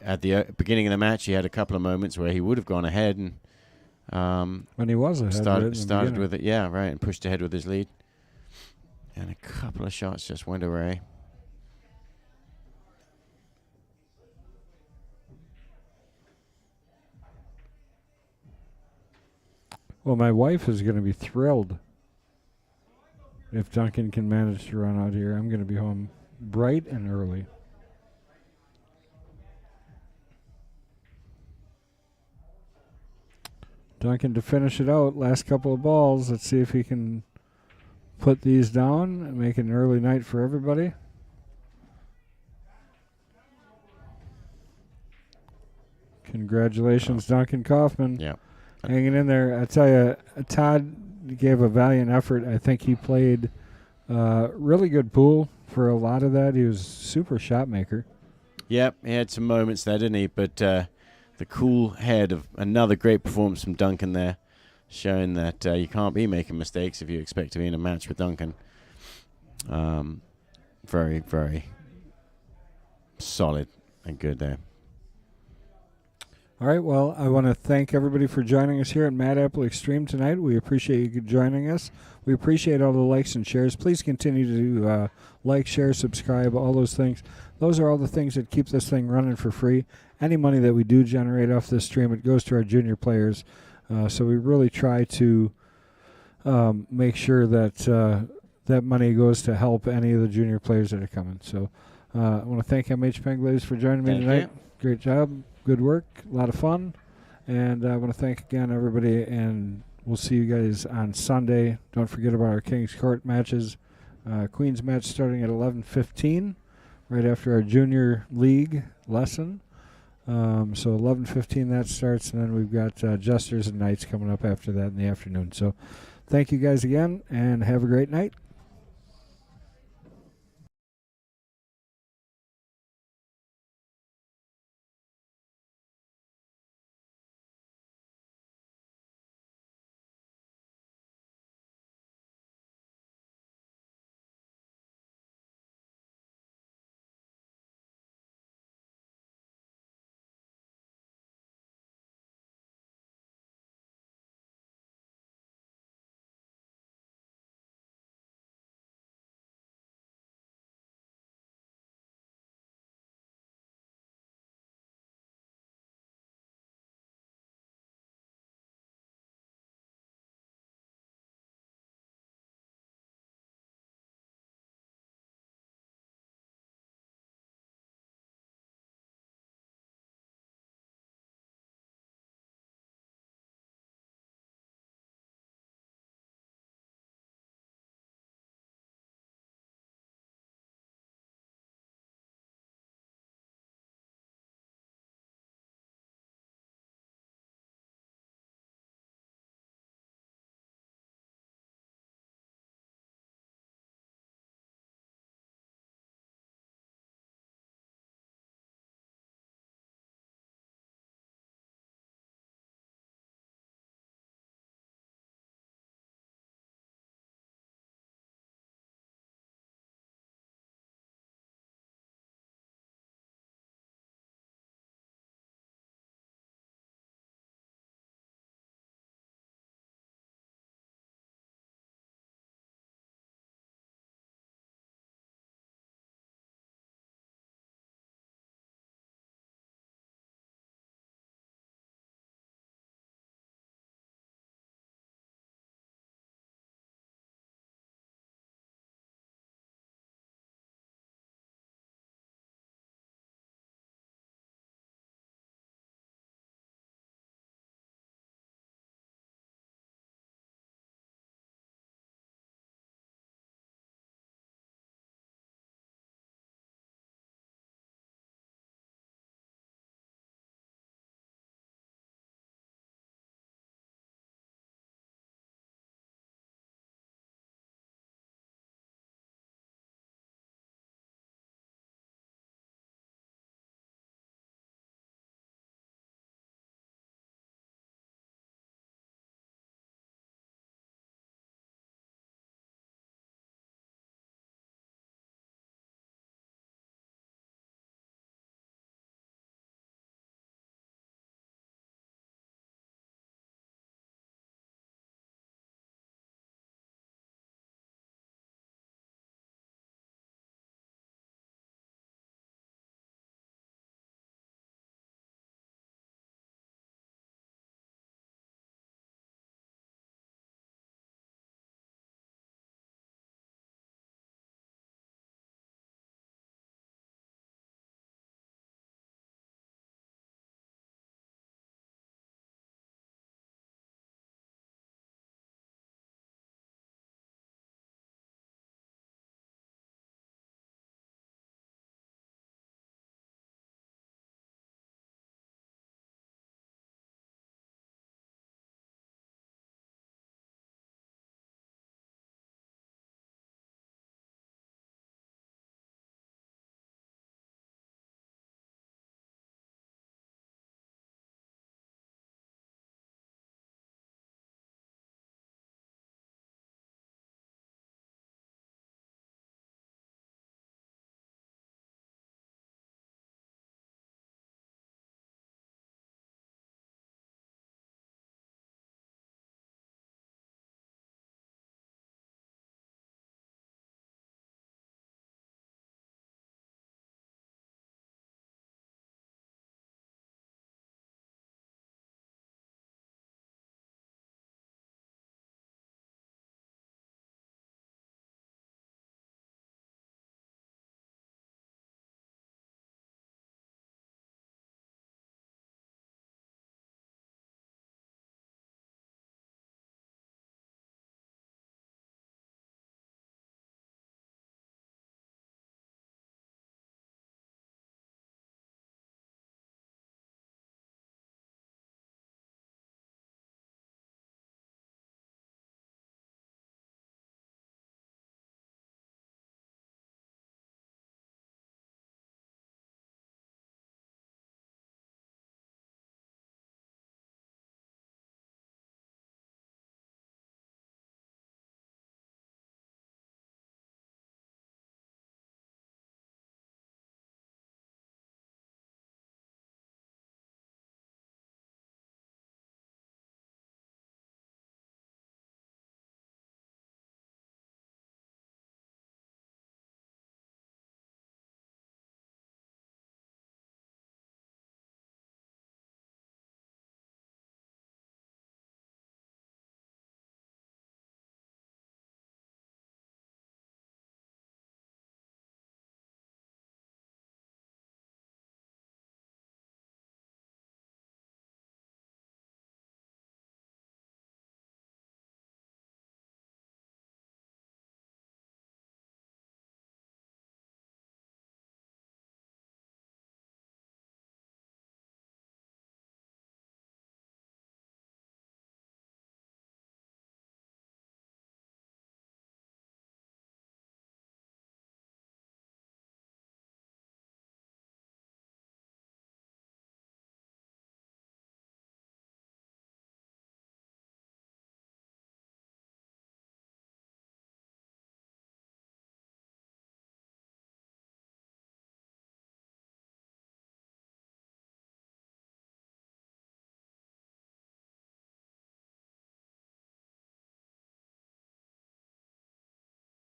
Speaker 3: At the beginning of the match, he had a couple of moments where he would have gone ahead and
Speaker 2: when he was ahead,
Speaker 3: started with it, yeah, right, and pushed ahead with his lead. And a couple of shots just went away.
Speaker 2: Well, my wife is going to be thrilled if Duncan can manage to run out here. I'm going to be home bright and early. Duncan to finish it out. Last couple of balls. Let's see if he can put these down and make it an early night for everybody. Congratulations, Duncan Kaufman.
Speaker 3: Yeah.
Speaker 2: Hanging in there. I tell you, Todd gave a valiant effort. I think he played really good pool for a lot of that. He was super shot maker.
Speaker 3: Yep, he had some moments there, didn't he? But the cool head of another great performance from Duncan there, showing that you can't be making mistakes if you expect to be in a match with Duncan. Very, very solid and good there.
Speaker 2: All right, well, I want to thank everybody for joining us here at Mad Apple Extreme tonight. We appreciate you joining us. We appreciate all the likes and shares. Please continue to like, share, subscribe, all those things. Those are all the things that keep this thing running for free. Any money that we do generate off this stream, it goes to our junior players. So we really try to make sure that that money goes to help any of the junior players that are coming. So I want to thank MH Penglaze for joining me tonight. Great job. Good work. A lot of fun. And I want to thank again everybody, and we'll see you guys on Sunday. Don't forget about our King's Court matches. Queen's match starting at 11:15, right after our junior league lesson. So 11:15 that starts, and then we've got Jesters and Knights coming up after that in the afternoon. So thank you guys again, and have a great night.